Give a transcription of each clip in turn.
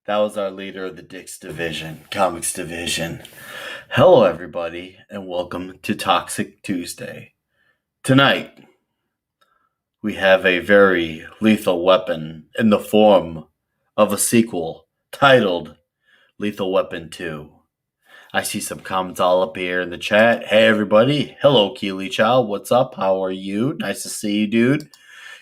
That was our leader of the Dix Division, Comics Division. Hello, everybody, and welcome to Toxic Tuesday. Tonight, we have a very lethal weapon in the form of a sequel titled Lethal Weapon 2. I see some comments all up here in the chat. Hey, everybody. Hello, Keely Child. What's up? How are you? Nice to see you, dude.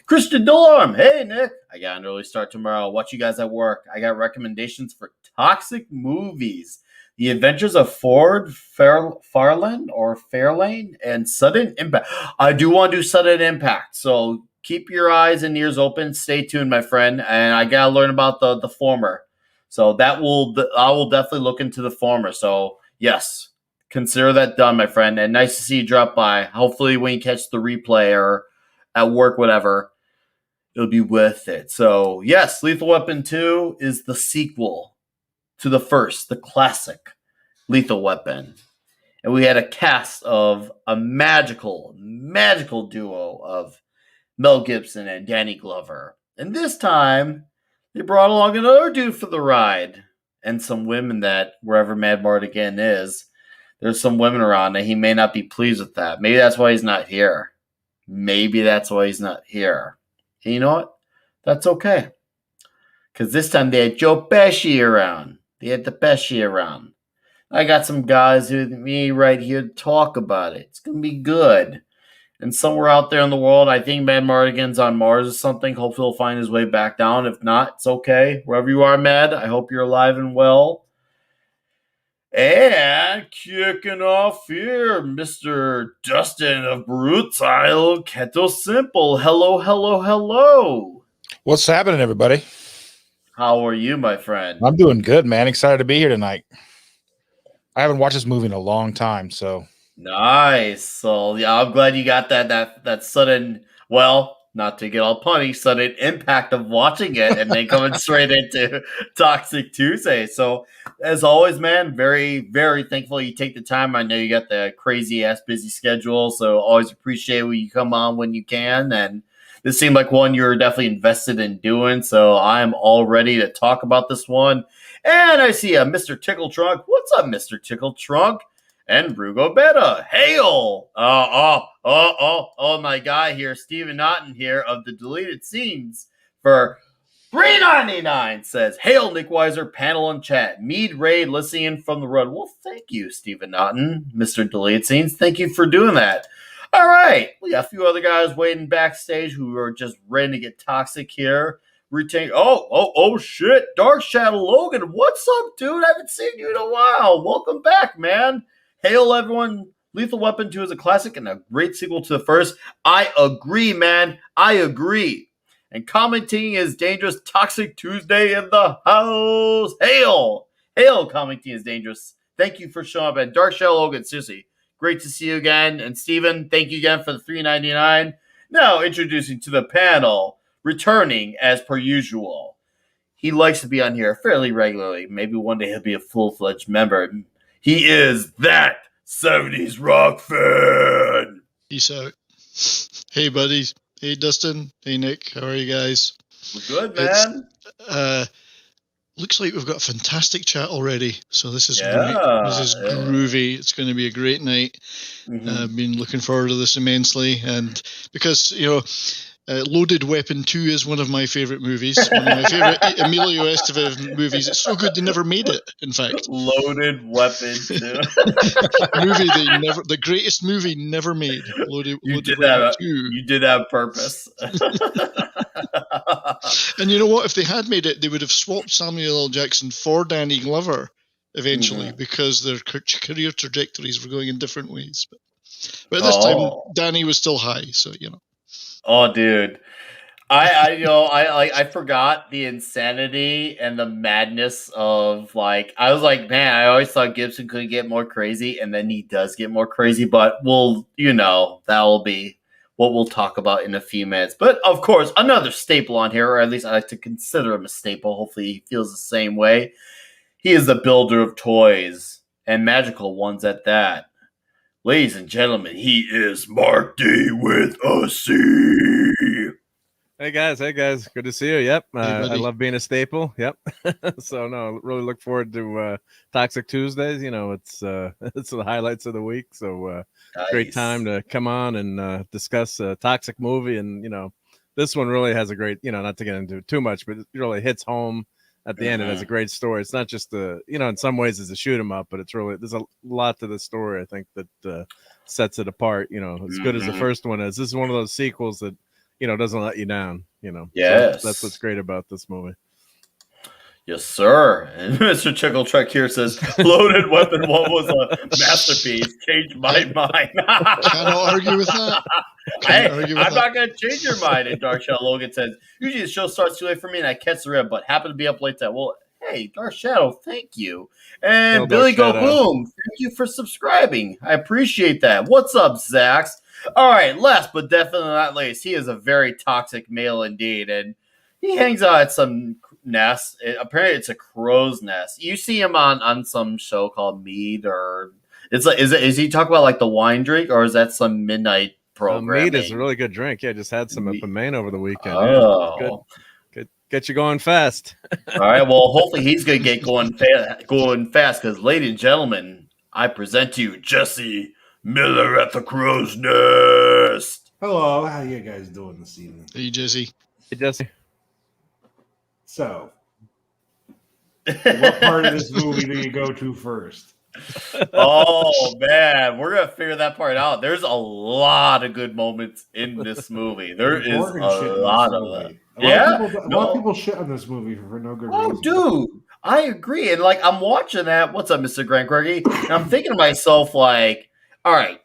Christian Dorm. Hey, Nick. I got an early start tomorrow. I'll watch you guys at work. I got recommendations for toxic movies. The Adventures of Ford Fairlane and Sudden Impact. I do want to do Sudden Impact, so keep your eyes and ears open. Stay tuned, my friend. And I got to learn about the former. So I will definitely look into the former. So, yes, consider that done, my friend. And nice to see you drop by. Hopefully when you catch the replay or at work, whatever, it'll be worth it. So, yes, Lethal Weapon 2 is the sequel to the first, the classic Lethal Weapon. And we had a cast of a magical duo of Mel Gibson and Danny Glover. And this time, they brought along another dude for the ride. And some women that, wherever Mad Martigan is, there's some women around and he may not be pleased with that. Maybe that's why he's not here. And you know what? That's okay. Because this time they had Joe Pesci around. I got some guys with me right here to talk about it. It's going to be good. And somewhere out there in the world, I think Mad Martigan's on Mars or something. Hopefully he'll find his way back down. If not, it's okay. Wherever you are, Mad, I hope you're alive and well. And kicking off here, Mr. Dustin of Brutal Keto Simple. Hello. What's happening, everybody? How are you, my friend? I'm doing good, man. Excited to be here tonight. I haven't watched this movie in a long time, so... Nice. So, yeah, I'm glad you got that sudden, well, not to get all punny, sudden impact of watching it and then coming straight into Toxic Tuesday. So, as always, man, very, very thankful you take the time. I know you got the crazy-ass busy schedule, so always appreciate when you come on when you can. And this seemed like one you're definitely invested in doing, so I'm all ready to talk about this one. And I see a Mr. Tickle Trunk. What's up, Mr. Tickle Trunk? And Rugo Beta. Hail! My guy here, Steven Naughton here of the Deleted Scenes for $3.99 says, Hail, Nick Weiser, panel and chat. Mead Raid listening in from the road. Well, thank you, Steven Naughton, Mr. Deleted Scenes. Thank you for doing that. All right. We got a few other guys waiting backstage who are just ready to get toxic here. Shit. Dark Shadow Logan. What's up, dude? I haven't seen you in a while. Welcome back, man. Hail, everyone. Lethal Weapon 2 is a classic and a great sequel to the first. I agree, man. I agree. And commenting is dangerous. Toxic Tuesday in the house. Hail. Commenting is dangerous. Thank you for showing up. And Dark Shadow Logan, seriously, great to see you again. And Steven, thank you again for the $3.99. Now, introducing to the panel, returning as per usual. He likes to be on here fairly regularly. Maybe one day he'll be a full-fledged member. He is that 70s rock fan. Peace out. Hey, buddies. Hey, Dustin. Hey, Nick. How are you guys? We're good, man. Looks like we've got a fantastic chat already. So this is great. This is groovy. It's going to be a great night. I've been looking forward to this immensely. And because, Loaded Weapon 2 is one of my favorite movies. One of my favorite Emilio Estevez movies. It's so good they never made it, in fact. Loaded Weapon 2. The greatest movie never made. Loaded Weapon 2. You did that on purpose. And you know what? If they had made it, they would have swapped Samuel L. Jackson for Danny Glover eventually because their career trajectories were going in different ways. But at this time, Danny was still high, so, Oh, dude. I forgot the insanity and the madness of, I was like, man, I always thought Gibson could get more crazy, and then he does get more crazy, but that will be what we'll talk about in a few minutes. But, of course, another staple on here, or at least I like to consider him a staple. Hopefully he feels the same way. He is the builder of toys, and magical ones at that. Ladies and gentlemen, he is Mark D with a C. Hey guys, good to see you. Yep, I buddy. love being a staple. Yep. So no, really look forward to Toxic Tuesdays. You know, it's it's the highlights of the week. So great time to come on and discuss a toxic movie. And you know, this one really has a great. You know, not to get into it too much, but it really hits home at the end. It has a great story. It's not just you know, in some ways it's a shoot 'em up, but it's really there's a lot to the story. I think that sets it apart. You know, as good as the first one is. This is one of those sequels that, you know, doesn't let you down, you know. Yes. So that's what's great about this movie. Yes, sir. And Mr. Chickle Trek here says, Loaded Weapon 1 was a masterpiece. Changed my mind. Cannot argue with that. I'm not going to change your mind. And Dark Shadow Logan says, usually the show starts too late for me and I catch the rib, but happen to be up late. Well, hey, Dark Shadow, thank you. And Billy Go Boom, thank you for subscribing. I appreciate that. What's up, Zax? All right, last but definitely not least, he is a very toxic male indeed, and he hangs out at some nest. Apparently, it's a crow's nest. You see him on some show called Mead, or it's like is he talking about like the wine drink, or is that some midnight program? Mead is a really good drink. Yeah, I just had some up in Maine over the weekend. Oh, yeah, good. Get you going fast. All right, well, hopefully he's gonna get going fast, because, ladies and gentlemen, I present to you Jesse Miller at the Crow's Nest. Hello, how you guys doing this evening? Hey, Jesse. Hey, Jesse. So, what part of this movie do you go to first? Oh, man, we're going to figure that part out. There's a lot of good moments in this movie. There is a lot of them. A lot of people shit on this movie for no good reason. Oh, dude, I agree. And, like, I'm watching that. What's up, Mr. Grant Quirky? And I'm thinking to myself, like, all right,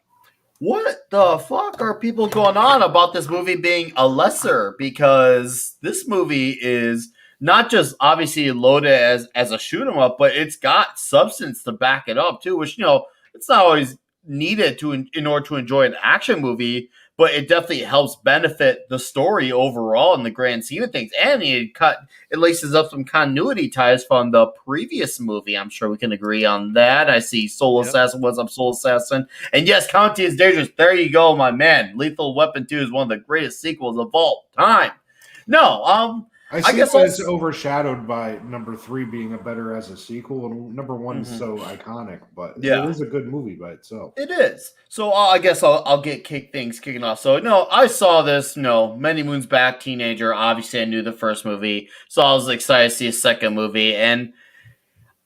what the fuck are people going on about this movie being a lesser? Because this movie is not just obviously loaded as a shoot 'em up, but it's got substance to back it up too, which, you know, it's not always needed in order to enjoy an action movie, but it definitely helps benefit the story overall in the grand scheme of things. And it laces up some continuity ties from the previous movie. I'm sure we can agree on that. I see Soul Assassin. What's up, Soul Assassin? And yes, County is Dangerous. There you go, my man. Lethal Weapon 2 is one of the greatest sequels of all time. No, I guess it's overshadowed by number 3 being a better as a sequel, and number 1 is so iconic, but it is a good movie by itself. It is. So I guess I'll get things kicking off. So no, I saw this, many moons back, teenager. Obviously, I knew the first movie, so I was excited to see a second movie, and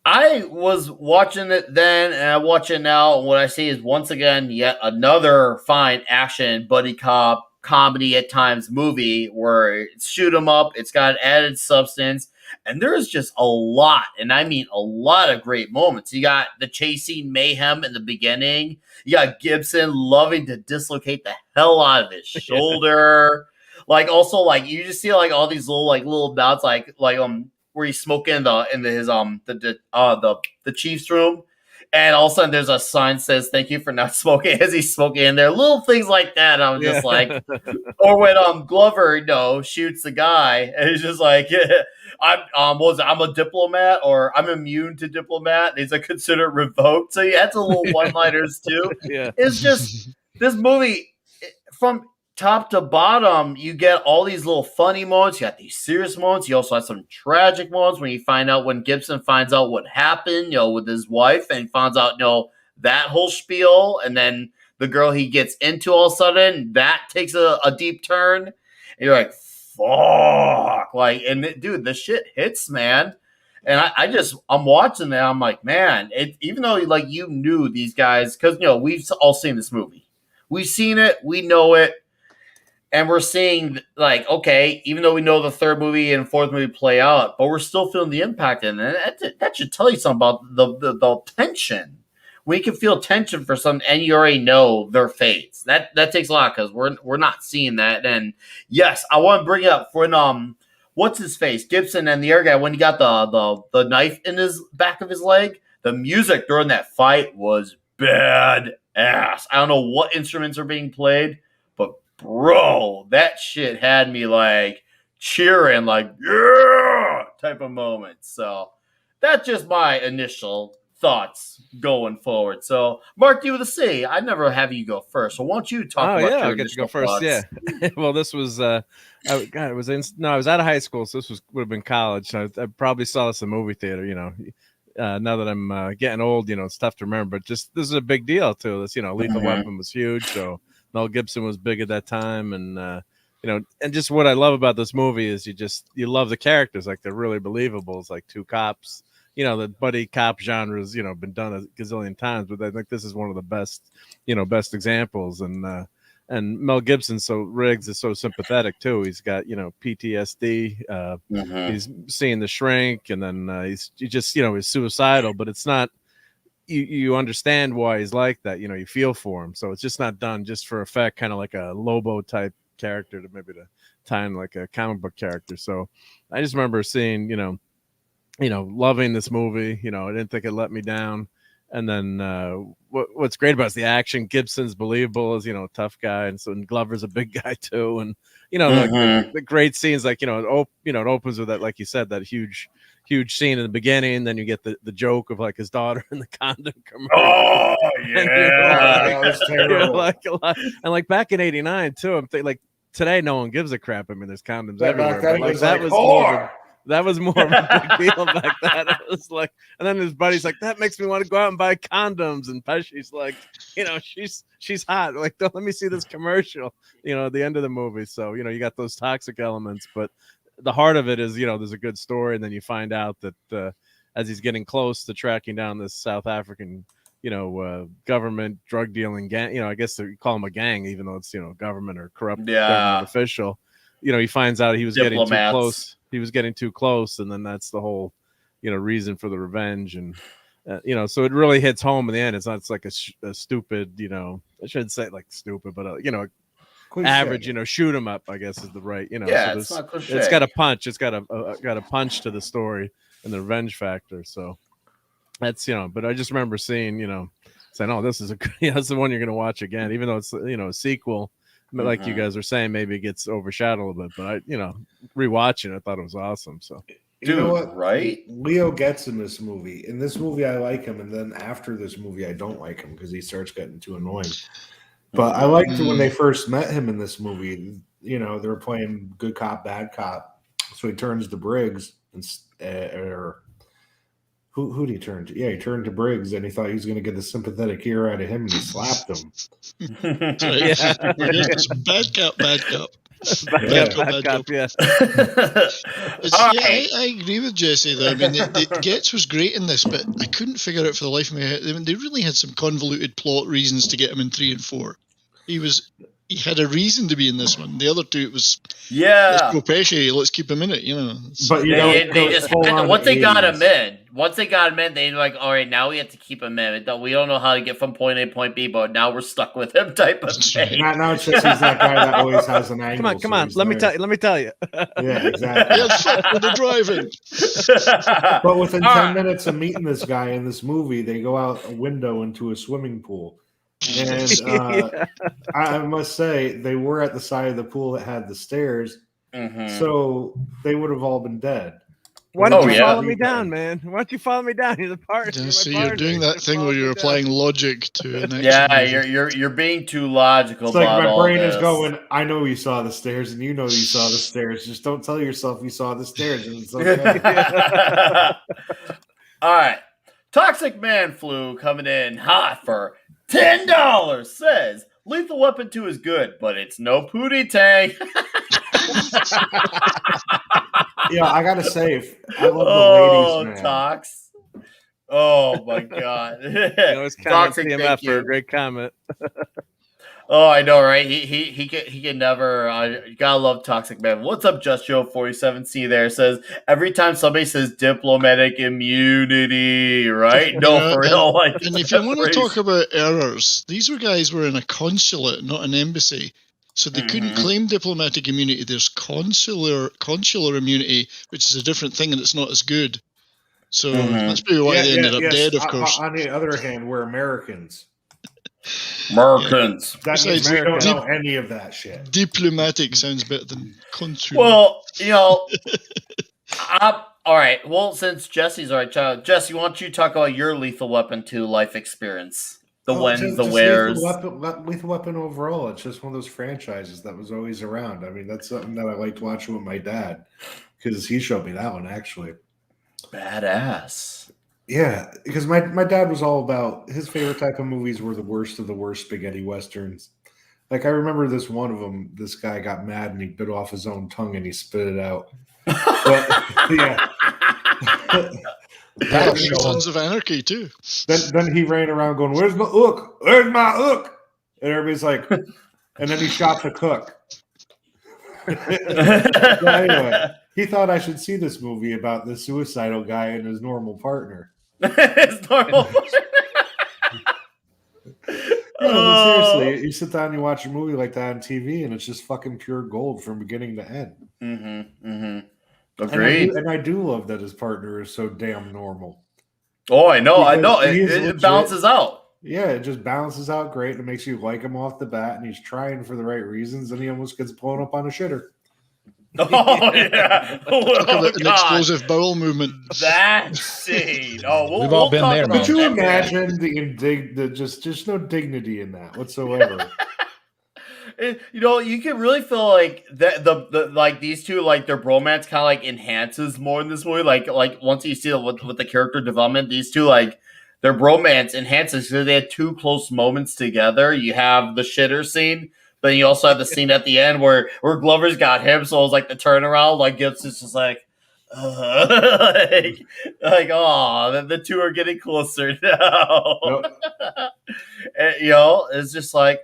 I was watching it then, and I watch it now. And what I see is once again yet another fine action buddy cop comedy at times movie where it's shoot 'em up, it's got added substance, and there's just a lot, and I mean a lot of great moments. You got the chasing mayhem in the beginning. You got Gibson loving to dislocate the hell out of his shoulder. Like also like you just see like all these little dots like where he's smoking into his the chief's room. And all of a sudden, there's a sign that says, "Thank you for not smoking," as he's smoking in there. Little things like that. I'm just like, or when Glover, shoots the guy, and he's just like, I'm a diplomat, or I'm immune to diplomat. And he's like, consider revoked. So he adds a little one-liners too. Yeah, it's just this movie from top to bottom, you get all these little funny moments. You got these serious moments. You also have some tragic moments when Gibson finds out what happened, with his wife, and finds out, that whole spiel. And then the girl he gets into all of a sudden, that takes a deep turn. And you're like, fuck. Dude, the shit hits, man. And I'm watching that. I'm like, man, even though you knew these guys, because, we've all seen this movie. We've seen it. We know it. And we're seeing, okay, even though we know the third movie and fourth movie play out, but we're still feeling the impact in it. That should tell you something about the tension. We can feel tension for some, and you already know their fates. That takes a lot, because we're not seeing that. And yes, I want to bring it up when what's his face, Gibson, and the other guy, when he got the knife in his back of his leg. The music during that fight was bad ass. I don't know what instruments are being played, but bro, that shit had me cheering, yeah, type of moment. So that's just my initial thoughts going forward. So, Mark, you with a C. I'd never have you go first. So, why don't you talk about your I'll get to go first. thoughts? Yeah. Well, this was I was out of high school, so this would have been college. So I probably saw this in the movie theater. Now that I'm getting old, it's tough to remember. But just this is a big deal too. This, Lethal Weapon was huge. So Mel Gibson was big at that time, and and just what I love about this movie is you love the characters. Like, they're really believable. It's like two cops. The buddy cop genre has, been done a gazillion times, but I think this is one of the best examples. And Mel Gibson, Riggs is so sympathetic too. He's got, PTSD. He's seeing The Shrink, and then he's suicidal, but it's not, you understand why he's like that. You feel for him. So it's just not done just for effect, kind of like a Lobo type character to tie in like a comic book character. So I just remember seeing, loving this movie. I didn't think it let me down. And then what's great about it is the action. Gibson's believable as, a tough guy. And so Glover's a big guy too. And, the great scenes, like, it opens with that, like you said, that huge scene in the beginning. Then you get the joke of like his daughter in the condom commercial. Oh, yeah. That was terrible. Like a lot. And like back in '89 too, I'm thinking, like, today no one gives a crap. I mean, there's condoms everywhere. But that was more of a big deal back then. It was like, and then his buddy's like, that makes me want to go out and buy condoms. And Pesci's like, she's hot. Like, let me see this commercial, at the end of the movie. So, you got those toxic elements, but the heart of it is, there's a good story. And then you find out that as he's getting close to tracking down this South African, government drug dealing gang, I guess they call him a gang, even though it's, government or corrupt government official. He finds out he was getting too close. He was getting too close, and then that's the whole, reason for the revenge, and so it really hits home in the end. It's not like a stupid, I shouldn't say like stupid, but average, shoot 'em up, I guess is the right, Yeah, so it's not cliche. It's got a punch. It's got a punch to the story and the revenge factor. So that's but I just remember seeing, saying, oh, this is that's the one you're gonna watch again, even though it's a sequel. But like you guys are saying, maybe it gets overshadowed a little bit. But I, rewatching it, I thought it was awesome. So, you know what? Right? Leo gets in this movie. In this movie, I like him, and then after this movie, I don't like him because he starts getting too annoying. But I liked when they first met him in this movie. They were playing good cop, bad cop. So he turns to Briggs, or who did he turn to? Yeah, he turned to Briggs, and he thought he was going to get a sympathetic ear out of him, and he slapped him. Bad cop. Bad cop. Yeah. I agree with Jesse though. I mean, Getz was great in this, but I couldn't figure out for the life of me. I mean, they really had some convoluted plot reasons to get him in 3 and 4. He had a reason to be in this one. The other two, it was let's go Pesci, let's keep him in it, But they just once they got him in, they're like, all right, now we have to keep him in. We don't know how to get from point A to point B, but now we're stuck with him type of thing. Now it's just he's that guy that always has an angle. Come on. Let me tell you. Yeah, exactly. Yeah, fuck with the driving. But within 10 minutes of meeting this guy in this movie, they go out a window into a swimming pool. And I must say, they were at the side of the pool that had the stairs, so they would have all been dead. Why don't you follow me down, man? Why don't you follow me down? You're the partner. Yeah, so you're doing that thing where you're applying logic to an action. Yeah, you're being too logical. It's like about my brain all is this. going, I know you saw the stairs, and you know you saw the stairs. Just don't tell yourself you saw the stairs, and it's okay. All right, Toxic Man Flu coming in hot for $10 says Lethal Weapon 2 is good, but it's no Pootie Tang. Yeah, I gotta say, I love the ladies, man. Tox. Oh my god. Toxic CMF for a great comment. Oh, I know, right? He can never. You gotta love Toxic Man. What's up, Just Joe 47C? There says every time somebody says diplomatic immunity, right? No, for real. And if you want to talk about errors, these guys were in a consulate, not an embassy, so they couldn't claim diplomatic immunity. There's consular immunity, which is a different thing, and it's not as good. So that's probably why they ended up dead. Of course. On the other hand, we're Americans. Americans. That means we don't know any of that shit. Diplomatic sounds better than consular. Well, All right. Well, since Jesse's all right, child, Jesse, why don't you talk about your Lethal Weapon 2 life experience? The wins, the wheres. Lethal Weapon overall. It's just one of those franchises that was always around. I mean, that's something that I liked watching with my dad because he showed me that one actually. Badass. Yeah, because my dad was all about his favorite type of movies were the worst of the worst spaghetti westerns. Like I remember this one of them. This guy got mad and he bit off his own tongue and he spit it out. But, yeah. Sons of Anarchy too. Then he ran around going, "Where's my hook? Where's my hook?" And everybody's like, and then he shot the cook. Anyway, he thought I should see this movie about the suicidal guy and his normal partner. His normal. Yeah, but seriously, you sit down and you watch a movie like that on TV, and it's just fucking pure gold from beginning to end. Agreed. And I do love that his partner is so damn normal. Oh, I know. Because It balances out. Yeah, it just balances out great. And it makes you like him off the bat, and he's trying for the right reasons, and he almost gets blown up on a shitter. Oh, yeah. An explosive bowel movement. That scene. Oh, we've all been there. Could you imagine the just no dignity in that whatsoever? You can really feel like the like these two, like their bromance kind of like enhances more in this movie. Like once you see with the character development, these two like their bromance enhances because they had two close moments together. You have the shitter scene, but then you also have the scene at the end where Glover's got him, so it was like the turnaround. Like Gibson's just like, oh, the two are getting closer now. Yep. And, it's just like.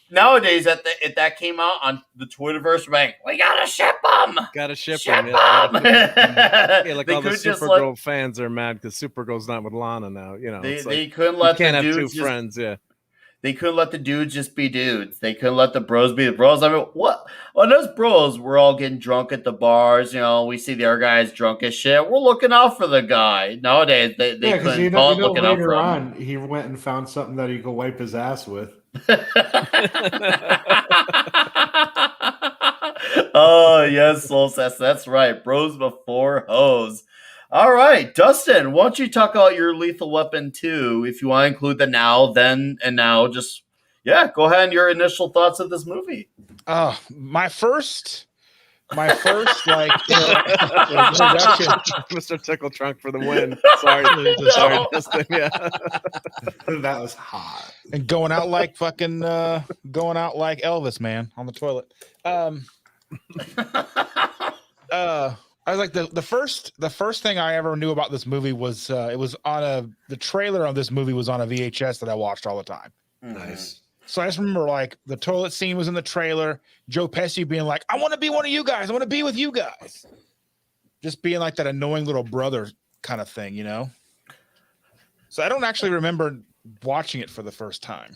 Nowadays, if that came out on the Twitterverse, we're like, we gotta ship them. Gotta ship them. Yeah, like all the Supergirl fans are mad because Supergirl's not with Lana now. They couldn't let the dudes have two friends. Yeah, they couldn't let the dudes just be dudes. They couldn't let the bros be the bros. I mean, what? Well, those bros, we're all getting drunk at the bars. We see the other guys drunk as shit. We're looking out for the guy. Nowadays, they couldn't call it looking out for him. He went and found something that he could wipe his ass with. Oh yes, Soul Sass, that's right. Bros before hoes. All right, Dustin, why don't you talk about your Lethal Weapon 2? If you want to include the now, then, and now, just go ahead and your initial thoughts of this movie. My first like Mr. Tickle Trunk for the win. Sorry, Dustin. Yeah, that was hot. And going out like Elvis, man, on the toilet. I was like the first thing I ever knew about this movie was it was on the trailer of this movie was on a VHS that I watched all the time. Nice. So I just remember like the toilet scene was in the trailer. Joe Pesci being like, "I want to be one of you guys. I want to be with you guys." Just being like that annoying little brother kind of thing, So I don't actually remember watching it for the first time.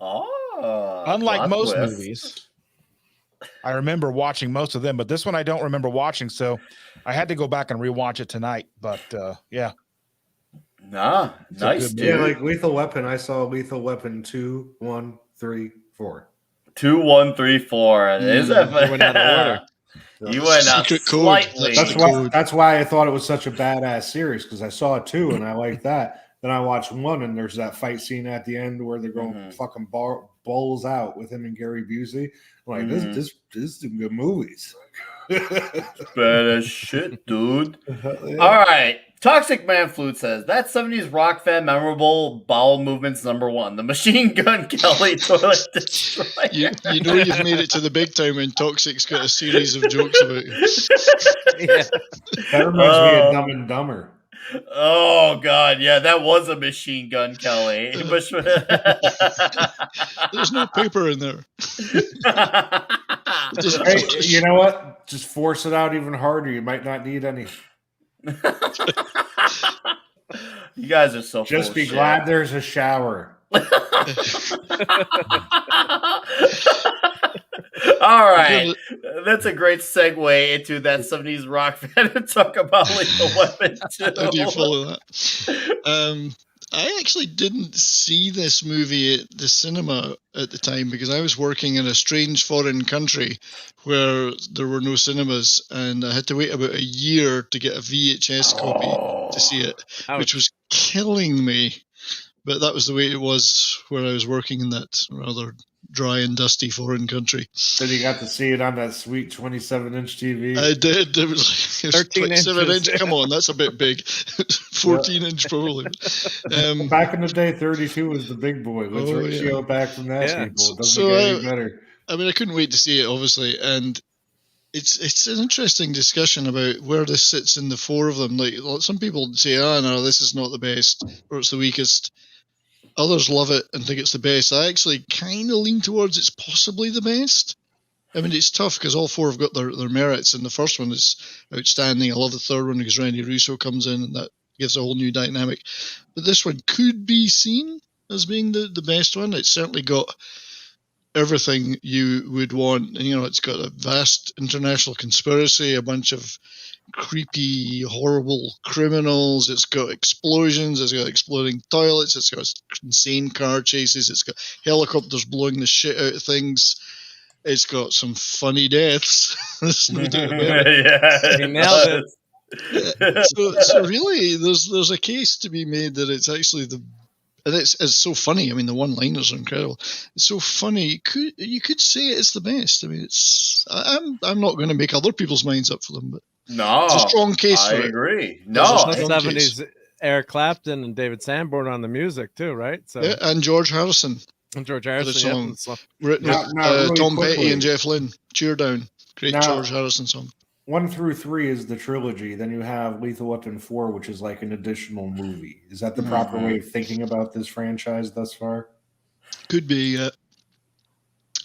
Oh, unlike most movies, I remember watching most of them, but this one I don't remember watching, so I had to go back and rewatch it tonight. But yeah. Nah, nice, dude. Yeah, like Lethal Weapon. I saw Lethal Weapon 2, 1, 3, 4. 2, 1, 3, 4. Is that you went out of order? You went out slightly. That's why I thought it was such a badass series, because I saw 2 and I liked that. Then I watched 1 and there's that fight scene at the end where they're going fucking bowls out with him and Gary Busey. I'm like, this is some good movies. Badass shit, dude. All right. Toxic Man Flute says, that 70s rock fan memorable bowel movements #1. The Machine Gun Kelly toilet destroyer. You know you've made it to the big time when Toxic's got a series of jokes about you. Yeah. That reminds me of Dumb and Dumber. Oh God, yeah, that was a Machine Gun Kelly. There's no paper in there. Hey, you know what? Just force it out even harder. You might not need any. You guys are so just be glad there's a shower. All right, that's a great segue into that 70s rock fan to talk about Lethal Weapon 2. How do you follow that? I actually didn't see this movie at the cinema at the time because I was working in a strange foreign country where there were no cinemas, and I had to wait about a year to get a VHS copy to see it, which was killing me. But that was the way it was where I was working in that rather dry and dusty foreign country. So you got to see it on that sweet 27-inch TV? I did. It was 27 inch. Come on, that's a bit big. 14-inch probably. Back in the day, 32 was the big boy. Let's ratio it back from that, people. It doesn't get any better. I mean, I couldn't wait to see it, obviously, and it's an interesting discussion about where this sits in the four of them. Like some people say, no, this is not the best, or it's the weakest. Others love it and think it's the best. I actually kind of lean towards it's possibly the best. I mean, it's tough because all four have got their merits, and the first one is outstanding. I love the third one because Randy Russo comes in, and that gives a whole new dynamic. But this one could be seen as being the best one. It's certainly got everything you would want. And, it's got a vast international conspiracy, a bunch of creepy, horrible criminals. It's got explosions. It's got exploding toilets. It's got insane car chases. It's got helicopters blowing the shit out of things. It's got some funny deaths. There's no doubt about it. You nailed it. So really, there's a case to be made that it's actually and it's so funny. I mean, the one-liners are incredible. It's so funny. You could say it's the best. I mean, I'm not going to make other people's minds up for them, but no, it's a strong case for it. I agree. No, the 70s, Eric Clapton and David Sanborn on the music too, right? So and George Harrison. And George Harrison, written really Tom quickly. Petty and Jeff Lynne. Cheer Down, great Now, George Harrison song. 1 through 3 is the trilogy. Then you have Lethal Weapon 4, which is like an additional movie. Is that the proper way of thinking about this franchise thus far? Could be, yeah.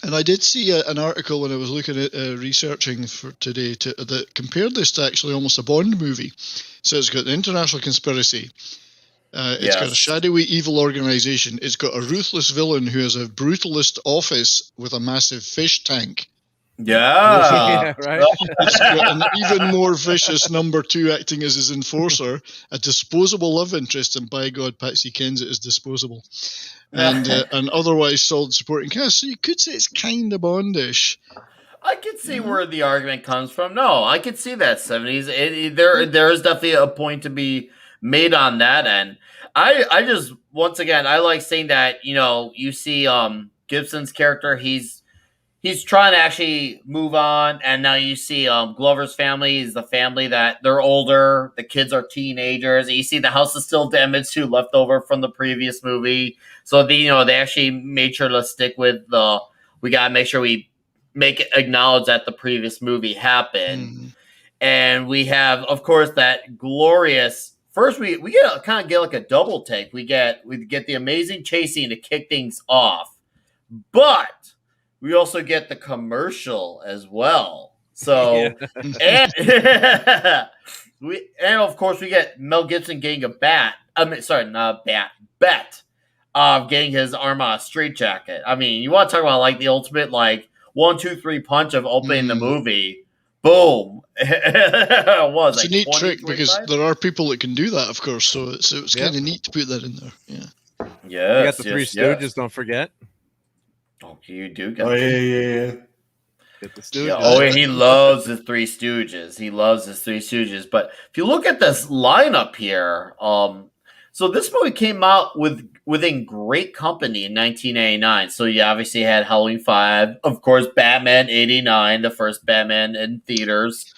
And I did see an article when I was looking at researching for today that compared this to actually almost a Bond movie. So it's got an international conspiracy. It's got a shadowy evil organization. It's got a ruthless villain who has a brutalist office with a massive fish tank. Yeah, right. It's got an even more vicious number 2 acting as his enforcer, a disposable love interest, and by God, Patsy Kensit is disposable, and an otherwise solid supporting cast. So you could say it's kind of Bondish. I could see where the argument comes from. No, I could see that 70s. There is definitely a point to be made on that end. I just, once again, I like saying that, you see Gibson's character, he's trying to actually move on, and now you see Glover's family is the family that they're older, the kids are teenagers, and you see the house is still damaged too, left over from the previous movie. So they actually made sure to stick with we gotta make sure we acknowledge that the previous movie happened. And we have, of course, that glorious first we get like a double take. We get the amazing chase scene to kick things off, but we also get the commercial as well. So, and of course we get Mel Gibson getting a bet of getting his arm on a straitjacket. I mean, you want to talk about like the ultimate 1, 2, 3 punch of opening the movie. Boom! It was it's a neat trick because there are people that can do that, of course. So it's kind of neat to put that in there. Yeah. Yeah. You got the Three Stooges. Don't forget. Oh, you do got. Oh yeah. Get the Stooges. Yeah, oh, he loves the Three Stooges. He loves his Three Stooges. But if you look at this lineup here, so this movie came out within great company in 1989. So you obviously had Halloween 5, of course, Batman 89, the first Batman in theaters.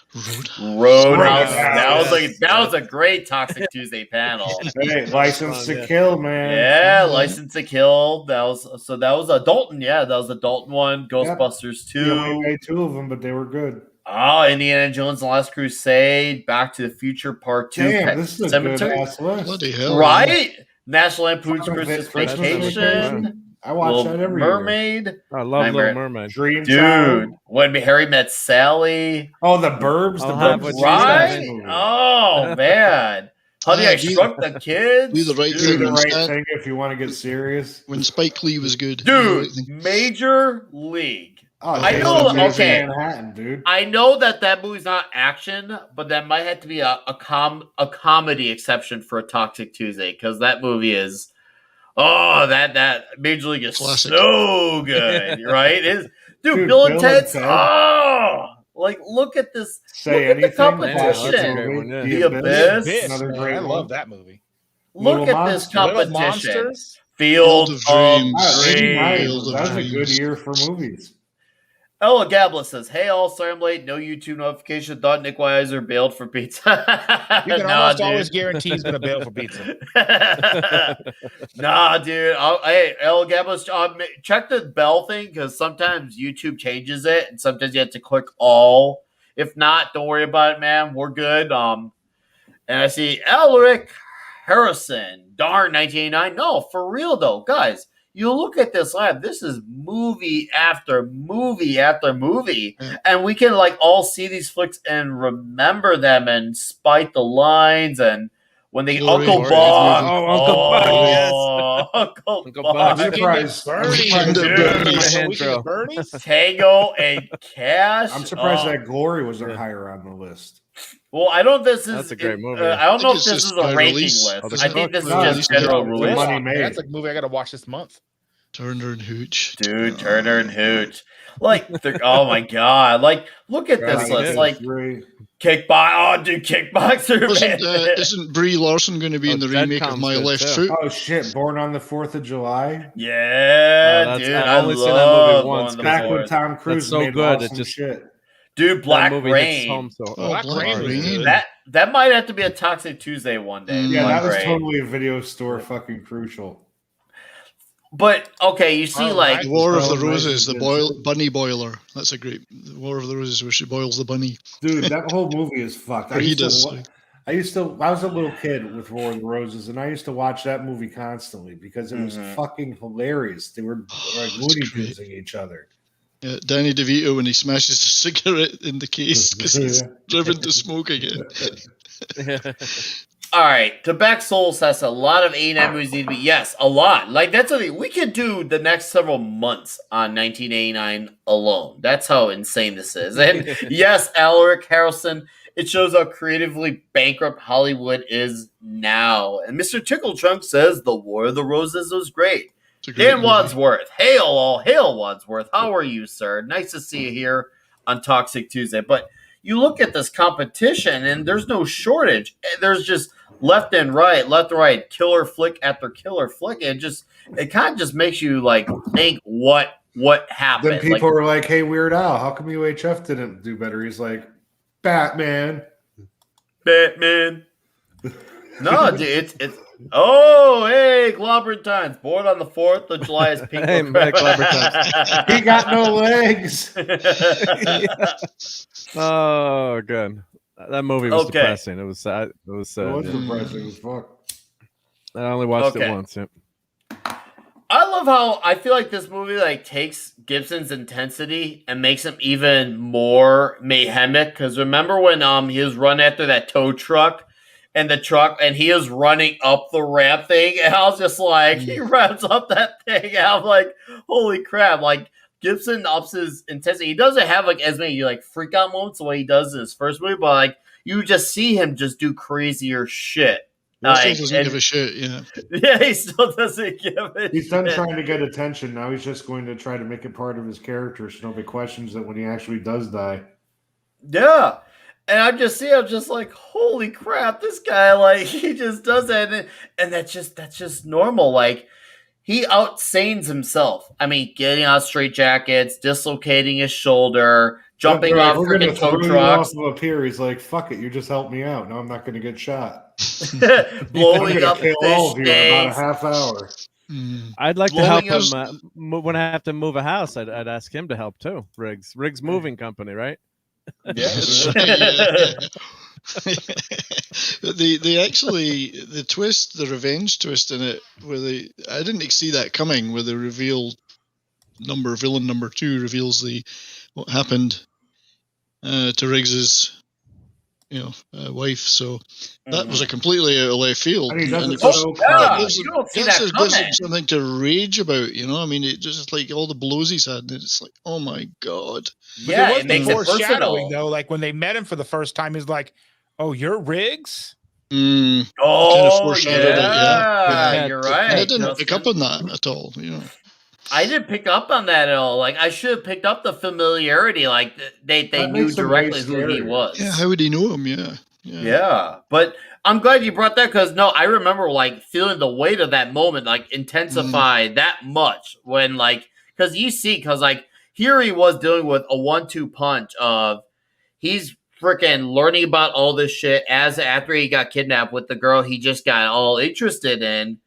Roadhouse. That was a great Toxic Tuesday panel. Hey, License to Kill, man. Yeah, License to Kill. That was a Dalton. Yeah, that was a Dalton one. Ghostbusters 2. Yeah, we made 2 of them, but they were good. Oh, Indiana Jones and the Last Crusade, Back to the Future Part 2. Damn, this is a good ass list. Bloody hell. Right? National Lampoon's Christmas Vacation. I watch that every Mermaid. year. I love Little Mermaid. Dreamtime. Dude, When Harry Met Sally. Oh, The Burbs. Right? Oh, man. Honey, I Shrunk the Kids. Do the right Do the right thing thing if you want to get serious. when Spike Lee was good. Dude, Major League. Oh, I know. Okay, Manhattan, dude. I know that movie's not action, but that might have to be a comedy exception for a Toxic Tuesday because that movie is that Major League is Classic. so good, right? Dude, Bill and Ted's Ted. Like look at this. Say look at anything. the competition. That's a great one, yeah. The Abyss. Another man, great I one. love that movie. Look Little at this Monsters. Little competition. Monsters. Field of Dreams. Wow, 89 Field of that was a good Dreams. year for movies. Ella Gabla says, "Hey, all, sorry I'm late. No YouTube notification. Thought Nick Weiser bailed for pizza. You can almost always guarantee he's going to bail for pizza. Nah, dude. Hey, Ella Gabla, check the bell thing because sometimes YouTube changes it, and sometimes you have to click all. If not, don't worry about it, man. We're good. And I see Elric Harrison. Darn, 1989. No, for real though, guys. You look at this live, this is movie after movie after movie. And we can like all see these flicks and remember them and spite the lines and when they Uncle Buck. Oh, Uncle Buck, yes. Uncle Buck. Buck. I'm surprised Tango and Cash. I'm surprised that Glory wasn't higher on the list. Well, I don't know if this is. That's a great movie. I don't know if it's this just is a by ranking release. list. I think this is No, just general release. Money made. That's a movie I got to watch this month. Turner and Hooch. Dude, Turner and Hooch. Like, oh my god! Like, look at this list. Like, Kickbox. Oh, dude, Kickboxer. Isn't Brie Larson going to be in the remake of My Left Foot? Oh shit! Born on the 4th of July. Yeah, dude. I only seen that movie once. Back when Tom Cruise so made good. awesome It just shit. Dude, Black Rain. Black Rain. That might have to be a Toxic Tuesday one day. Yeah, Black that was Rain. totally a video store fucking crucial. But okay, you see, like the War of the Roses, the bunny boiler. That's a great the War of the Roses where she boils the bunny. Dude, that whole movie is fucked. I was a little kid with War of the Roses, and I used to watch that movie constantly because it was fucking hilarious. They were like Looney Tunesing each other. Yeah, Danny DeVito when he smashes the cigarette in the case because he's driven to smoke again. All right, Tobacco Soul says a lot of A&M movies need to be. Yes, a lot. Like, that's the thing. We could do the next several months on 1989 alone. That's how insane this is. And yes, Alaric Harrison, it shows how creatively bankrupt Hollywood is now. And Mr. Tickletrunk says The War of the Roses was great. Dan Wadsworth. Hail all. Hail, Wadsworth. How are you, sir? Nice to see you here on Toxic Tuesday. But you look at this competition, and there's no shortage. There's just left and right, killer flick after killer flick. It kind of just makes you like think what happened. Then people were like, "Hey, Weird Al, how come UHF didn't do better?" He's like, "Batman." No, dude, it's. Oh, hey, Clobbertimes. Born on the 4th of July is Pink. Hey, Clobbertimes. He got no legs. Oh, good. That movie was depressing. It was sad. It was sad. It was depressing as fuck. I only watched it once. Yeah. I love how I feel like this movie like takes Gibson's intensity and makes him even more mayhemic. Because remember when he was running after that tow truck? And he is running up the ramp thing, and I was just like, he ramps up that thing, and I'm like, holy crap! Like Gibson ups his intensity. He doesn't have like as many like freak out moments the way he does in his first movie, but like you just see him just do crazier shit. He still doesn't give a shit, yeah. Yeah, he still doesn't give a shit. He's done trying to get attention. Now he's just going to try to make it part of his character, so nobody questions it when he actually does die. Yeah. And I'm just like, holy crap, this guy, like, he just does that. And that's just normal. Like, he outsanes himself. I mean, getting out straitjackets, dislocating his shoulder, jumping off freaking tow trucks. Off of a pier. He's like, fuck it, you just helped me out. Now I'm not going to get shot. Blowing up fish tanks. In about a half hour. I'd like to help him when I have to move a house. I'd ask him to help too. Riggs Moving Company, right? Yes. the twist, the revenge twist in it, I didn't see that coming. Where the villain number 2 reveals what happened to Riggs's wife. So that was a completely out of left field. And he and doesn't you don't see that gives coming. him something to rage about, I mean, it just like all the blows he's had, and it's like, oh my god. But there was it makes it foreshadowing personal. though. Like when they met him for the first time, he's like, "Oh, you're Riggs." Kind of Oh, foreshadowed it, yeah, you're right. And I didn't pick up on that at all. I didn't pick up on that at all. Like I should have picked up the familiarity. Like they That knew makes him directly way who he scarier. was. Yeah, how would he know him? Yeah. Yeah, but I'm glad you brought that because no, I remember like feeling the weight of that moment like intensify that much when like because like here he was dealing with a 1-2 punch of he's freaking learning about all this shit after he got kidnapped with the girl he just got all interested in.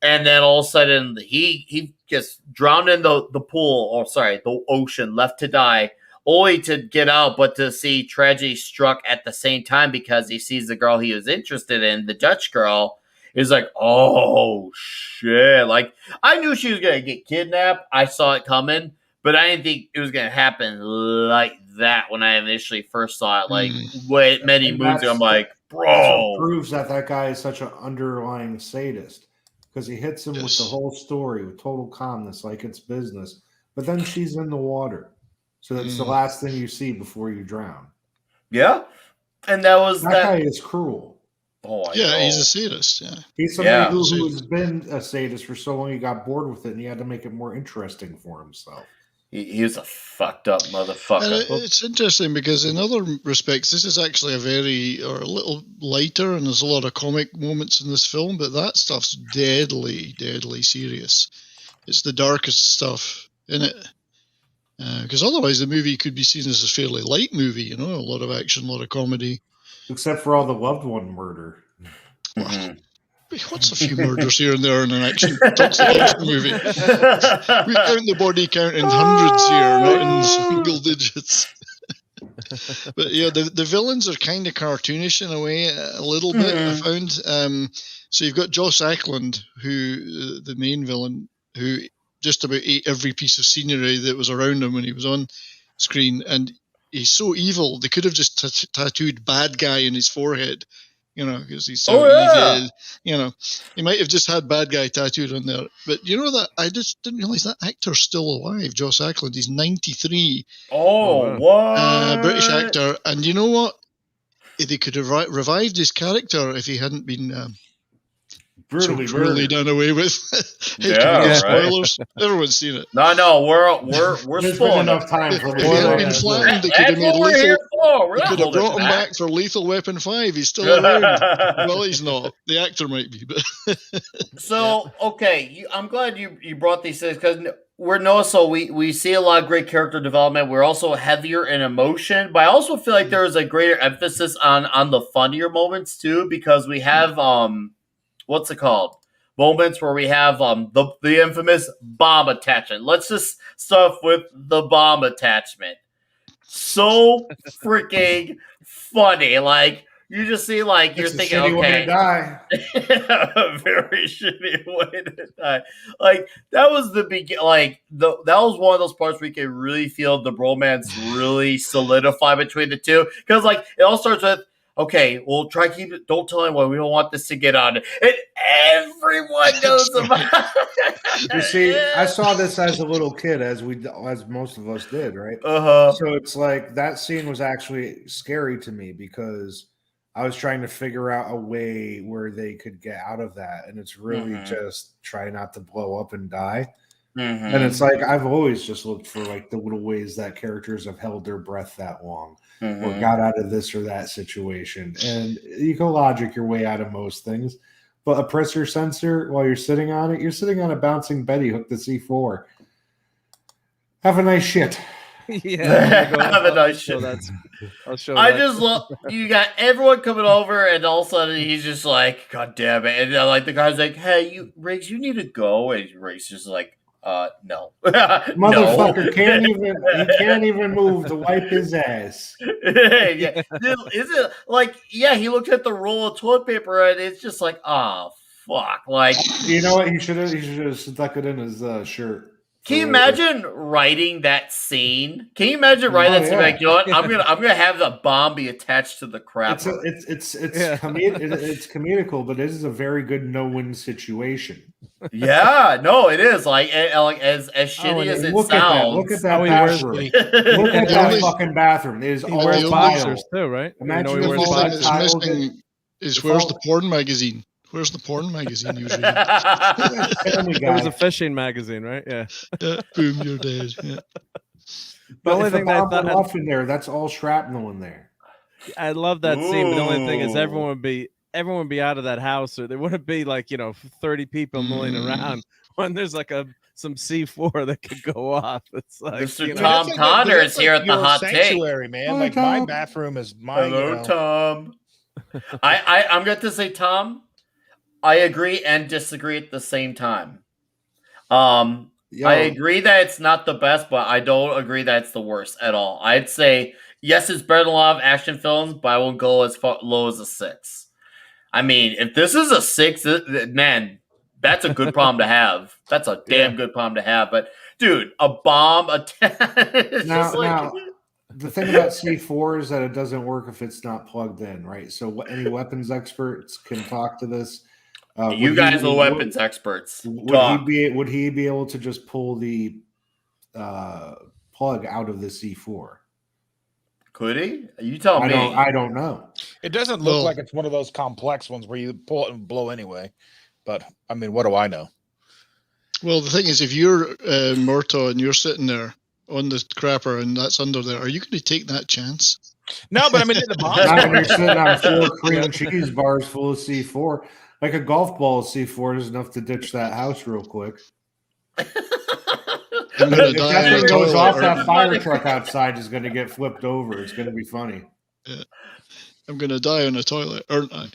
And then all of a sudden, he just drowned in the pool, or sorry, the ocean, left to die, only to get out, but to see tragedy struck at the same time because he sees the girl he was interested in, the Dutch girl, is like, oh, shit. Like, I knew she was going to get kidnapped. I saw it coming, but I didn't think it was going to happen like that when I initially first saw it. Like, many moons ago, I'm like, bro. That's what proves that guy is such an underlying sadist. Because he hits him with the whole story with total calmness, like it's business. But then she's in the water. So that's the last thing you see before you drown. Yeah. And that guy is cruel. Oh, I yeah, know. he's a sadist. Yeah. He's somebody who's been a sadist for so long he got bored with it and he had to make it more interesting for himself. He was a fucked up motherfucker. And it's interesting because in other respects, this is actually a little lighter, and there's a lot of comic moments in this film, but that stuff's deadly, deadly serious. It's the darkest stuff in it. Because otherwise the movie could be seen as a fairly light movie, a lot of action, a lot of comedy. Except for all the loved one murder. Well, what's a few murders here and there in an action movie? We count the body count in hundreds here, not in single digits. But yeah, the villains are kind of cartoonish in a way, a little bit. I found. So you've got Joss Ackland, who the main villain, who just about ate every piece of scenery that was around him when he was on screen, and he's so evil. They could have just tattooed "bad guy" in his forehead. Because he's so evil. He might have just had bad guy tattooed on there. But that I just didn't realize that actor's still alive, Joss Ackland. He's 93. Oh, what? British actor. And you know what? They could have revived his character if he hadn't been brutally done away with. Spoilers. Everyone's seen it. No, we're There's spoiling been enough time for If he hadn't been flattened, they could have made lethal. They could have brought him back for Lethal Weapon 5. He's still around. Well, he's not. The actor might be, but. So okay, I'm glad you brought these things because we see a lot of great character development. We're also heavier in emotion, but I also feel like there is a greater emphasis on the funnier moments too because we have what's it called? Moments where we have the infamous bomb attachment. Let's just start with the bomb attachment. So freaking funny. Like you just see like you're thinking, okay, way to die. A very shitty way to die. Like that was the beginning. Like that was one of those parts where you can really feel the bromance really solidify between the two because like it all starts with. Okay, we'll try to keep it. Don't tell anyone. We don't want this to get on. And everyone knows about it. You see, I saw this as a little kid, as most of us did, right? So it's like that scene was actually scary to me because I was trying to figure out a way where they could get out of that, and it's really just try not to blow up and die. And it's like I've always just looked for like the little ways that characters have held their breath that long or got out of this or that situation. And you can logic your way out of most things. But a pressure sensor, while you're sitting on it, you're sitting on a bouncing Betty hooked to C4. Have a nice shit. Yeah, have a nice shit. I'll show I that. just love you got everyone coming over, and all of a sudden he's just like, "God damn it!" And like the guy's like, "Hey, Riggs, you need to go," and Riggs just like, no, motherfucker can't even move to wipe his ass." Yeah, is it like he looked at the roll of toilet paper and it's just like, oh fuck, like you know what? He should have stuck it in his shirt. Can you imagine writing that scene? Can you imagine writing that scene? Like, you know what? I'm gonna have the bomb be attached to the crapper. It's comedical, but it is a very good no-win situation. Yeah, no, it is like as shitty as it sounds. Look at that bathroom. Look at that fucking bathroom. It is all wears boxers too, right? Imagine the only thing that's missing is where's the porn magazine? Where's the porn magazine he was reading? It was a fishing magazine, right? Yeah. Boom, you're dead. Yeah. But the only thing I thought off in there, that's all shrapnel in there. I love that scene, but the only thing is everyone would be out of that house, or there wouldn't be 30 people milling around when there's some C4 that could go off. It's like Mr. Tom Connor is here at the hot sanctuary, man. Hi, like Tom. my bathroom is my. Hello, Tom. I'm going to say, Tom, I agree and disagree at the same time. I agree that it's not the best, but I don't agree that it's the worst at all. I'd say, yes, it's better than a lot of action films, but I won't go as low as a 6. I mean, if this is a 6, man, that's a good problem to have. That's a damn good problem to have. But, dude, a bomb, now, the thing about C4 is that it doesn't work if it's not plugged in, right? So any weapons experts can talk to this. You guys are weapons experts. Would he be able to just pull the plug out of the C4? Could he? You tell me. I don't know. It doesn't look like it's one of those complex ones where you pull it and blow anyway. But I mean, what do I know? Well, the thing is, if you're Murtaugh and you're sitting there on the crapper and that's under there, are you going to take that chance? No, but I mean, the bomb. Not when you're sitting on 4 cream cheese bars full of C4. Like a golf ball of C4 is enough to ditch that house real quick. I'm gonna die if that goes off, that fire truck outside is going to get flipped over. It's going to be funny. Yeah. I'm going to die on a toilet, aren't I?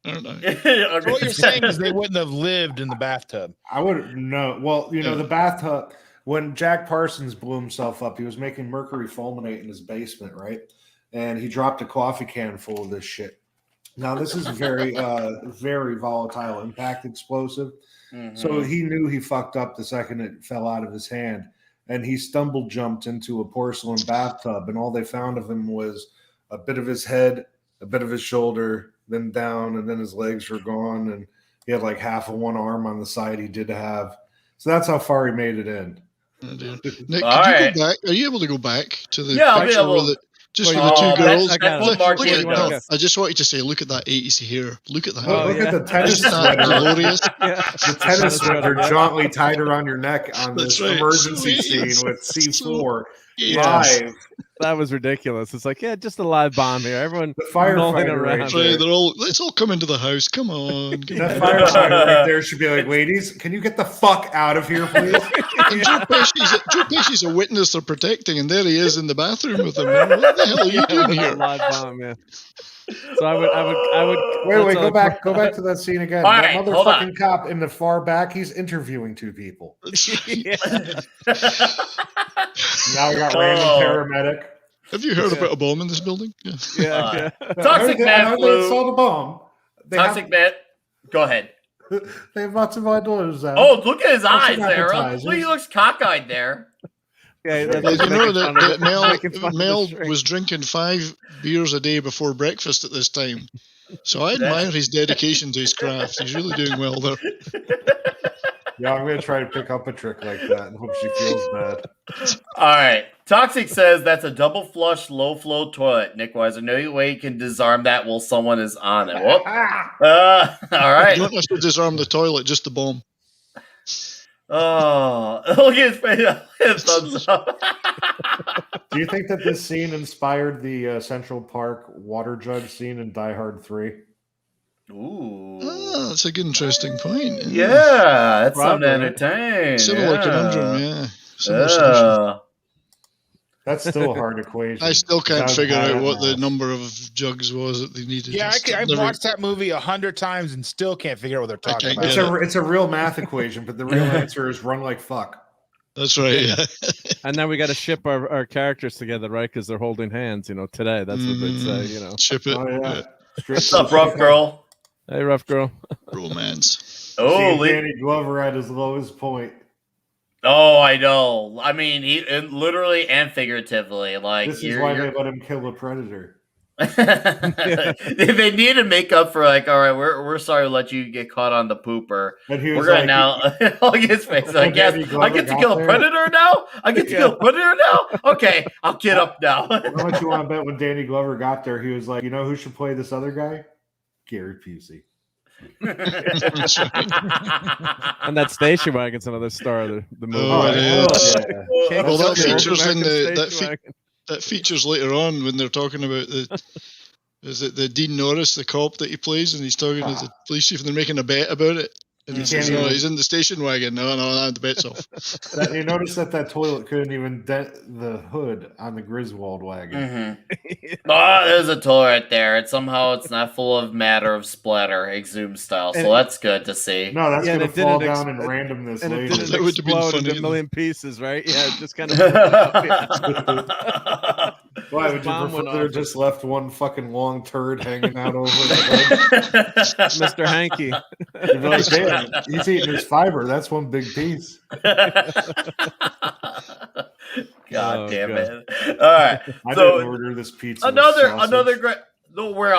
So what you're saying is they wouldn't have lived in the bathtub. I wouldn't know. Well, the bathtub, when Jack Parsons blew himself up, he was making mercury fulminate in his basement, right? And he dropped a coffee can full of this shit. Now, this is very, very volatile impact explosive. Mm-hmm. So he knew he fucked up the second it fell out of his hand. And he jumped into a porcelain bathtub. And all they found of him was a bit of his head, a bit of his shoulder, then down, and then his legs were gone. And he had like half of one arm on the side he did have. So that's how far he made it in. Oh, Nick, could you go back? Are you able to go back to the picture just for the 2 girls? I just want you to say, look at that 80s hair. Look at that. Look at the tennis sweater. The tennis sweater jauntily tied around your neck on this emergency scene with C4 live. That was ridiculous. It's like, just a live bomb here. Everyone, the firefighter around. Let's all come into the house. Come on. That firefighter right there should be like, ladies, can you get the fuck out of here, please? And Joe Pesci's a witness they're protecting, and there he is in the bathroom with them. What the hell are you doing here? Live bomb, yeah. So I would. Wait, go back to that scene again. All that right, motherfucking cop in the far back, he's interviewing 2 people. Now we got random paramedic. Have you heard about a bomb in this building? Yeah. Toxic Man flew. Saw the bomb. Toxic Man. Go ahead. They have lots of ideas. Oh, look at his eyes there. Look, he looks cockeyed there. Yeah, you know that Mel was drinking 5 beers a day before breakfast at this time. So I admire his dedication to his craft. He's really doing well there. Yeah, I'm going to try to pick up a trick like that and hope she feels bad. All right. Toxic says that's a double flush, low flow toilet. Nick Weiser, no way you can disarm that while someone is on it. All right. You don't have to disarm the toilet, just the bomb. Oh, look at his face. Thumbs up. Do you think that this scene inspired the Central Park water jug scene in Die Hard 3? Ooh. Oh, that's a good, interesting point. Yeah, that's something to entertain. Similar conundrum, yeah. Solution. That's still a hard equation. I still can't figure out what the number of jugs was that they needed. Yeah, I've watched that movie 100 times and still can't figure out what they're talking about. It's a real math equation, but the real answer is run like fuck. That's right, yeah. And then we got to ship our characters together, right? Because they're holding hands, today. That's what they'd say, Ship it. Oh, yeah. What's up, rough girl? Hey, rough girl. Romance. Oh, Danny Glover at his lowest point. Oh, I know. I mean, literally and figuratively. Like this is why they let him kill a predator. They need to make up for like, all right, we're sorry to let you get caught on the pooper. We're gonna now look at his face. Like, yes, I get to kill a predator now. I get to kill a predator now. Okay, I'll get up now. How much you want to bet when Danny Glover got there? He was like, you know who should play this other guy? Gary Busey. And that station wagon's another star of the movie. Oh, it is. Yeah. Well, that features in that features later on when they're talking about the Dean Norris, the cop that he plays, and he's talking to the police chief, and they're making a bet about it. And he says, "No, he's in the station wagon. No, the bet's off." You notice that toilet couldn't even dent the hood on the Griswold wagon. Oh, there's a toilet right there. It's not full of matter of splatter, exhumed style. So that's good to see. No, that's gonna fall down in randomness and later. That would have been funny. In a million pieces, right? Yeah, it just kind of. Why would you prefer there just left one fucking long turd hanging out over the hood? Mr. Hanky. You'd be like, damn, he's eating his fiber. That's one big piece. God damn it! All right, I didn't order this pizza. Another great. Where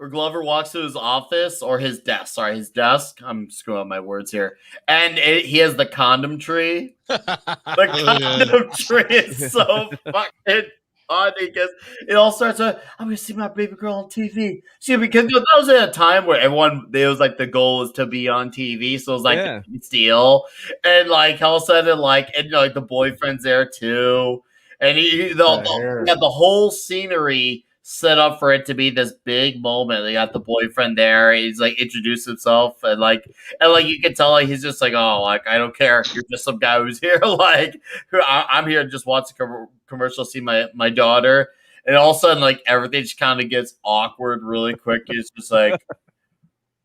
Glover walks to his office or his desk. Sorry, his desk. I'm screwing up my words here. And he has the condom tree. The condom tree is so fucking funny because it all starts with, I'm gonna see my baby girl on TV. See, because that was at a time where it was like the goal was to be on TV, so it was like a big deal. And like all of a sudden, like the boyfriend's there too, and the whole scenery set up for it to be this big moment. They got the boyfriend there. He's like introduced himself, and you can tell he's just like, oh, like I don't care. You're just some guy who's here. Like I'm here to just watch a commercial, see my daughter, and all of a sudden like everything just kind of gets awkward really quick. It's just like,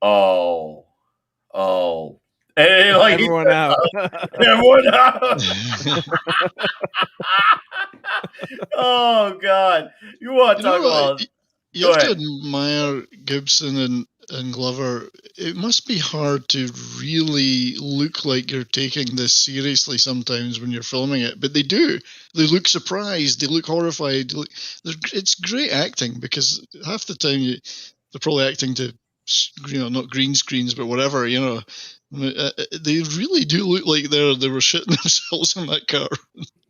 oh, and like everyone out. Oh God! You want to talk about? You have to admire Gibson and Glover. It must be hard to really look like you're taking this seriously sometimes when you're filming it, but they do. They look surprised. They look horrified. It's great acting because half the time they're probably acting to, not green screens, but whatever, They really do look like they were shitting themselves in that car.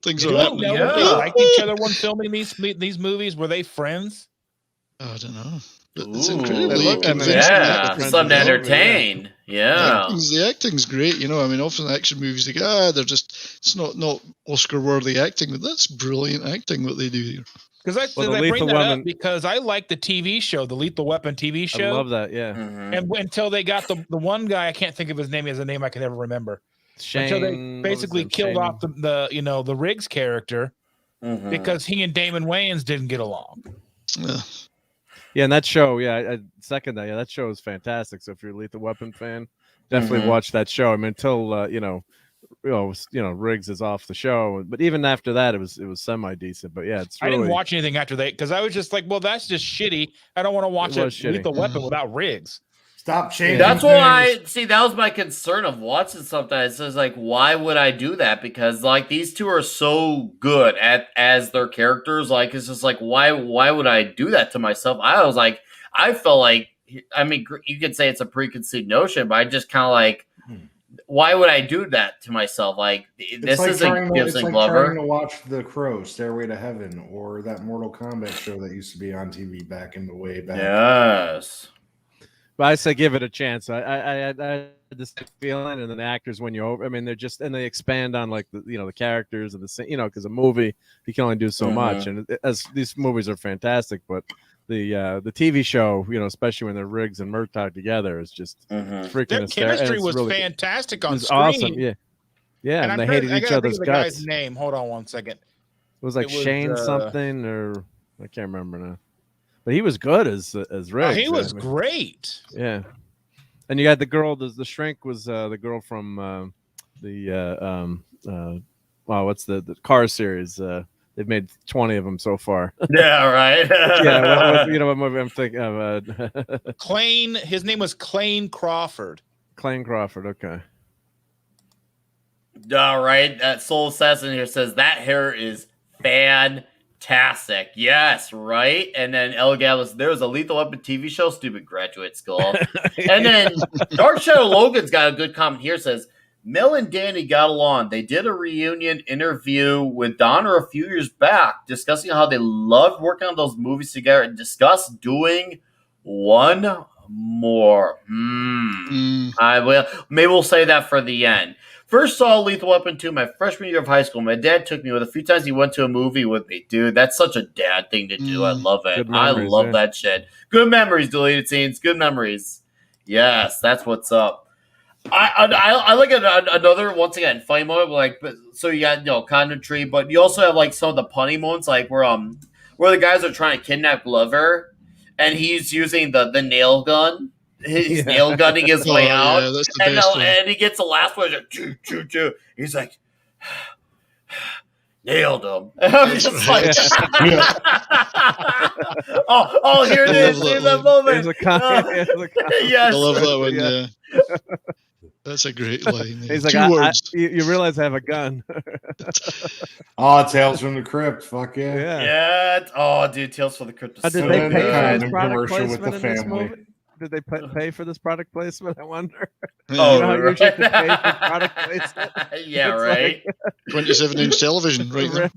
Things are happening. Did they like each other when filming these movies? Were they friends? I don't know. It's incredibly something to entertain. Yeah. The acting's great. Often action movies, it's not Oscar-worthy acting, but that's brilliant acting what they do here. Because I bring that up because I like the TV show, the Lethal Weapon TV show. I love that, yeah. Mm-hmm. And until they got the one guy, I can't think of his name. He has a name I can never remember. Shane, until they basically killed off the Riggs character because he and Damon Wayans didn't get along. Yeah, and that show, I second that. Yeah, that show is fantastic. So if you're a Lethal Weapon fan, definitely watch that show. I mean, until Riggs is off the show, but even after that, it was semi decent. But yeah, I didn't watch anything after that because I was just like, well, that's just shitty. I don't want to watch Lethal Weapon without Riggs. Stop changing. That's why that was my concern of watching something. It says like, why would I do that? Because like these two are so good as their characters. Like it's just like, why would I do that to myself? I felt like, I mean, you could say it's a preconceived notion, but I just kind of like, why would I do that to myself? Like this isn't Gibson Glover. Trying to watch The Crow, Stairway to Heaven, or that Mortal Kombat show that used to be on TV back in the way back. Yes. But I say give it a chance. I had this feeling, and then the actors win you over. I mean, they expand on like the characters and because a movie you can only do so much, and as these movies are fantastic, but the TV show, especially when they're Riggs and Murtaugh together, is just freaking. Their chemistry was really fantastic on screen. Awesome, yeah, and they hated each other's guts. Guy's name. Hold on one second. It was Shane something, or I can't remember now. But he was good as Riggs. He was great. Yeah, and you got the girl. The shrink was the girl from what's the Car series? They've made 20 of them so far. Yeah, right. What movie I'm thinking of? Clayne. His name was Clayne Crawford. Clayne Crawford. Okay. All right, that Soul Assassin here says that hair is fantastic. Yes, right. And then El Gallows, there was a Lethal Weapon TV show, stupid graduate school. And then Dark Shadow Logan's got a good comment here. Says Mel and Danny got along. They did a reunion interview with Donner a few years back, discussing how they loved working on those movies together and discussed doing one more. I will. Maybe we'll say that for the end. First saw Lethal Weapon 2 my freshman year of high school. My dad took me with a few times he went to a movie with me. Dude, that's such a dad thing to do. I love it. I love that shit. Good memories, deleted scenes. Good memories. Yes, that's what's up. I like another, once again, funny moment. Like, so you got, Condom Tree, but you also have, like, some of the punny moments, like, where the guys are trying to kidnap Glover, and he's using the nail gun. He's nail gunning his way out, and he gets the last one. Choo, choo, choo. He's like, nailed him. I'm just like, oh, here it is. Save that moment. Yes, I love that one. Yeah. That's a great line. He's like, 2 words. You realize I have a gun. Tales from the Crypt. Fuck yeah. Yeah. Oh, dude, Tales from the Crypt. Did they pay for his product placement in this movie? Did they pay for this product placement? I wonder. Oh, how you have to pay for product placement? Yeah, it's right. 27-inch television, right there.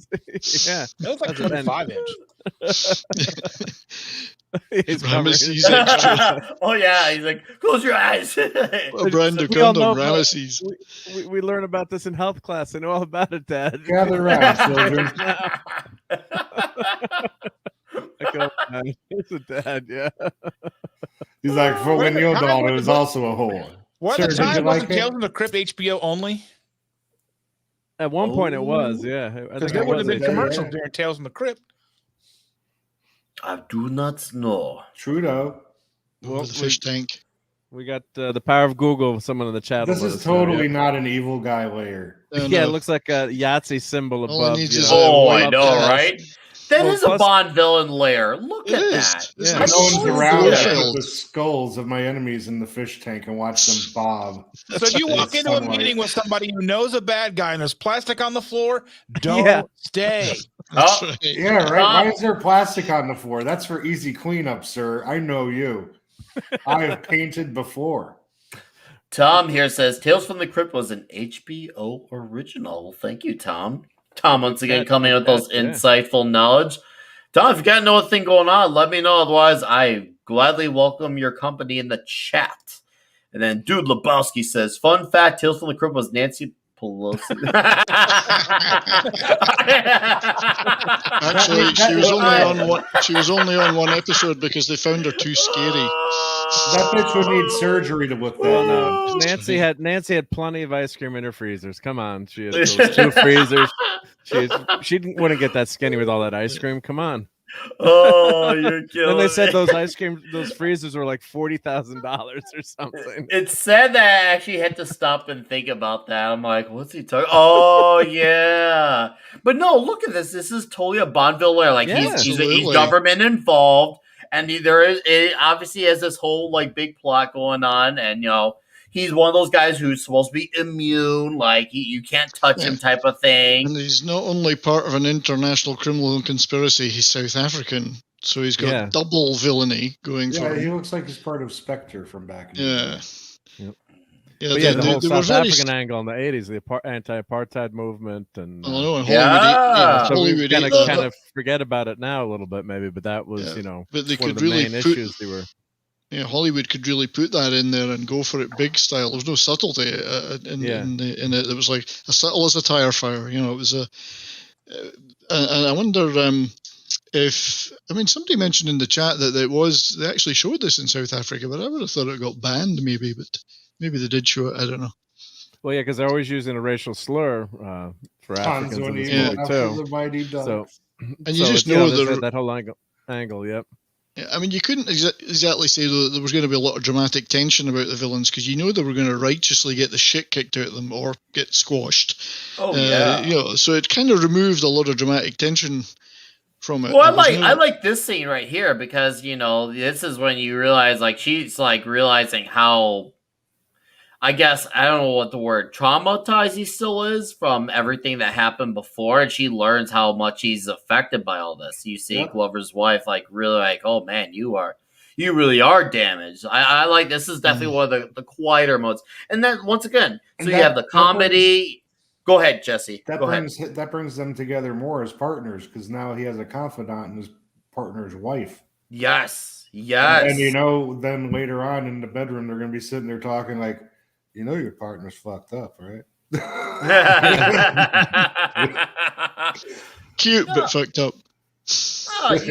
Yeah, that was like 25-inch. Ramesses extra. Oh yeah, he's like, close your eyes. A brand new condom, Ramesses. We learn about this in health class. I know all about it, Dad. Gather around, children. It's a dad, yeah. He's like, for when your daughter is also a whore. What at the time was Tales from the Crypt HBO only? At one point, it was, yeah. Because there would have been commercials during Tales from the Crypt. I do not know. Trudeau. Well, the fish tank. We got the power of Google. Someone in the chat. This is totally not an evil guy layer. Yeah, it looks like a Yahtzee symbol above. I know, right? That is a Bond villain lair. Look at that. Yeah. No one's around. I put the skulls of my enemies in the fish tank and watch them bob. So if you walk into a meeting with somebody who knows a bad guy and there's plastic on the floor, don't stay. Right. Yeah, right. Why is there plastic on the floor? That's for easy cleanup, sir. I know you. I have painted before. Tom here says Tales from the Crypt was an HBO original. Well, thank you, Tom. Tom, once again, coming with those insightful knowledge. Tom, if you got another thing going on, let me know. Otherwise, I gladly welcome your company in the chat. And then Dude Lebowski says, fun fact, Tales from the Crypt was Nancy Pelosi. Actually, she was only on one episode because they found her too scary. That bitch would need surgery to look that. No. Nancy had plenty of ice cream in her freezers. Come on, she had those 2 freezers. She wouldn't get that skinny with all that ice cream. Come on. Oh, you're killing Then they said me. those freezers were like $40,000 or something. It said that I actually had to stop and think about that. I'm like, what's he talking? Oh yeah, but no, look at this. This is totally a Bond villain. Like he's government involved, and it obviously has this whole like big plot going on, and he's one of those guys who's supposed to be immune, like you can't touch him type of thing. And he's not only part of an international criminal conspiracy, he's South African. So he's got double villainy going for him. Yeah, he looks like he's part of Spectre from back in the day. Yep. Yeah, the whole South African angle in the 80s, the anti-apartheid movement. And Hollywood. So we kind of forget about it now a little bit, maybe, but that was, but they one of could the really main issues they were... Yeah, Hollywood could really put that in there and go for it big style. There was no subtlety in it. It was like as subtle as a tire fire. It was and I wonder somebody mentioned in the chat that they actually showed this in South Africa, but I would have thought it got banned maybe, but maybe they did show it. I don't know. Well, yeah, because they're always using a racial slur for Africans in this movie too. So, and you just know that whole angle. Yep. Yeah, I mean, you couldn't exactly say that there was going to be a lot of dramatic tension about the villains because they were going to righteously get the shit kicked out of them or get squashed. Oh yeah. So it kind of removed a lot of dramatic tension from it. Well, I like this scene right here because this is when you realize like she's like realizing how I guess, I don't know what the word, traumatized he still is from everything that happened before, and she learns how much he's affected by all this. You see Glover's wife, like, really like, oh man, you really are damaged. I like, this is definitely one of the quieter modes. And then, once again, so you have the comedy. Go ahead, Jesse. That brings them together more as partners, because now he has a confidant in his partner's wife. Yes. And then later on in the bedroom, they're going to be sitting there talking like, your partner's fucked up, right? Cute, but fucked up. But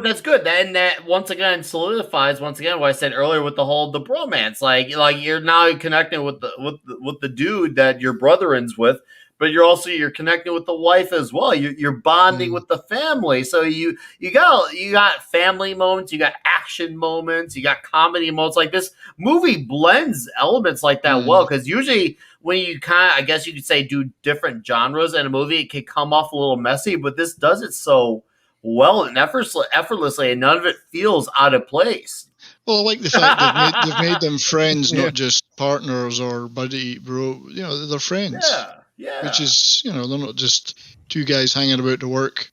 that's good. And that once again solidifies what I said earlier with the bromance. Like you're now connecting with the dude that your brother-in's with, but you're connecting with the wife as well. You're bonding with the family. So you got family moments, you got action moments, you got comedy moments. Like, this movie blends elements like that well, because usually when you I guess you could say, do different genres in a movie, it can come off a little messy, but this does it so well and effortlessly, and none of it feels out of place. Well, I like the fact they've made them friends, not just partners or buddy, bro. They're friends. Yeah. Which is, they're not just two guys hanging about to work.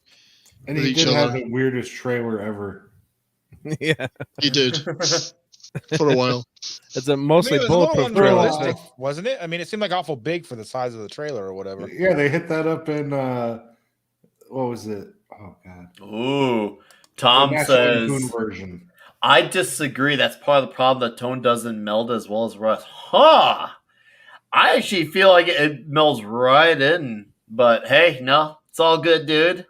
And he did have the weirdest trailer ever. Yeah. He did. For a while. It's a mostly bulletproof trailer, wasn't it? I mean, it seemed like awful big for the size of the trailer or whatever. Yeah, they hit that up in, what was it? Oh, God. Ooh. Tom says, version. I disagree. That's part of the problem. The tone doesn't meld as well as Russ. Huh. I actually feel like it melds right in, but hey, no, it's all good, dude.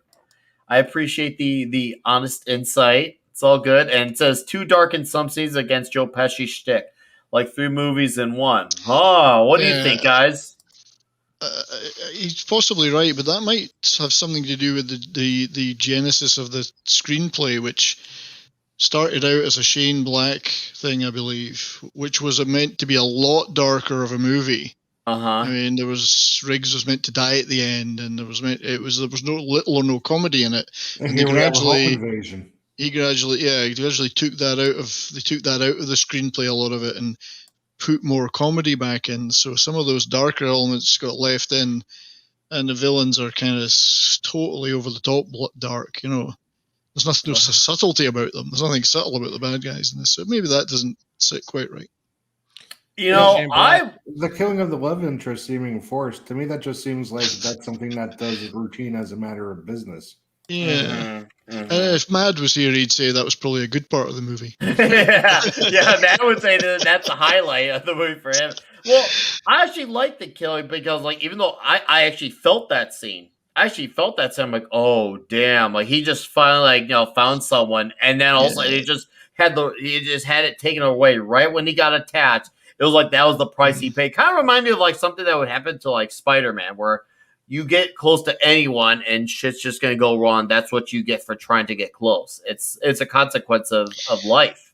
I appreciate the honest insight. It's all good. And it says, too dark in some scenes against Joe Pesci's shtick, like 3 movies in one. Oh, what do you think, guys? He's possibly right, but that might have something to do with the genesis of the screenplay, which started out as a Shane Black thing, I believe, which was meant to be a lot darker of a movie. I mean, Riggs was meant to die at the end, and there was no little or no comedy in it. And he gradually took that out of the screenplay, a lot of it, and put more comedy back in. So some of those darker elements got left in, and the villains are kind of totally over the top dark. There's no subtlety about them. There's nothing subtle about the bad guys in this. So maybe that doesn't sit quite right. The killing of the love interest seeming forced, to me, that just seems like that's something that does routine as a matter of business. Yeah. If Mad was here, he'd say that was probably a good part of the movie. Mad would say that's the highlight of the movie for him. Well, I actually like the killing because, like, even though I actually felt that scene, I'm like, oh damn, like he just finally found someone, and then also he just had it taken away right when he got attached. It was like that was the price he paid. Kind of remind me of like something that would happen to like Spider-Man, where you get close to anyone and shit's just gonna go wrong. That's what you get for trying to get close. It's a consequence of life.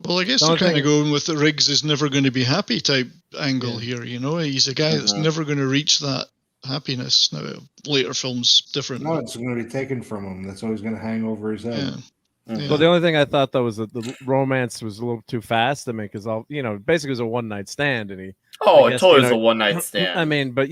Well, I guess they're kind of going with the Riggs is never going to be happy type angle here. He's a guy that's never going to reach that happiness. Now, later films different. No, it's going to be taken from him. That's always going to hang over his head. Yeah. Well, the only thing I thought though was that the romance was a little too fast to me, because basically it was a one-night stand, and it totally was a one-night stand. I mean, but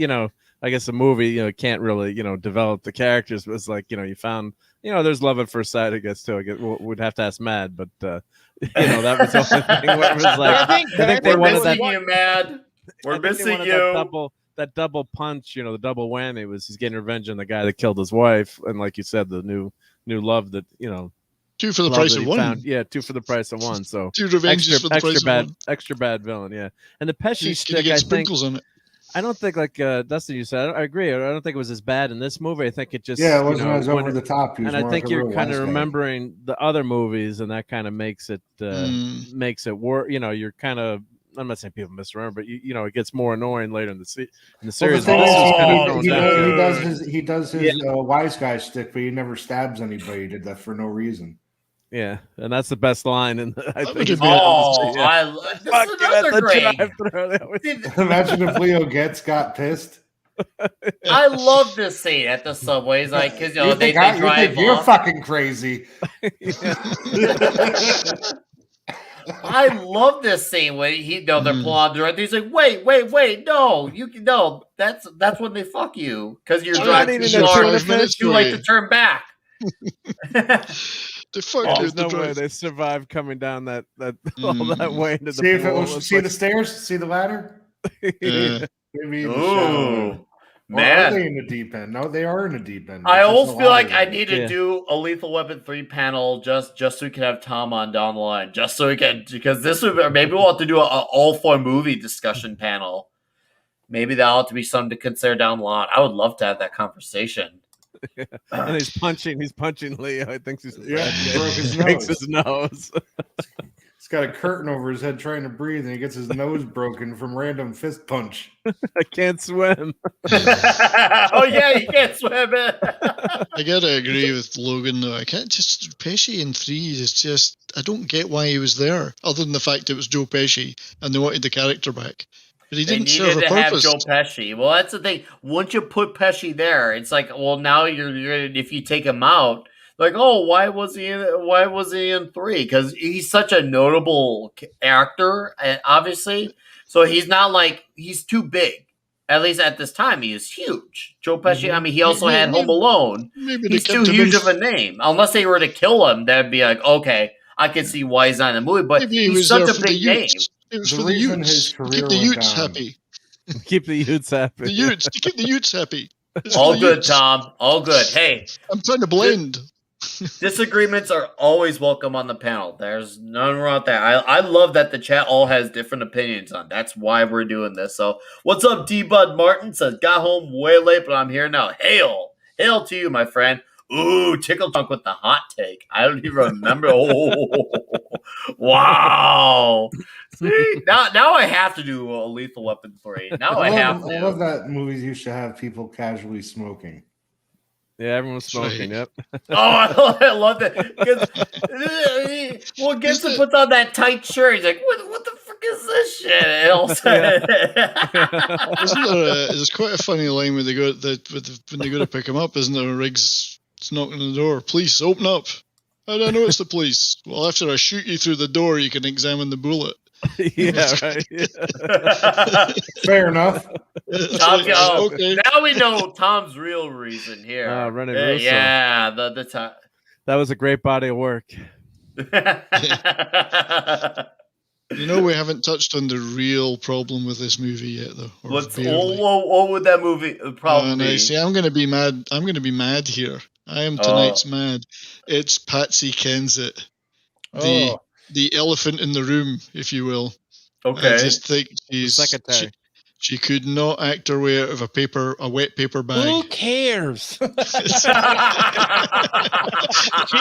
I guess the movie can't really develop the characters. It was like you found there's love at first sight. I guess too. We'd have to ask Mad, but that was the only thing. Where it was like, I think they wanted that. You, Mad. We're missing you. That double punch, the double whammy was he's getting revenge on the guy that killed his wife, and like you said, the new love that 2 for the price of 1. Found. Yeah, 2 for the price of 1. So 2 revenges for the price of 1. Extra bad villain. Yeah, and the Pesci stick, I think. On it. I don't think like Dustin, you said. I agree. I don't think it was as bad in this movie. I think it just it wasn't as over the top. And I think you're kind of remembering the other movies, and that kind of makes it work. You're kind of. I'm not saying people misremember, but it gets more annoying later in the series. He does his wise guy stick, but he never stabs anybody. He did that for no reason. Yeah, and that's the best line. And I think imagine if Leo got pissed. I love this scene at the subways, like because they drive. You're fucking crazy. I love this scene when they're pulling direct. He's like, wait, no, that's when they fuck you because you're driving too late to turn back. The fuck there's no way they survived coming down that all that way into the pool. See the stairs? See the ladder? Maybe Ooh. Man, are they in the deep end? No, they are in the deep end. I almost feel like I need to do a Lethal Weapon 3 panel just so we can have Tom on down the line. Just so we can, because this would maybe we'll have to do an all for movie discussion panel. Maybe that'll have to be something to consider down the line. I would love to have that conversation. And he's punching Leo. I think he's breaks his nose. He's got a curtain over his head trying to breathe, and he gets his nose broken from random fist punch. I can't swim. Oh yeah, you can't swim. I gotta agree with Logan though. I can't just Pesci in 3 is just I don't get why he was there, other than the fact it was Joe Pesci and they wanted the character back. But he didn't serve a purpose. Have Joe Pesci. Well, that's the thing. Once you put Pesci there, it's like, well, now you're if you take him out, like, oh, why was he in 3? Because he's such a notable actor, obviously. So he's not like he's too big. At least at this time, he is huge. Joe Pesci. I mean, he also had Home Alone. He's too huge of a name. Unless they were to kill him, that'd be like, okay, I can see why he's not in the movie. But he's such a big name. It was for the Utes. Keep the Utes happy. Keep the Utes happy. The Utes. To keep the Utes happy. All good, Tom. All good. Hey, I'm trying to blend. Disagreements are always welcome on the panel. There's none wrong with that. I love that the chat all has different opinions on. That's why we're doing this. So, what's up, D Bud Martin says, got home way late, but I'm here now. Hail to you, my friend. Ooh, Tickle Chunk with the hot take. I don't even remember. Oh, wow. See, now I have to do a Lethal Weapon 3. Now I have to. I love that movies used to have people casually smoking. Yeah, everyone's smoking. Yep. Oh, I love that. Well, Gibson puts on that tight shirt. He's like, "What the fuck is this shit?" And there's quite a funny line when they go when they go to pick him up, isn't there? Riggs knocking on the door. Police, open up. How do I know it's the police? Well, after I shoot you through the door, you can examine the bullet. Yeah, right. Yeah. Fair enough. Okay. Now we know Tom's real reason here. Yeah, the time. That was a great body of work. You know, we haven't touched on the real problem with this movie yet, though. What would that movie problem be? See, I'm going to be mad. I'm going to be mad here. I am tonight's mad. It's Patsy Kensit. The elephant in the room, if you will. Okay. I just think she could not act her way out of a wet paper bag. Who cares? She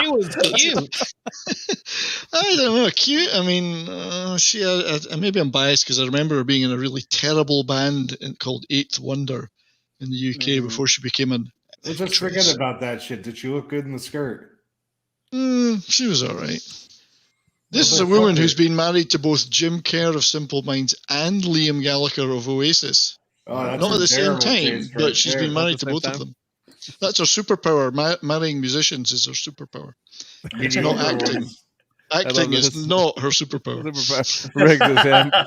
was cute. I don't know, cute. I mean, maybe I'm biased because I remember her being in a really terrible band called Eighth Wonder in the UK before she became an. Let's just forget about that shit. Did she look good in the skirt? She was all right. This is a woman who's been married to both Jim Kerr of Simple Minds and Liam Gallagher of Oasis. Not at the same time, but she's been married to both of them. That's her superpower. Marrying musicians is her superpower. It's not acting. Acting is not her superpower. Riggs is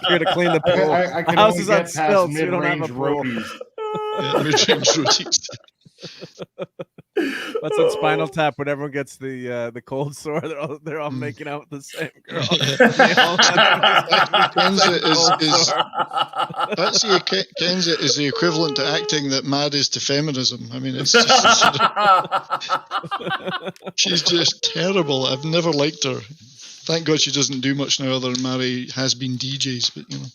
here to clean the pool. I can house only is get on past stilts. You don't have a mid-range pool. roadies. Mid-range roadies. That's on Spinal Tap when everyone gets the cold sore. They're all making out with the same girl. Kensit is the equivalent to acting that Mad is to feminism. I mean, it's just, she's just terrible. I've never liked her. Thank God she doesn't do much now other than marry has-been DJs. But you know,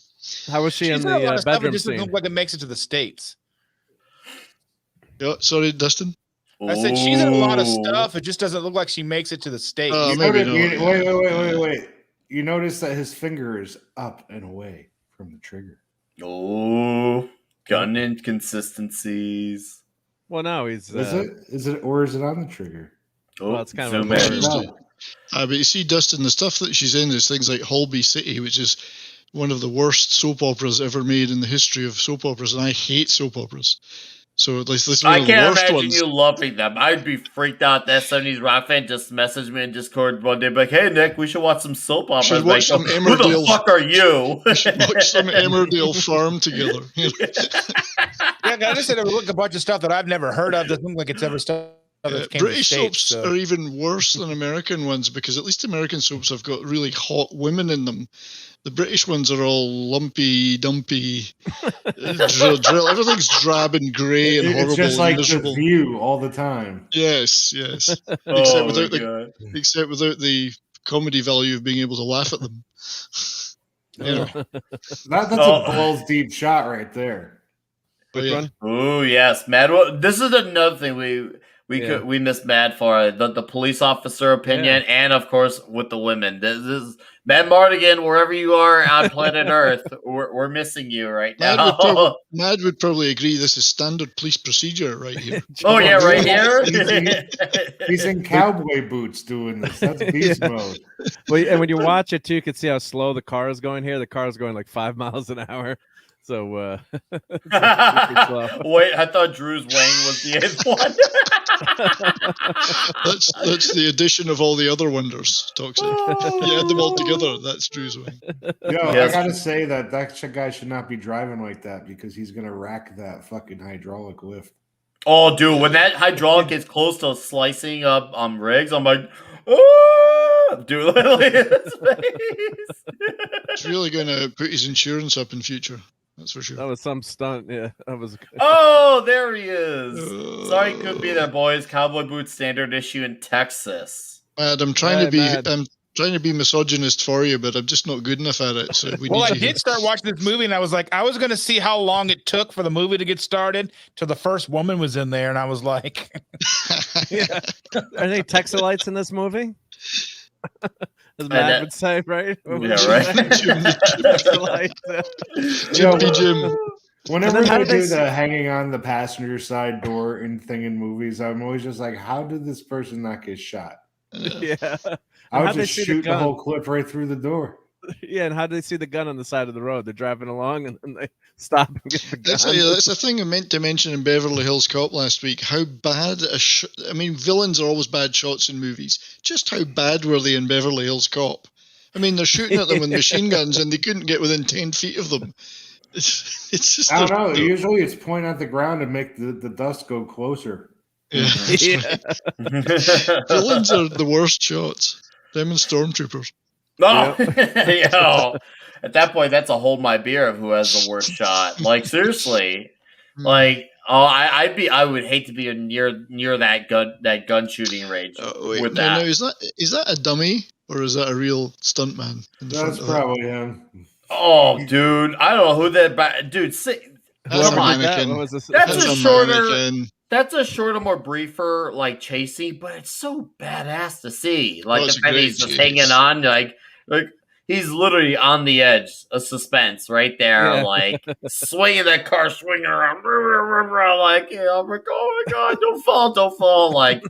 how was she in the bedroom scene? It doesn't look like it makes it to the States. Yeah, sorry, Dustin. I said she's in a lot of stuff. It just doesn't look like she makes it to the States. Wait. You notice that his finger is up and away from the trigger. Oh, gun inconsistencies. Well, no, he's. Is it or is it on the trigger? Oh, well, it's kind of but you see, Dustin, the stuff that she's in is things like Holby City, which is one of the worst soap operas ever made in the history of soap operas, and I hate soap operas. So at least this is I one of the can't worst imagine ones. you loving them. I'd be freaked out. That 70s rock fan just messaged me in Discord one day, like, "Hey Nick, we should watch some soap operas." Should watch some Who the Emmerdale. fuck are you? We should watch some Emmerdale Farm together. Yeah, I just said look a bunch of stuff that I've never heard of. Doesn't look like it's ever stuff. British soaps are even worse than American ones because at least American soaps have got really hot women in them. The British ones are all lumpy, dumpy, drill. Everything's drab and grey and horrible. It's just like and miserable. The View all the time. Yes. Except without the comedy value of being able to laugh at them. That's a balls deep shot right there. Which one? Oh yes, Mad. This is another thing we missed Mad for the police officer opinion, and of course with the women. This is Mad Martigan, wherever you are on planet Earth, we're missing you right now. Mad would probably agree this is standard police procedure right here. Oh yeah, right here. He's in cowboy boots doing this. That's beast mode. Well, and when you watch it too, you can see how slow the car is going here. The car is going like 5 miles an hour. So wait, I thought Drew's Wayne was the eighth one. That's the addition of all the other wonders, Toxic. You add them all together, that's Drew's Wayne. Yo, I gotta say that guy should not be driving like that because he's gonna rack that fucking hydraulic lift. Oh, dude, when that hydraulic gets close to slicing up rigs, I'm like, oh, dude, look at his face. It's really gonna put his insurance up in future. That's for sure. That was some stunt. Yeah, that was. Oh, there he is. Sorry, he couldn't be there, boys. Cowboy boots standard issue in Texas. Mad, I'm trying to be misogynist for you, but I'm just not good enough at it. So I did start watching this movie, and I was like, I was going to see how long it took for the movie to get started till the first woman was in there, and I was like, Are they Texalites in this movie? As Matt would say, right? Yeah, right. Jim. Whenever they do the hanging on the passenger side door thing in movies, I'm always just like, how did this person not get shot? Yeah. I would just shoot the whole clip right through the door. Yeah, and how do they see the gun on the side of the road? They're driving along and then they stop and get the gun. That's the thing I meant to mention in Beverly Hills Cop last week. How bad villains are always bad shots in movies. Just how bad were they in Beverly Hills Cop? I mean, they're shooting at them with machine guns and they couldn't get within 10 feet of them. It's just. I don't know. Usually it's point at the ground to make the dust go closer. Yeah. Villains are the worst shots. Them and stormtroopers. No, at that point, that's a hold my beer of who has the worst shot. Like seriously, like I would hate to be near that gun shooting range. With that. No, is that a dummy or is that a real stuntman? That's probably him. Oh, dude, I don't know who that. Dude, come on, That's a shorter, more briefer, like chasing, but it's so badass to see. Like the fact he's just hanging on, like he's literally on the edge of suspense right there, like swinging that car, swinging around, like I'm like, oh my god, don't fall, like.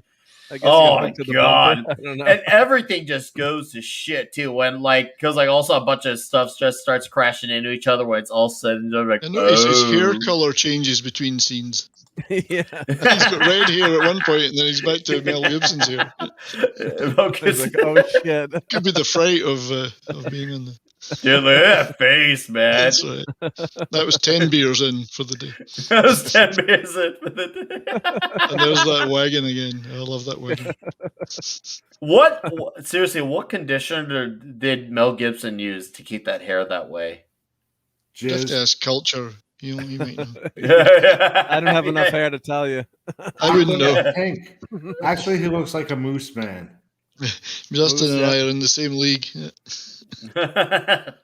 Oh my god! And everything just goes to shit too when because also a bunch of stuff just starts crashing into each other when it's all said and done. Like, I notice his hair color changes between scenes. Yeah, he's got red hair at one point, and then he's back to Mel Gibson's hair. Like, oh shit! Could be the fright of being in the. Dude, look at that face, man. That's right. That was 10 beers in for the day. That was 10 beers in for the day. And there's that wagon again. I love that wagon. Seriously, what conditioner did Mel Gibson use to keep that hair that way? You have to ask culture. You might know. I don't have enough hair to tell you. I wouldn't know. Pink. Actually, he looks like a moose man. Justin and I are in the same league. Yeah.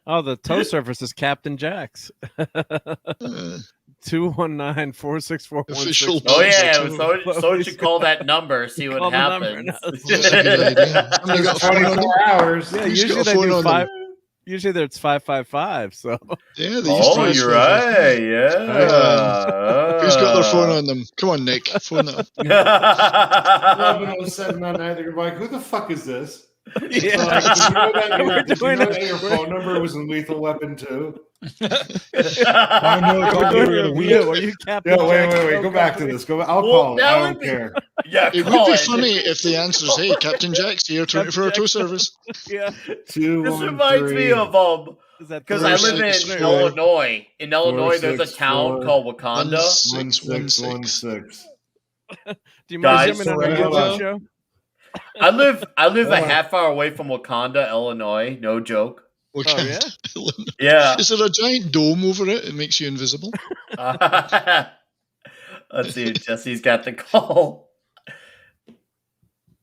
Oh, the toe surface is Captain Jack's. 219-464-16. Official. Oh yeah, so you should call that number. See what happens. That's a good idea. They got 24 hours. Yeah, usually they do 5. Usually it's 555. So yeah, they used to. You're right. Yeah. Who's got their phone on them? Come on, Nick. Phone up. 11:07 that night. They're like, "Who the fuck is this?" Yeah. Did you know that We're doing your phone number was in Lethal Weapon 2? I know it's We're all doing over a the review. week. Are you Captain Yeah, Jack's wait. Show Go back to Company? this. I'll Well, call it. that I would don't be- care. Yeah, It would call be it. funny if the answer is, "Hey, Captain Jack's here, 24-hour tow service." Yeah. 2, This 1, reminds 3. me of Is that because I live 4, 6, in 4. Illinois. In Illinois, there's a 6, town 4. called Wakanda. 1616. Do you Guys, mind zooming on the hold Gibson on. show? I live Hold a on. half hour away from Wakanda, Illinois. No joke. Oh, yeah? Yeah. Is there a giant dome over it? It makes you invisible. Let's see if Jesse's got the call.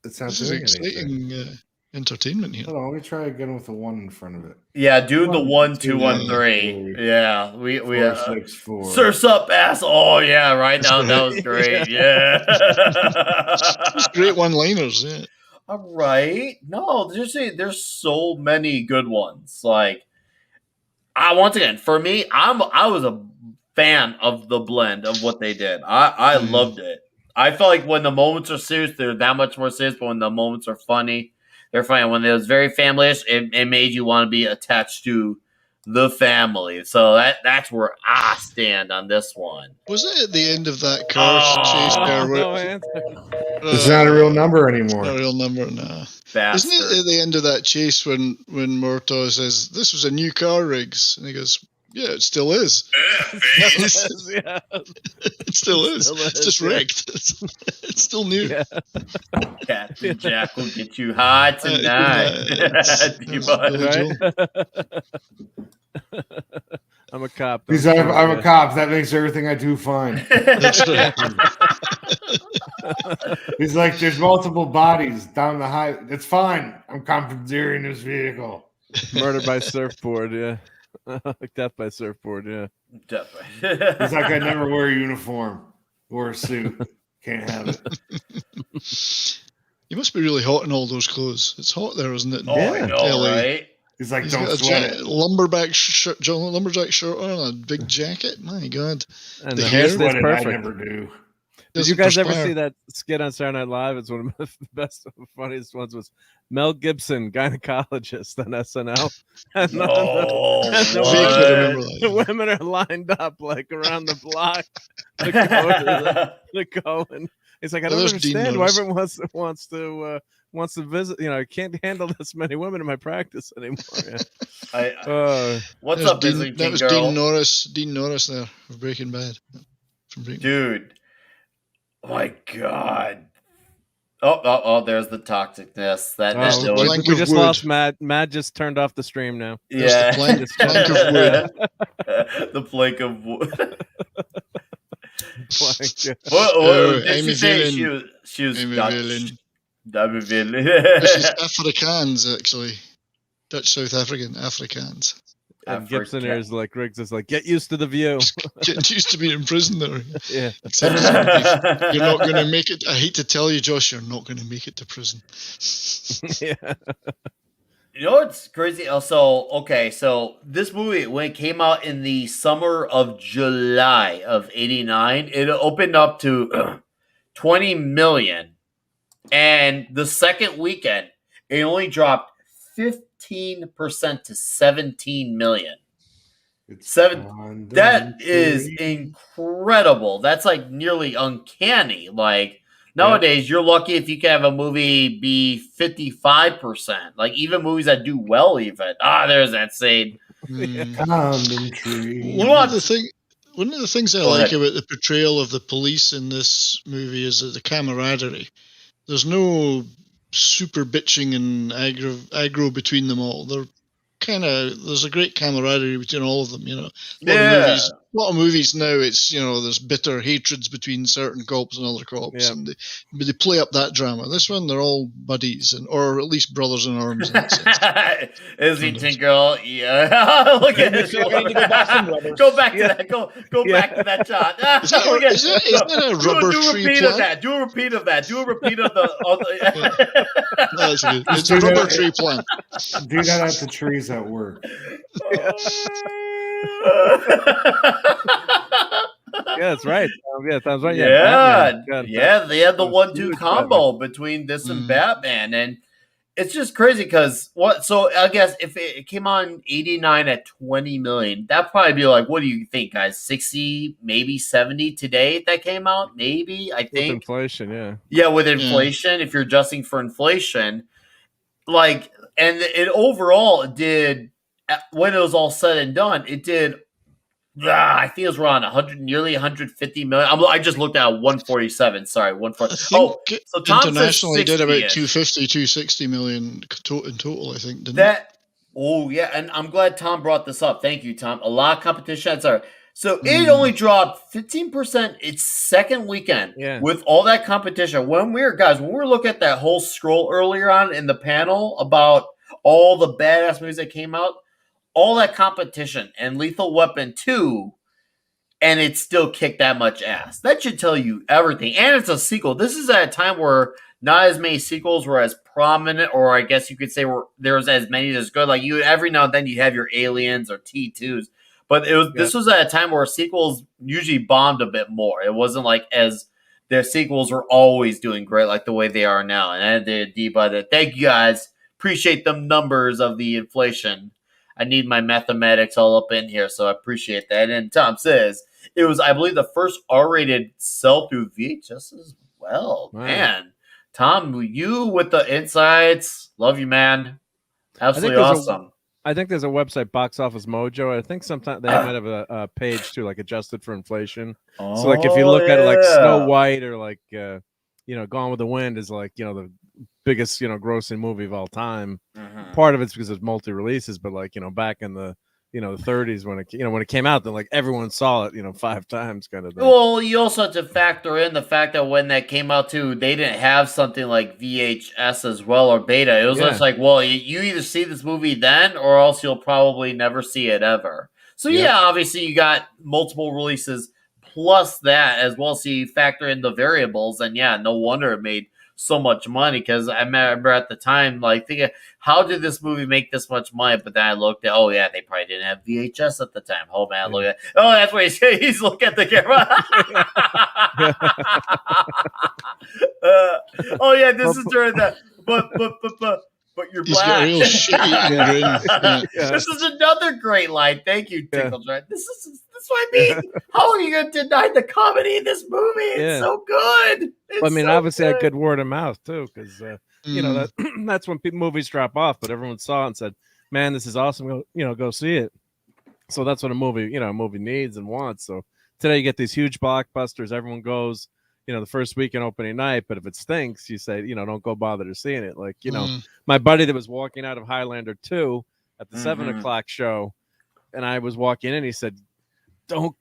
It's not This is doing anything. exciting entertainment here. Hold on, let me try again with the 1 in front of it. Yeah, do the 1, 2, 1, 2, 3. Yeah, we 4, 6, 4. Surf's up, ass. Oh yeah, right now that was great. Yeah. Great one-liners. Yeah. All right. No, there's so many good ones. Like, once again, for me, I was a fan of the blend of what they did. I loved it. I felt like when the moments are serious, they're that much more serious. But when the moments are funny, they're funny. When it was very family-ish, it made you want to be attached to the family. So that's where I stand on this one. Was it at the end of that car chase there? No Where, answer. It's not a real number anymore. not a real number, nah. Bastard. Isn't it at the end of that chase when Murtaugh says, "This was a new car, Riggs," and he goes, "Yeah, it still is." Yeah. It still is. It's just wrecked. It's still new. Yeah. Captain Jack will get you high tonight. Billy Right? I'm a cop. Because I'm a cop. That makes everything I do fine. That's right. He's like, there's multiple bodies down the highway. It's fine. I'm commandeering this vehicle. Murder by surfboard, yeah. Like death by surfboard, yeah. Definitely. He's like, I never wear a uniform or a suit. Can't have it. You must be really hot in all those clothes. It's hot there, isn't it? Oh, I know, LA. right? He's like, He's don't got sweat. a lumberjack shirt on, a big jacket. My God. And The the hair hair stays Sweat it, I perfect. never do. Did you guys ever see that skit on Saturday Night Live? It's one of the best, funniest ones. Was Mel Gibson, gynecologist on SNL, and the women are lined up like around the block to go and he's like, I don't understand why everyone wants to visit. You know, I can't handle this many women in my practice anymore. Yeah. What's up, Disney That was girl? Dean Norris there of Breaking Bad. Dude. Oh my God. Oh, there's the toxicness. We just lost Matt. Matt just turned off the stream now. Yeah. The plank of wood. The plank of wood. Did she say she was Dutch? She's Afrikaans, actually. Dutch South African, Afrikaans. And Gibson is like, Riggs is like, get used to the view. Get used to being in prison there. Yeah. Except you're not going to make it. I hate to tell you, Josh, you're not going to make it to prison. Yeah. You know what's crazy? So this movie, when it came out in the summer of July of '89, it opened up to 20 million. And the second weekend, it only dropped 15% to 17 million. That is incredible. That's like nearly uncanny. Like nowadays, you're lucky if you can have a movie be 55%. Like even movies that do well, there's that saying. One of the things I like about the portrayal of the police in this movie is the camaraderie. There's no super bitching and aggro between them all. There's a great camaraderie between all of them, you know. A lot of movies now, it's, there's bitter hatreds between certain cops and other cops, and they play up that drama. This one, they're all buddies, or at least brothers in arms. In that sense. Izzy Tingle, yeah. Look at this. Go back to that. Go back to that shot. Is that a rubber tree plant? Do a repeat of that. Do a repeat of the. That's good. It's a rubber tree plant. Do that at the trees at work. Yeah, that's right. Sounds right. Yeah, they had the 1-2 combo between this and Batman, and it's just crazy because what? So I guess if it came on 89 at 20 million, that'd probably be like, what do you think, guys? 60, maybe 70 today if that came out? Maybe, I think. With inflation, yeah. Yeah, with inflation, if you're adjusting for inflation, like, and it overall did, when it was all said and done, it did. I think it was around 100, nearly 150 million. I just looked at 147. Sorry, 140. I think so Tom internationally did about 250-ish. 250, 260 million in total, I think, didn't That. Oh yeah, and I'm glad Tom brought this up. Thank you, Tom. A lot of competition. Sorry. So it only dropped 15% its second weekend with all that competition. When we were looking at that whole scroll earlier on in the panel about all the badass movies that came out, all that competition and Lethal Weapon 2, and it still kicked that much ass. That should tell you everything. And it's a sequel. This is at a time where not as many sequels were as prominent, or I guess you could say there was as many as good. Like you, every now and then you have your Aliens or T2s, but this was at a time where sequels usually bombed a bit more. It wasn't like as their sequels were always doing great like the way they are now. And I did that. Thank you guys. Appreciate them numbers of the inflation. I need my mathematics all up in here, so I appreciate that. And Tom says it was, I believe, the first R-rated sell-through VHS as well. Wow. Man, Tom, you with the insights. Love you, man. Absolutely awesome. I think there's a website, Box Office Mojo. I think sometimes they might have a page too, like adjusted for inflation. So like if you look at it like Snow White or like Gone with the Wind is like, the biggest, grossing movie of all time. Part of it's because it's multi-releases, but like, back in the the 30s when it came out, then like everyone saw it 5 times kind of thing. Well, you also have to factor in the fact that when that came out too, they didn't have something like VHS as well or beta. It was just like, well, you either see this movie then or else you'll probably never see it ever. So obviously you got multiple releases plus that as well. So you factor in the variables, and no wonder it made so much money, because I remember at the time like thinking, how did this movie make this much money? But then I looked at, they probably didn't have VHS at the time. Oh man, look at that's what he's looking at the camera. This is during that. But you're black. Real shitty This is another great line. Thank you, Tickles. Right? This is what I mean. How are you going to deny the comedy in this movie? It's so good. Obviously, I had good word of mouth too, because that's when movies drop off. But everyone saw it and said, "Man, this is awesome. Go see it." So that's what a movie needs and wants. So today you get these huge blockbusters. Everyone goes. The first weekend opening night, but if it stinks, you say, don't go bother to seeing it. Like, my buddy that was walking out of Highlander 2 at the 7 o'clock show, and I was walking in, he said, don't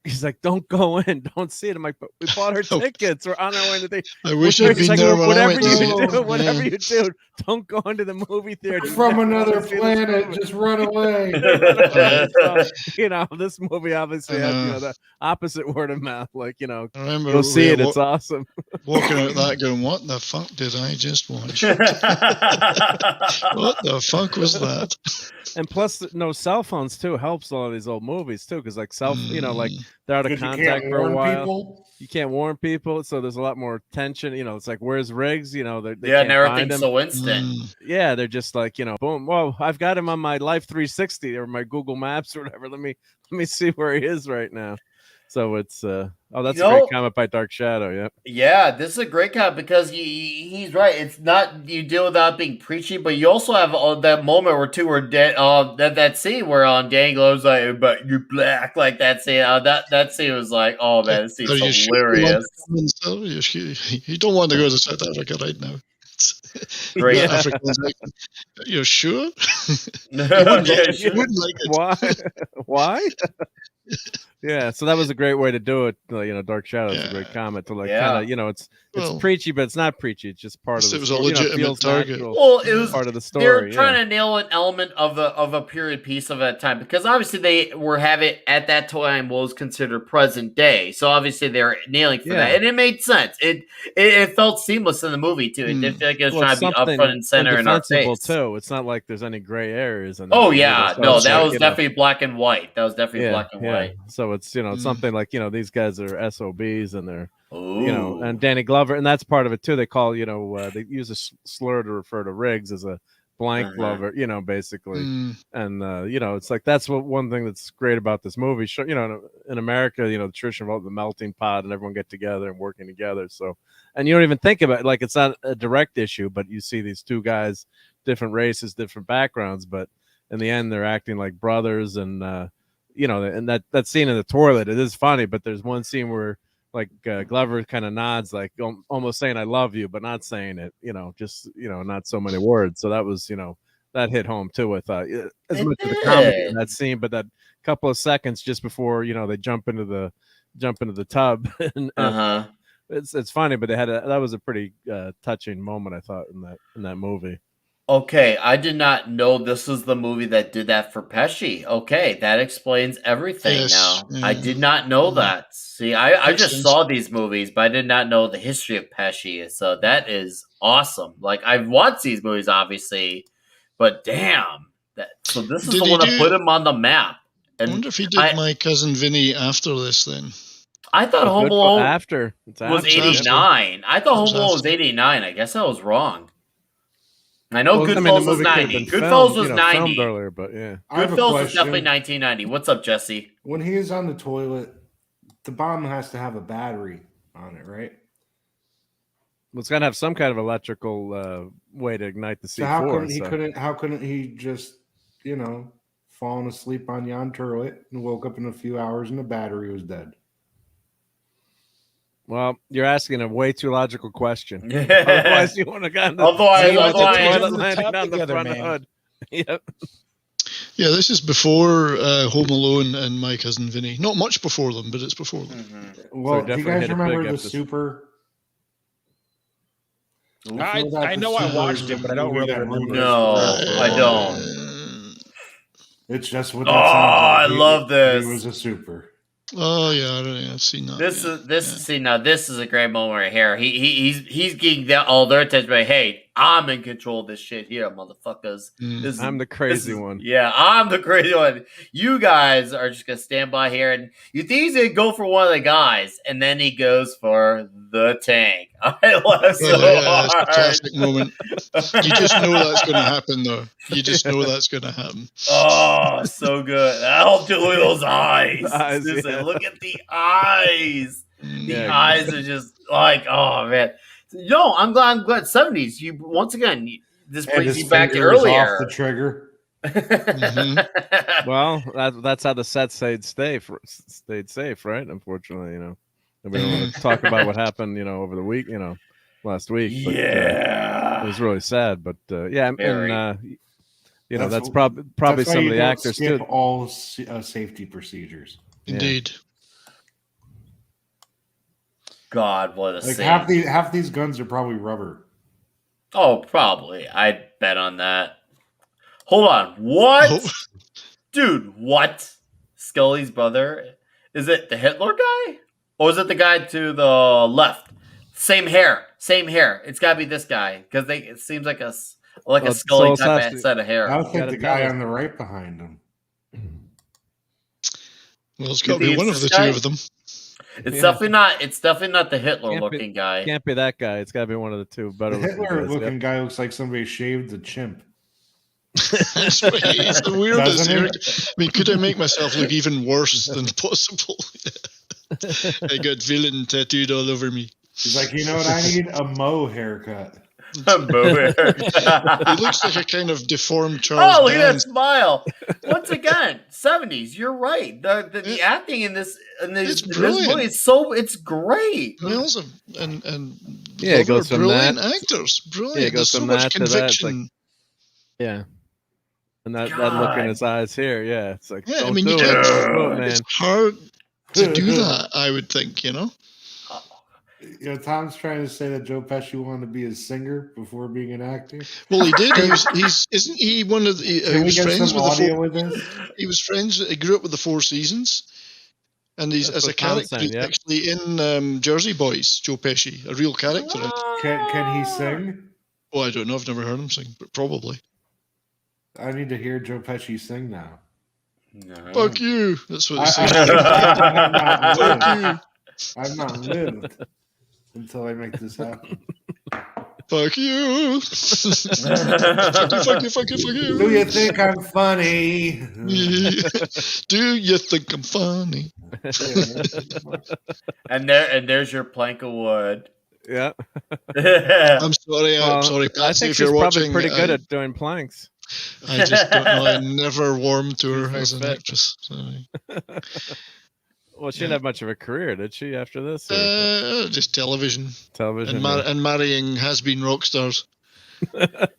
go in, don't see it. I'm like, but we bought our tickets. We're on our way to the I wish you'd been there when I went there. Whatever you do, don't go into the movie theater. From another planet, just run away. This movie obviously has the opposite word of mouth. Like, I remember go see it. It's awesome. Walking out that going, what the fuck did I just watch? What the fuck was that? And plus, no cell phones too helps a lot of these old movies too, because like like they're out of contact for a while. People. You can't warn people, so there's a lot more tension. It's like, where's Riggs? They and everything's so instant. Yeah, they're just like, boom. Whoa, I've got him on my Life 360 or my Google Maps or whatever. Let me see where he is right now. So it's that's a great comment by Dark Shadow. Yeah, this is a great comment because he's right. It's not you deal without being preachy, but you also have that moment where that scene where Danny Glover's like, but you're black, like that scene. That scene was like, oh man, this scene's hilarious. You don't want to go to South Africa right now. Great. You're sure? You wouldn't like it. Why? Yeah, so that was a great way to do it. Dark Shadow is a great comment to kind of, it's preachy, but it's not preachy. It's just part of the story. It was a legitimate target. Well, it was part of the story. They're trying to nail an element of a period piece of that time, because obviously they were having at that time was considered present day. So obviously they're nailing for that, and it made sense. It felt seamless in the movie too. It didn't feel like it was trying to be upfront and center in our face too. It's not like there's any gray areas. That was definitely black and white. That was definitely black and white. So it's it's something like these guys are SOBs and they're and Danny Glover, and that's part of it too. They call they use a slur to refer to Riggs as a blank lover, basically. And it's like that's what one thing that's great about this movie. In America, the tradition of the melting pot and everyone get together and working together. So, and you don't even think about it, like it's not a direct issue, but you see these two guys, different races, different backgrounds, but in the end they're acting like brothers. And and that scene in the toilet, it is funny, but there's one scene where like Glover kind of nods, like almost saying "I love you," but not saying it. Not so many words. So that was that hit home too. I thought as much of the comedy in that scene, but that couple of seconds just before they jump into the tub, and it's funny. But that was a pretty touching moment, I thought, in that movie. Okay, I did not know this was the movie that did that for Pesci. Okay, that explains everything now. I did not know that. See, I just saw these movies, but I did not know the history of Pesci. So that is awesome. Like, I've watched these movies, obviously, but damn. So this is the one that put him on the map. And I wonder if he did My Cousin Vinny after this then. I thought Home Alone was 89. I thought Home Alone was 89. I guess I was wrong. I know Goodfellas was 90. Goodfellas was 90. Earlier, but yeah. Goodfellas was definitely 1990. What's up, Jesse? When he is on the toilet, the bomb has to have a battery on it, right? Well, it's got to have some kind of electrical way to ignite the C4. So how couldn't he just, fallen asleep on yon toilet and woke up in a few hours and the battery was dead? Well, you're asking a way too logical question. Otherwise, you want to go landing on the front hood. Yep. Yeah, this is before Home Alone and My Cousin Vinny. Not much before them, but it's before them. Mm-hmm. Well, do you guys remember the Super? I know I watched it, but I don't really remember. No, I don't. It's just what that sounds like. I love this. He was a super. Oh yeah, I've seen that. This is a great moment right here. He's getting all their attention. Like, hey, I'm in control of this shit here, motherfuckers. I'm the crazy one. Yeah, I'm the crazy one. You guys are just gonna stand by here, and you think he's gonna go for one of the guys, and then he goes for the tank. I laughed so hard. That's a classic moment. You just know that's going to happen, though. You just know that's going to happen. Oh, so good. I hope you look at those eyes. Look at the eyes. The eyes are just like, oh man. Yo, I'm glad 70s. You once again, this brings you back to earlier. Off the trigger. Well, that's how the set stayed safe, right? Unfortunately, we don't want to talk about what happened, over the week, last week. But, it was really sad. But that's probably some of the actors skip too. All safety procedures. Indeed. God, what a half these guns are probably rubber. Oh, probably. I'd bet on that. Hold on. What? Oh. Dude, what? Scully's brother? Is it the Hitler guy? Or is it the guy to the left? Same hair. It's got to be this guy because it seems like a Scully type set of hair. I would think the guy on the right behind him. Well, it's got to be one of the two of them. It's definitely not. It's definitely not the Hitler-looking guy. Can't be that guy. It's got to be one of the two. The Hitler-looking guy looks like somebody shaved the chimp. It's the weirdest. I mean, could I make myself look even worse than possible? I got villain tattooed all over me. He's like, you know what? I need a Mo haircut. A Mo haircut. He looks like a kind of deformed Charles. Oh, look at that smile! Once again, 70s. You're right. The acting in this movie is it's great. Miles and it goes from brilliant that. Actors, brilliant. Yeah, it goes There's from so much that conviction. To that. And that look in his eyes here, it's like, I mean, it's hard to do that, I would think, Tom's trying to say that Joe Pesci wanted to be a singer before being an actor. Well, he did. Isn't he one of the? He was friends with He was friends. He grew up with the Four Seasons, and he's as a character actually in Jersey Boys. Joe Pesci, a real character. Can he sing? Oh, I don't know. I've never heard him sing, but probably. I need to hear Joe Pesci sing now. No. Fuck you. That's what he said. I've not lived until I make this happen. Fuck you. Fuck you. Do you think I'm funny? Do you think I'm funny? and there's your plank of wood. Yeah. I'm sorry. Patsy, I think if she's you're probably watching, pretty good at doing planks. I just don't know. I never warmed to her as an actress. Sorry. Well, she didn't have much of a career, did she? After this, just television, television, and marrying has-been rock stars.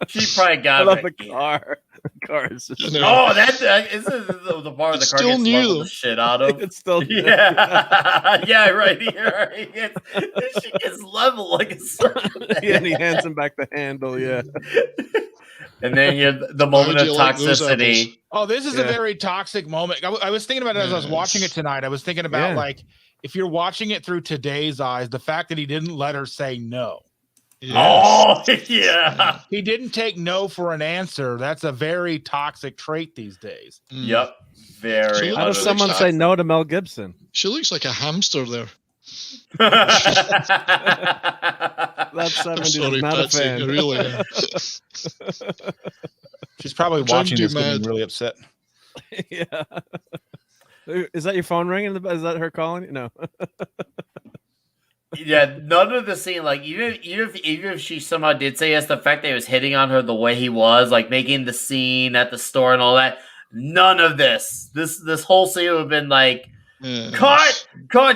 She probably got. I love the car. The car is just. Oh, that is the part of the car still gets new, leveled the shit out of. It's still yeah, yeah, right here. This shit gets leveled like a circle. Yeah, and he hands him back the handle. Yeah. And then you have the moment of toxicity. Oh, this is a very toxic moment. I was thinking about it as I was watching it tonight. I was thinking about like, if you're watching it through today's eyes, the fact that he didn't let her say no. Yes. Oh, yeah. He didn't take no for an answer. That's a very toxic trait these days. Yep. Very. How does someone say no to Mel Gibson? She looks like a hamster there. That's I'm sorry, not Patsy, a fan. Really. She's probably watching this getting really upset. Yeah. Is that your phone ringing? Is that her calling you? No. Yeah, none of the scene, like even if she somehow did say yes, the fact that he was hitting on her the way he was, like making the scene at the store and all that, none of this whole scene would have been like, cut,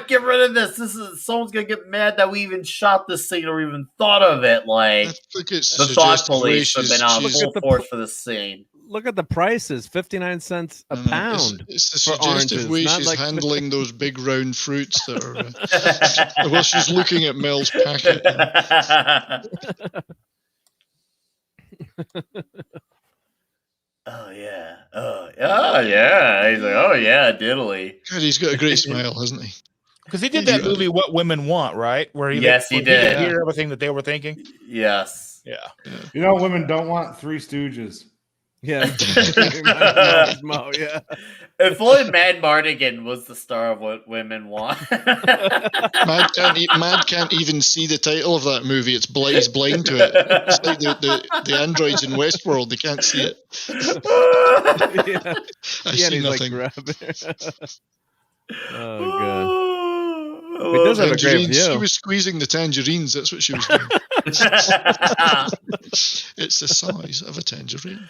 get rid of this. Someone's gonna get mad that we even shot this scene or even thought of it. Like the thought police have been out full force for this scene. Look at the prices, 59 cents a pound. It's the for suggestive oranges, way not she's like handling those big round fruits that are. Well, she's looking at Mel's packet. Oh yeah. Oh yeah. He's like, oh yeah, diddly. God, he's got a great smile, hasn't he? Because he did that movie, What Women Want, right? Where he he did. He could hear everything that they were thinking. Yes. Yeah. You know, women don't want Three Stooges. Yeah. Yeah. If only Mad Martigan was the star of What Women Want. Mad can't even see the title of that movie. He's blind to it. It's like the androids in Westworld. They can't see it. I see nothing. Like, oh god. He does have a great view. She was squeezing the tangerines. That's what she was doing. It's the size of a tangerine.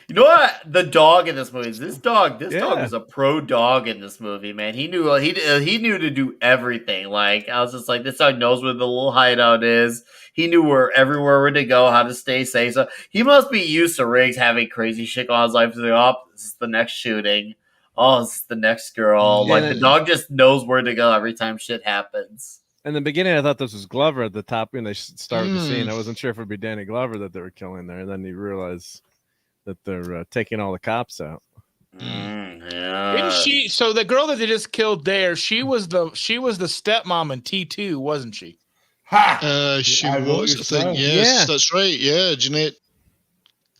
You know what? The dog in this movie is this dog was a pro dog in this movie, man. He knew to do everything. Like I was just like, this dog knows where the little hideout is. He knew everywhere to go, how to stay safe. So he must be used to Riggs having crazy shit on his life. He's like, oh, this is the next shooting. Oh, this is the next girl. Yeah, like the dog just knows where to go every time shit happens. In the beginning, I thought this was Glover at the top when they started the scene. I wasn't sure if it would be Danny Glover that they were killing there. And then you realize that they're taking all the cops out. Yeah. Didn't she? So the girl that they just killed there, she was the stepmom in T2, wasn't she? She was. I think. Yes, that's right. Yeah, Jeanette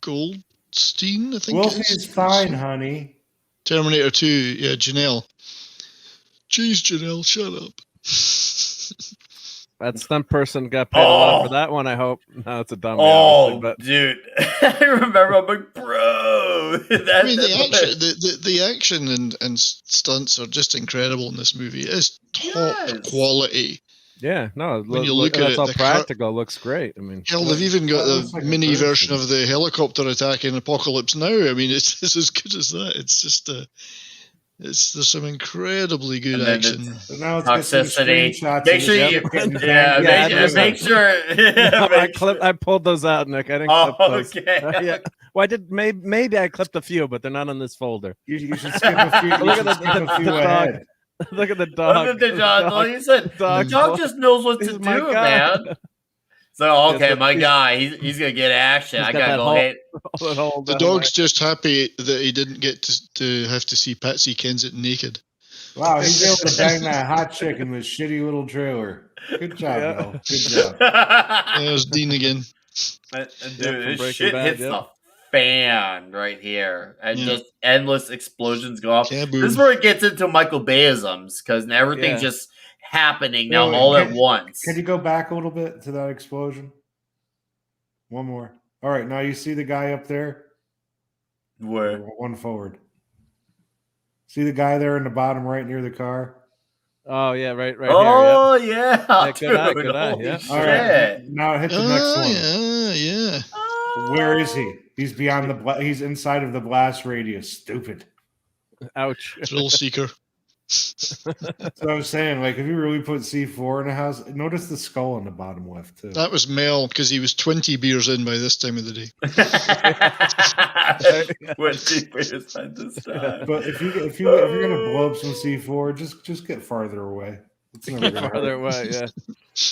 Goldstein. I think. Wilson's fine, honey. Terminator 2. Yeah, Janelle. Jeez, Janelle, shut up. That stunt person got paid a lot for that one, I hope. No, it's a dummy. But dude. I remember I'm like, bro. I mean, the action and stunts are just incredible in this movie. It is top quality. Yeah, no, when you look at it, all practical. It looks great. I mean, hell, they've even got the mini version of the helicopter attack in Apocalypse Now. I mean, it's as good as that. It's just there's some incredibly good action. Toxicity. Make sure you. I pulled those out, Nick. I didn't clip those. Okay. Yeah. Well, I did. Maybe I clipped a few, but they're not on this folder. You should skip a few. Look at the dog. Look at the dog. Look at the dog. Like you said, the dog just knows what to do, man. So okay, my guy, he's gonna get action. I gotta go hit. The dog's just happy that he didn't get to have to see Patsy Kensit naked. Wow, he's able to bang that hot chick in this shitty little trailer. Good job, Bill. Good job. There's Dean again. Dude, this shit hits the fan right here, and just endless explosions go off. This is where it gets into Michael Bayisms because everything's just happening now all at once. Can you go back a little bit to that explosion? One more. All right, now you see the guy up there? Where? One forward. See the guy there in the bottom right near the car? Oh yeah, right oh, here. Yeah. Yeah, Dude, good eye. holy Yeah. shit. All right, now hit the next one. Yeah. Where is he? He's beyond the he's inside of the blast radius. Stupid. Ouch. Thrill seeker. So I was saying, like, if you really put C4 in a house, notice the skull on the bottom left too. That was Mel because he was 20 beers in by this time of the day. 20 beers by this time. But if you're gonna blow up some C4, just get farther away. It's never Get gonna farther hurt. away, yeah.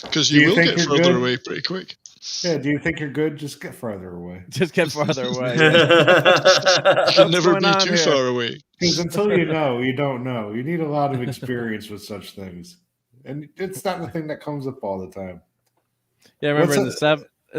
Because you will think get you're further good? away pretty quick. Yeah, do you think you're good? Just get farther away. Just get farther away. You can never going be on too here? far away. Because until you know, you don't know. You need a lot of experience with such things, and it's not the thing that comes up all the time. Yeah, I remember in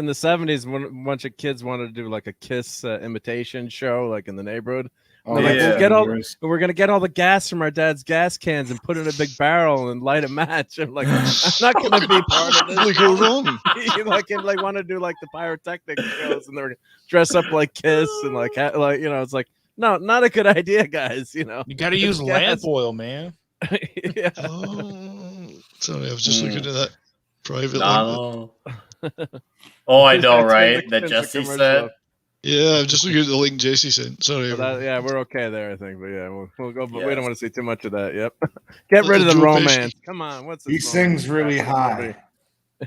the 70s when a bunch of kids wanted to do like a Kiss imitation show, like in the neighborhood. Oh, They're like, yeah. we're gonna get all the gas from our dad's gas cans and put it in a big barrel and light a match. I'm like, I'm not gonna be part of Really this. go wrong. You like want to do like the pyrotechnic shows and they're dress up like Kiss and like it's like no, not a good idea, guys. You got to use lamp oil, man. Yeah. Oh, sorry, I was just looking at that privately. No. Oh, I know, right? That It's a Jesse commercial. said. Yeah, I'm just looking at the link Jesse sent. Sorry. So that, we're okay there, I think. But yeah, we'll go. But we Yes. don't want to see too much of that. Yep. Get rid of the Joe romance. Come on. What's this? He sings really high.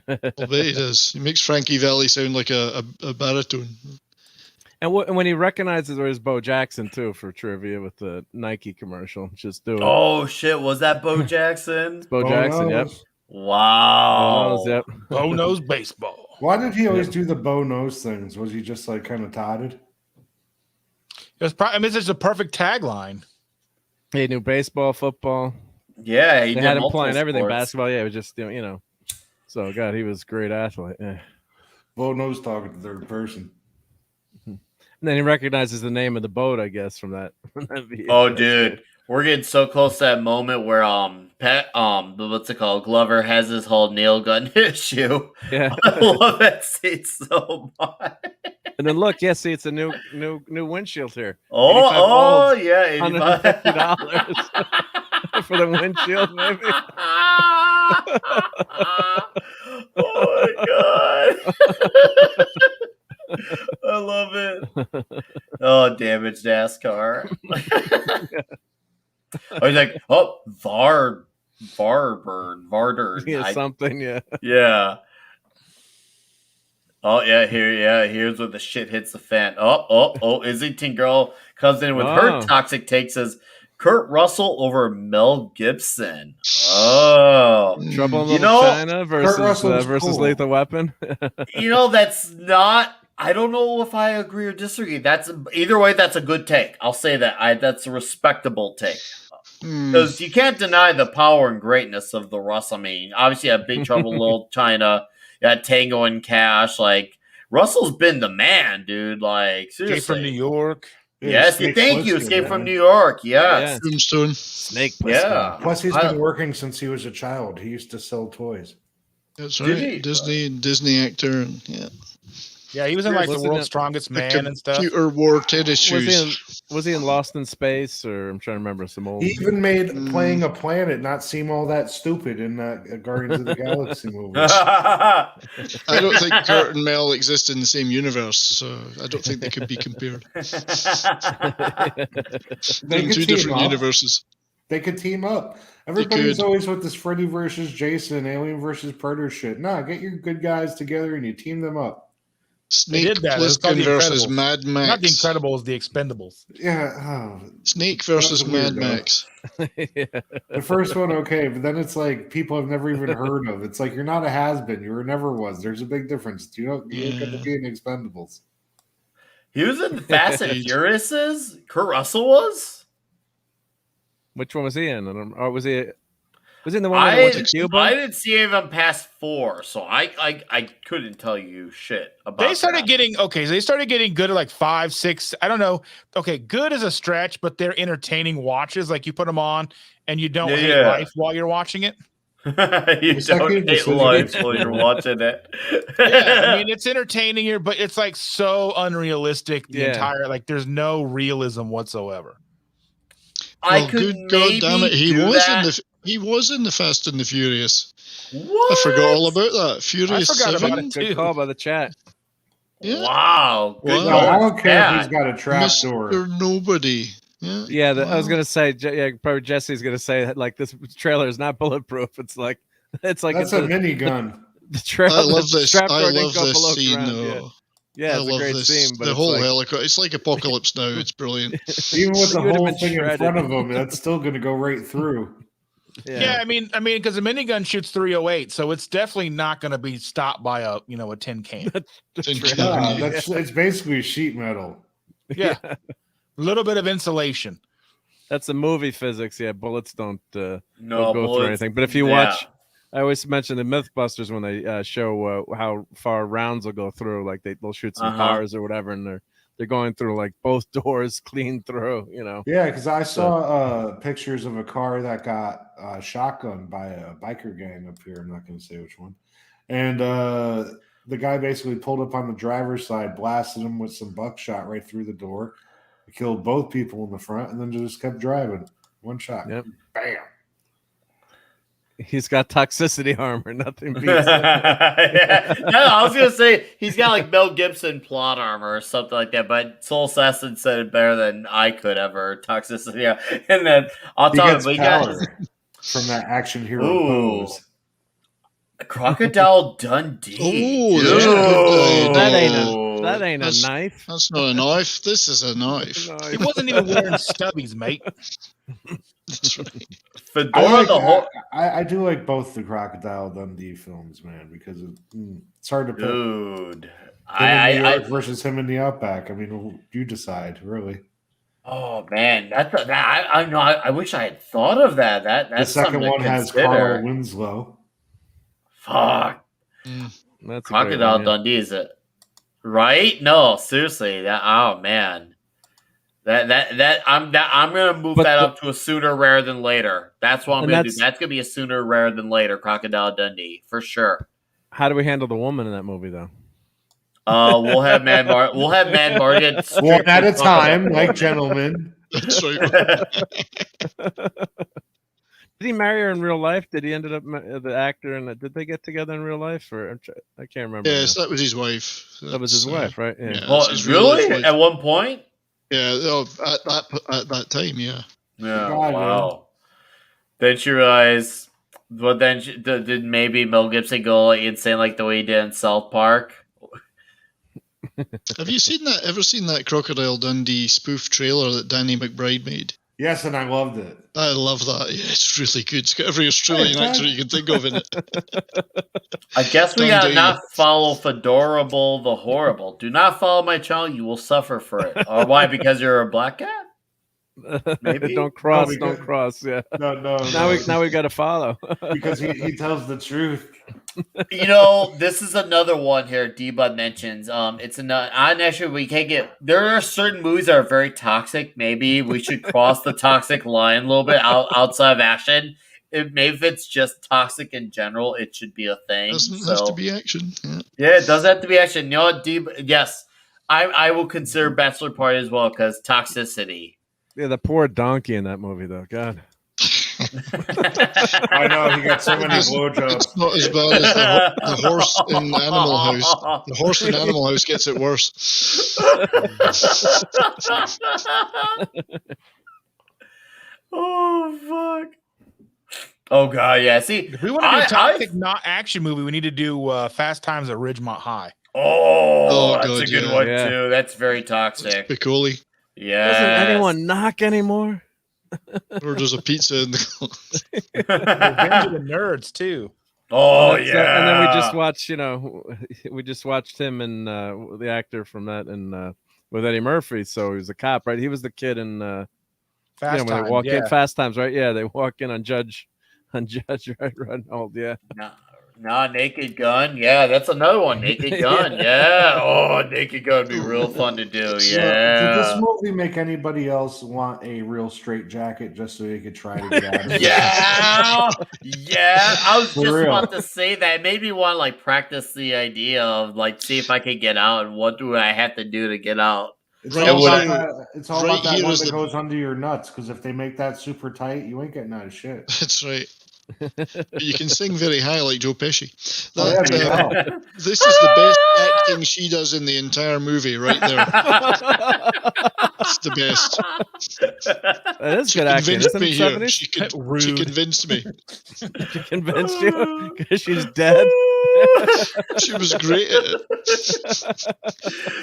I bet he does. He makes Frankie Valli sound like a baritone. And when he recognizes it was Bo Jackson too for trivia with the Nike commercial, just do it. Oh shit! Was that Bo Jackson? Bo Jackson, yep. Wow. Bo knows, yep. Bo knows baseball. Why did he always do the bow nose things? Was he just like kind of totted? It was probably, I mean, it's a perfect tagline. He knew baseball, football. Yeah, he They did had him multiple playing everything. sports. Basketball, yeah, it was just So God, he was a great athlete. Yeah. Bow nose talking to third person. And then he recognizes the name of the boat, I guess, from that. Oh, dude, we're getting so close to that moment where what's it called? Glover has his whole nail gun issue. Yeah. I love that scene so much. And then look, see, it's a new windshield here. Yeah, $150 for the windshield, maybe. Oh my god. I love it. Oh, damaged NASCAR. I was like, Varder. Yeah, something, yeah. Yeah. Oh yeah, here's where the shit hits the fan. Islington girl comes in with her toxic takes, says Kurt Russell over Mel Gibson. Oh, Trouble in Little China versus cool. Lethal Weapon. That's not. I don't know if I agree or disagree. That's either way. That's a good take. I'll say that. That's a respectable take. Because you can't deny the power and greatness of the Russell. I mean, obviously, you have Big Trouble in Little China. You got Tango and Cash. Like, Russell's been the man, dude. Like, seriously. Escape from New York. Yes, thank you. Escape from New York. Yes. Tombstone. Snake. Yeah. Plus, he's been working since he was a child. He used to sell toys. That's right. Disney actor. And, yeah. Yeah, he was in like The World's Strongest Man and stuff. Computer wore tennis shoes. Was he in Lost in Space, or I'm trying to remember some old? He even made playing a planet not seem all that stupid in Guardians of the Galaxy movie. I don't think Kurt and Mel exist in the same universe, so I don't think they could be compared. They're in two different universes. They could team up. Everybody's always with this Freddy versus Jason, Alien versus Predator shit. Nah, get your good guys together and you team them up. Snake Plissken versus Mad Max. Not the Incredibles, the Expendables. Yeah. Snake versus Mad Max. Yeah. The first one, okay, but then it's like people I've never even heard of. It's like you're not a has-been. You never was. There's a big difference. You don't get to be in Expendables. He was in Fast and Furiouses? Kurt Russell was? Which one was he in? Or was he in the one that went to Cuba? I didn't see him past 4, so I couldn't tell you shit about They started getting good at like 5, 6. I don't know. Okay, good is a stretch, but they're entertaining watches. Like you put them on and you don't hate life while you're watching it. You don't hate lunch while you're watching it. Yeah, I mean it's entertaining here, but it's like so unrealistic. The entire there's no realism whatsoever. I could God damn it, he was in the Fast and the Furious. What? I forgot all about that. Furious 7. About it too. Good call by the chat. Yeah. Wow. Good No, call. I don't care if he's got a trap door. Mr. Nobody. Yeah, I was gonna say, probably Jesse's gonna say that like this trailer is not bulletproof. It's like that's a minigun. I love this. I love this scene though. Yeah, it's a great scene. But the whole helicopter. It's like Apocalypse Now. It's brilliant. Even with the whole thing in front of him, that's still going to go right through. Yeah, I mean, because the minigun shoots 308, so it's definitely not going to be stopped by a tin can. It's basically sheet metal. Yeah, a little bit of insulation. That's the movie physics. Yeah, bullets don't go bullets, through anything. But if you watch, I always mention the Mythbusters when they show how far rounds will go through. Like they'll shoot some cars or whatever, and they're going through like both doors clean through. Yeah, because I saw pictures of a car that got shotgunned by a biker gang up here. I'm not going to say which one. And the guy basically pulled up on the driver's side, blasted him with some buckshot right through the door. He killed both people in the front, and then just kept driving. One shot. Yep. Bam. He's got toxicity armor. Nothing beats it. No, I was gonna say he's got like Mel Gibson plot armor or something like that. But Soul Assassin said it better than I could ever. Toxicity, yeah. And then I'll tell you, from that action hero pose. Crocodile Dundee. Oh, that ain't a knife. That's not a knife. This is a knife. He wasn't even wearing stubbies, mate. That's right. Fedora I do like both the Crocodile Dundee films, man, because it's hard to pick. Dude, I versus him in the Outback. I mean, you decide, really. Oh man, I wish I had thought of that. That's the second one has Carl Winslow. Fuck. That's Crocodile Dundee, is it? Right? No, seriously. Oh man. I'm gonna move that up to a sooner rather than later. That's what I'm gonna do. That's gonna be a sooner rather than later. Crocodile Dundee for sure. How do we handle the woman in that movie though? We'll have Mad Martigan one at a time, like gentlemen. That's right. Did he marry her in real life? Did he ended up the actor and did they get together in real life? Or I can't remember. Yes, that was his wife. That was his wife, right? Yeah. Well, really? At one point? Yeah, at that time, yeah. Yeah. Wow. Then she realized. Well, then did maybe Mel Gibson go insane like the way he did in South Park? Have you ever seen that Crocodile Dundee spoof trailer that Danny McBride made? Yes, and I loved it. I love that. Yeah, it's really good. It's got every Australian actor you can think of in it. I guess we gotta not follow Fedorable the Horrible. Do not follow my channel. You will suffer for it. Or why? Because you're a black cat? Maybe don't cross. Yeah. No. Now we got to follow because he tells the truth. This is another one here. D-Bud mentions. It's actually we can't get. There are certain movies that are very toxic. Maybe we should cross the toxic line a little bit outside of action. Maybe if it's just toxic in general, it should be a thing. Doesn't have to be action. Yeah, it doesn't have to be action. You know what, yes, I will consider Bachelor Party as well because toxicity. Yeah, the poor donkey in that movie, though. God. I know, he got so many blowjobs. It's not as bad as the horse in Animal House. The horse in Animal House gets it worse. Oh, fuck. Oh, God, yeah. See, if we want to do a toxic, not action movie, we need to do Fast Times at Ridgemont High. Oh, that's a good one, too. That's very toxic. Piccoli. Yeah. Doesn't anyone knock anymore? Or there's a pizza in the Revenge of the Nerds too. Oh yeah. And then we just watched him and the actor from that and with Eddie Murphy. So he was a cop, right? He was the kid in Fast Times. They walk in Fast Times, right? Yeah, they walk in on Judge right, Reynolds, yeah. No, Naked Gun. Yeah, that's another one. Naked Gun. Yeah. Oh, Naked Gun would be real fun to do. Did this Yeah. movie make anybody else want a real straight jacket just so they could try to get out of it? Yeah. Yeah. I was For just real. about to say that. It made me want to like practice the idea of like see if I could get out and what do I have to do to get out. It's Right all here- about that, it's all right about that here one is that the- goes under your nuts, because if they make that super tight, you ain't getting out of shit. That's right. But you can sing very high like Joe Pesci. Oh, yeah, there you go. This is the best acting she does in the entire movie, right there. It's the best. That is She good acting. convinced Isn't me it here. 70s? She Rude. convinced me. She convinced you because she's dead. She was great at it.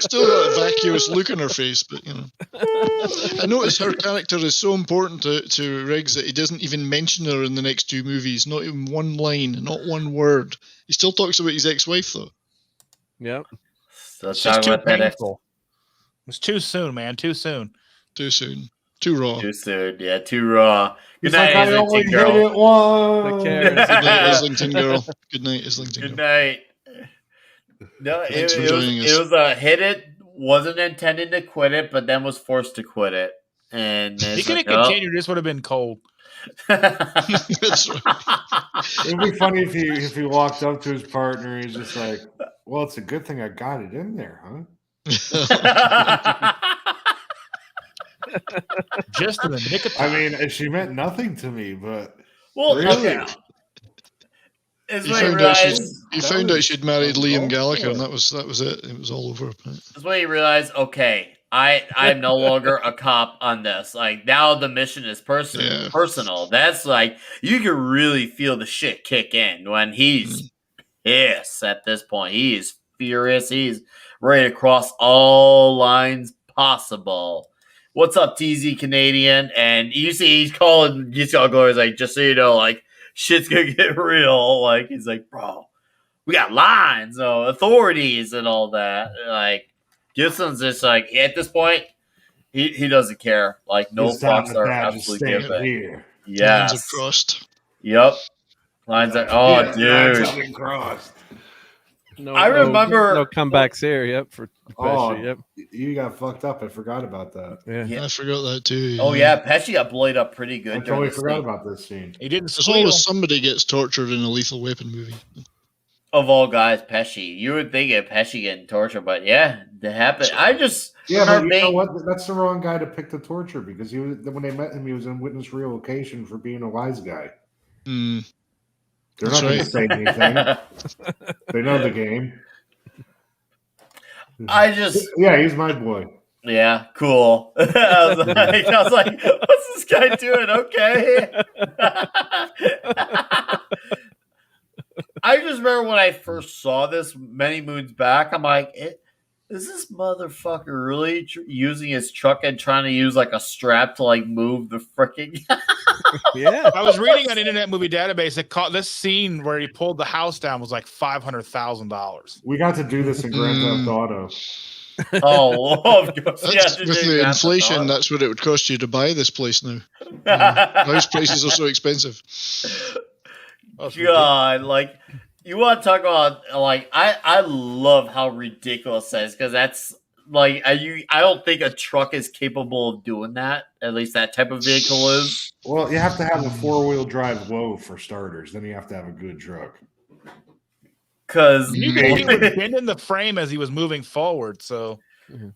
Still got a vacuous look on her face, but you know. I noticed her character is so important to Riggs that he doesn't even mention her in the next two movies. Not even one line, not one word. He still talks about his ex-wife though. Yep. So It's talk just too about that painful. It's too soon, man. Too soon. Too soon. Too raw. too soon. Yeah, too raw. Good He's like, night, I only Islington hit girl. it once. The cares. Good night, Islington girl. Good night, Islington Good girl. night. No, Thanks for it joining us. was a hit it. Wasn't intended to quit it, but then was forced to quit it. And He it's could have like, oh. continued. This would have been cold. That's right. It'd be funny if he walked up to his partner and he's just like, well, it's a good thing I got it in there, huh? Just in the nick of I time. mean, she meant nothing to me, but Well, really? okay. It's He when he found out realized. she'd married Liam Gallagher, and Yeah. that was it. It was all over. That's when he realized, okay, I'm no longer a cop on this. Like now the mission is Yeah. personal. That's like you can really feel the shit kick in when he's pissed at this point. He is furious. He's ready to cross all lines possible. What's up, TZ Canadian? And you see he's calling Glory's like, just so you know, like shit's gonna get real. Like he's like, bro, we got lines, authorities and all that. Like Gibson's just like at this point, he doesn't care. Like no This time fucks the are badge is absolutely staying given. here. Lines Yes. have crossed. Yep. Lines are Lines dude. have been crossed. No, I remember- no comebacks here. Yep, for Oh, Pesci. Yep. you got fucked up. I forgot about that. Yeah. Yeah. I forgot that too. Oh yeah, Pesci got blown up pretty good. I during totally the forgot scene. about this scene. He didn't There's squeal. always somebody gets tortured in a Lethal Weapon movie. Of all guys, Pesci. You would think of Pesci getting tortured, but yeah, that happened. I just Yeah, but remember you know being- what? That's the wrong guy to pick to torture because he was when they met him, he was in witness relocation for being a wise guy. Hmm. They're That's not going right. to say anything. They know the game. I just Yeah, he's my boy. yeah, cool. I was like, what's this guy doing? Okay. I just remember when I first saw this many moons back, I'm like, is this motherfucker really using his truck and trying to use like a strap to like move the freaking? Yeah. I was reading on Internet Movie Database that caught this scene where he pulled the house down was like $500,000. We got to do this in Grand Theft Auto. Oh, of course. That's, Yes, with the inflation, that's what it would cost you to buy this place now. House prices are so expensive. God, like you want to talk about like I love how ridiculous that is because that's like I don't think a truck is capable of doing that. At least that type of vehicle is. Well, you have to have a 4-wheel drive low for starters. Then you have to have a good truck. Because You could he was bending the frame as he was moving forward. So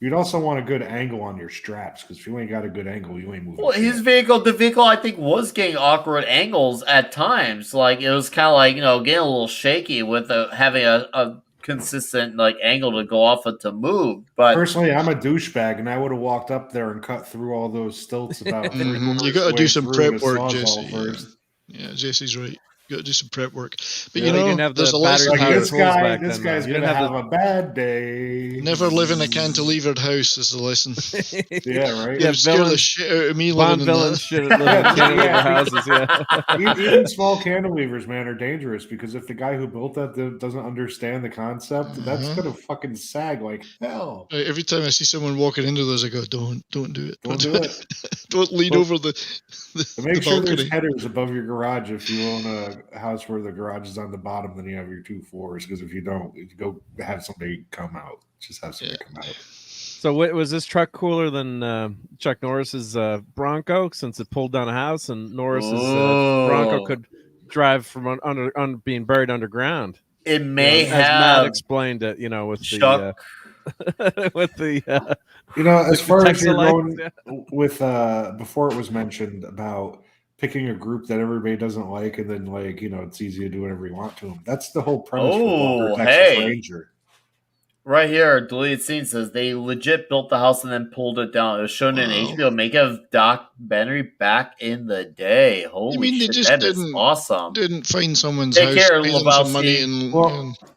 You'd also want a good angle on your straps because if you ain't got a good angle, you ain't moving. well, his shit. the vehicle, I think, was getting awkward angles at times. Like it was kind of like getting a little shaky with having a consistent like angle to go off of to move. But Personally, I'm a douchebag, and I would have walked up there and cut through all those stilts about. You got to do some prep work, Jesse. First. Yeah, Jesse's right. You got to do some prep work. But Yeah, you didn't have the there's a battery lesson Like powered here. this tools guy, back this then, guy's though. You gonna didn't have have a bad day. Never live in a cantilevered house is the lesson. Yeah, right. It would scare the shit out of me Bond living in villains that. should live in cantilever houses. Yeah. Even small cantilevers, man, are dangerous because if the guy who built that doesn't understand the concept, that's gonna fucking sag like hell. Every time I see someone walking into those, I go, "Don't do it! Don't do it. Don't lean Well, over the Make sure balcony." there's headers above your garage if you own a house where the garage is on the bottom, then you have your 2 floors. Because if you don't, you go have somebody come out. Just have somebody come out. So was this truck cooler than Chuck Norris's Bronco, since it pulled down a house and Norris's Bronco could drive from under being buried underground? It may have, as Matt explained it, with Chuck. With the as far as you're going with before it was mentioned about picking a group that everybody doesn't like, and then it's easy to do whatever you want to them. That's the whole premise for Walker Texas Ranger. Right here, deleted scene says they legit built the house and then pulled it down. It was shown in HBO Make-A documentary back in the day. Holy shit, that is awesome. Didn't find someone's house, pay them some money, and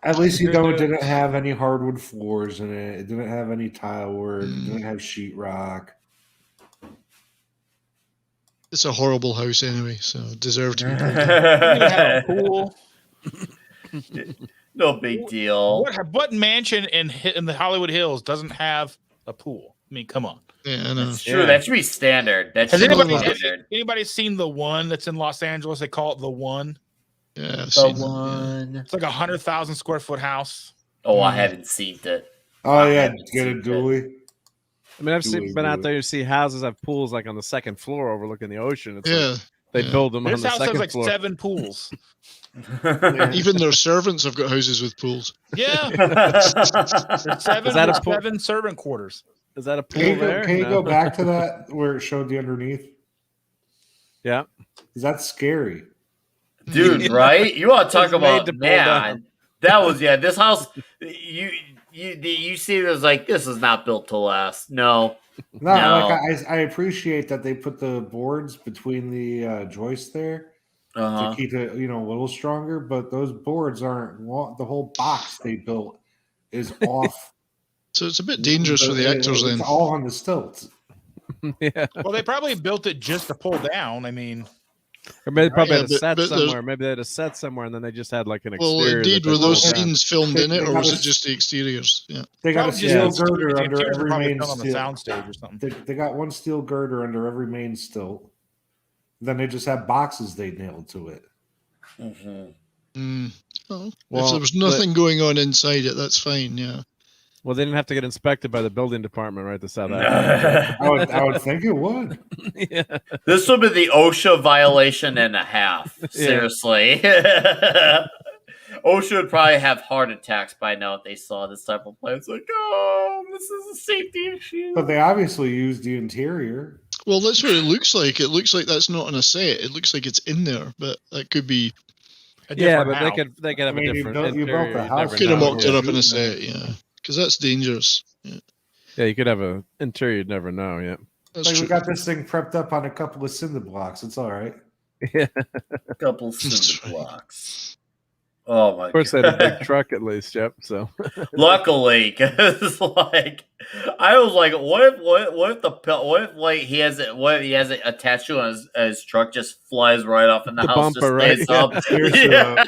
at least it didn't have any hardwood floors in it. It didn't have any tile work. It didn't have sheetrock. It's a horrible house anyway, so it deserved to be pulled down. It had a pool. No big deal. What mansion in the Hollywood Hills doesn't have a pool? I mean, come on. Yeah, I know. That's true. That should be standard. Has anybody seen the one that's in Los Angeles? They call it the one. Yeah, the one. It's like 100,000 square foot house. Oh, I haven't seen it. Oh yeah, get a dually. I mean, I've been out there. You see houses have pools like on the second floor overlooking the ocean. It's yeah. They build them on the second floor. This house has like 7 pools. Even their servants have got houses with pools. Yeah. Seven servant quarters. Is that a pool there? Can you go back to that where it showed the underneath? Yeah. Is that scary? Dude, right? You want to talk about, man. That was, this house, you see it as like, this is not built to last. No. I appreciate that they put the boards between the joists there to keep it, a little stronger. But those boards aren't. The whole box they built is off. So it's a bit dangerous for the actors. Then it's all on the stilts. Yeah. Well, they probably built it just to pull down. I mean. Or maybe probably had a set somewhere. Maybe they had a set somewhere, and then they just had like an exterior. Well, indeed, were those scenes filmed in it, or was it just the exteriors? Yeah, they got a steel girder under every main on the soundstage or something. They got one steel girder under every main stilt. Then they just have boxes they nailed to it. Mm-hmm. Well, if there was nothing going on inside it, that's fine. Yeah. Well, they didn't have to get inspected by the building department, right? To South Africa. I would think it would. Yeah. This would be the OSHA violation and a half. Seriously. OSHA would probably have heart attacks by now if they saw this type of play. It's like, oh, this is a safety issue. But they obviously used the interior. Well, that's what it looks like. It looks like that's not on a set. It looks like it's in there, but that could be. Yeah, but they could have a different. You built the house. Could have mocked it up in a set, yeah. Because that's dangerous. Yeah, you could have an interior you'd never know. Yeah, we got this thing prepped up on a couple of cinder blocks. It's all right. Yeah, a couple of cinder blocks. Oh my god! Of course, they had a big truck at least. Yep. So luckily, because like I was like, what if he has it attached to his truck just flies right off in the house, bumper, just stays up. Yeah.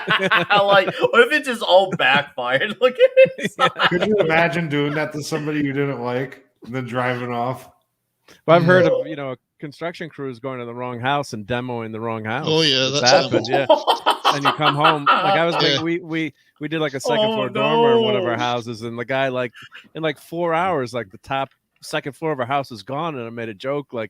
Like, what if it just all backfired? Look at it. Yeah. Could you imagine doing that to somebody you didn't like and then driving off? Well, I've heard of construction crews going to the wrong house and demoing the wrong house. Oh yeah, that's happened. Yeah. And you come home like I was making, we did like a second floor dormer in one of our houses, and the guy like in like 4 hours, like the top second floor of our house is gone, and I made a joke like,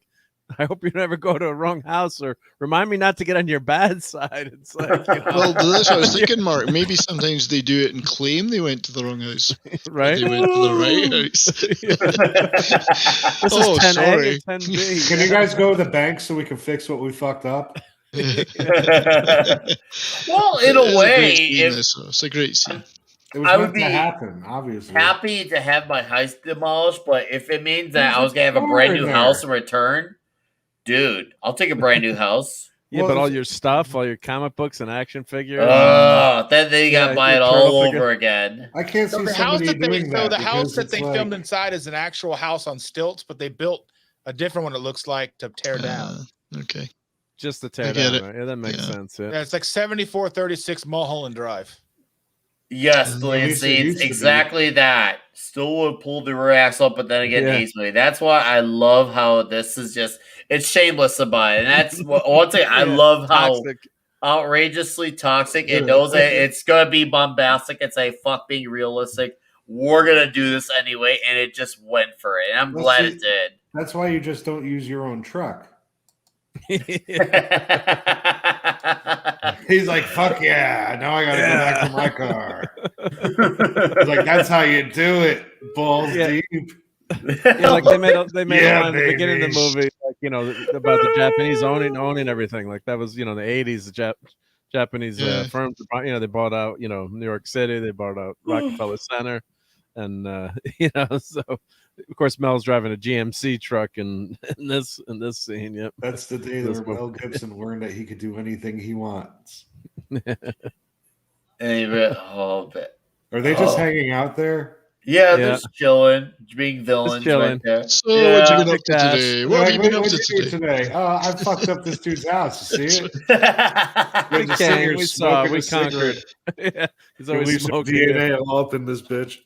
I hope you never go to a wrong house, or remind me not to get on your bad side. It's like, well, that's what I was thinking, Mark. Maybe sometimes they do it and claim they went to the wrong house, right? They went to the right house. This is 10A, sorry. 10B. Can you guys go to the bank so we can fix what we fucked up? Well, in a way, it's a great scene. It was meant to happen, obviously. Happy to have my house demolished, but if it means that I was gonna have a brand new house in return, dude, I'll take a brand new house. Yeah, but all your stuff, all your comic books and action figures. Oh, then they got to buy it all over again. I can't see somebody doing that. So the house that they filmed inside is an actual house on stilts, but they built a different one. It looks like to tear down. Okay. Just to tear down. Right? Yeah, that makes sense. Yeah, it's like 7436 Mulholland Drive. Yes, it's exactly that. Still would pull the rear axle up, but then again, easily. That's why I love how this is just, it's shameless about it. And that's what, one thing I love how, outrageously toxic. It knows that it's gonna be bombastic. It's a fuck being realistic. We're gonna do this anyway, and it just went for it. And I'm glad it did. That's why you just don't use your own truck. He's like, fuck yeah, now I gotta go back to my car. He's like, that's how you do it, balls deep. Yeah, like they made a line at the beginning of the movie, like, you know, about the Japanese owning everything. Like that was, you know, the 80s, the Japanese firms, you know, they bought out, you know, New York City, they bought out Rockefeller Center, and you know, so of course Mel's driving a GMC truck in this scene. Yep, that's the day that Mel Gibson learned that he could do anything he wants. Are they just hanging out there? Yeah, they're just chilling, being villains right there. So what you been up to today? What have you been up to today? I fucked up this dude's house. You see it? We saw, we conquered. Yeah, he's always smoking. DNA all up in this bitch.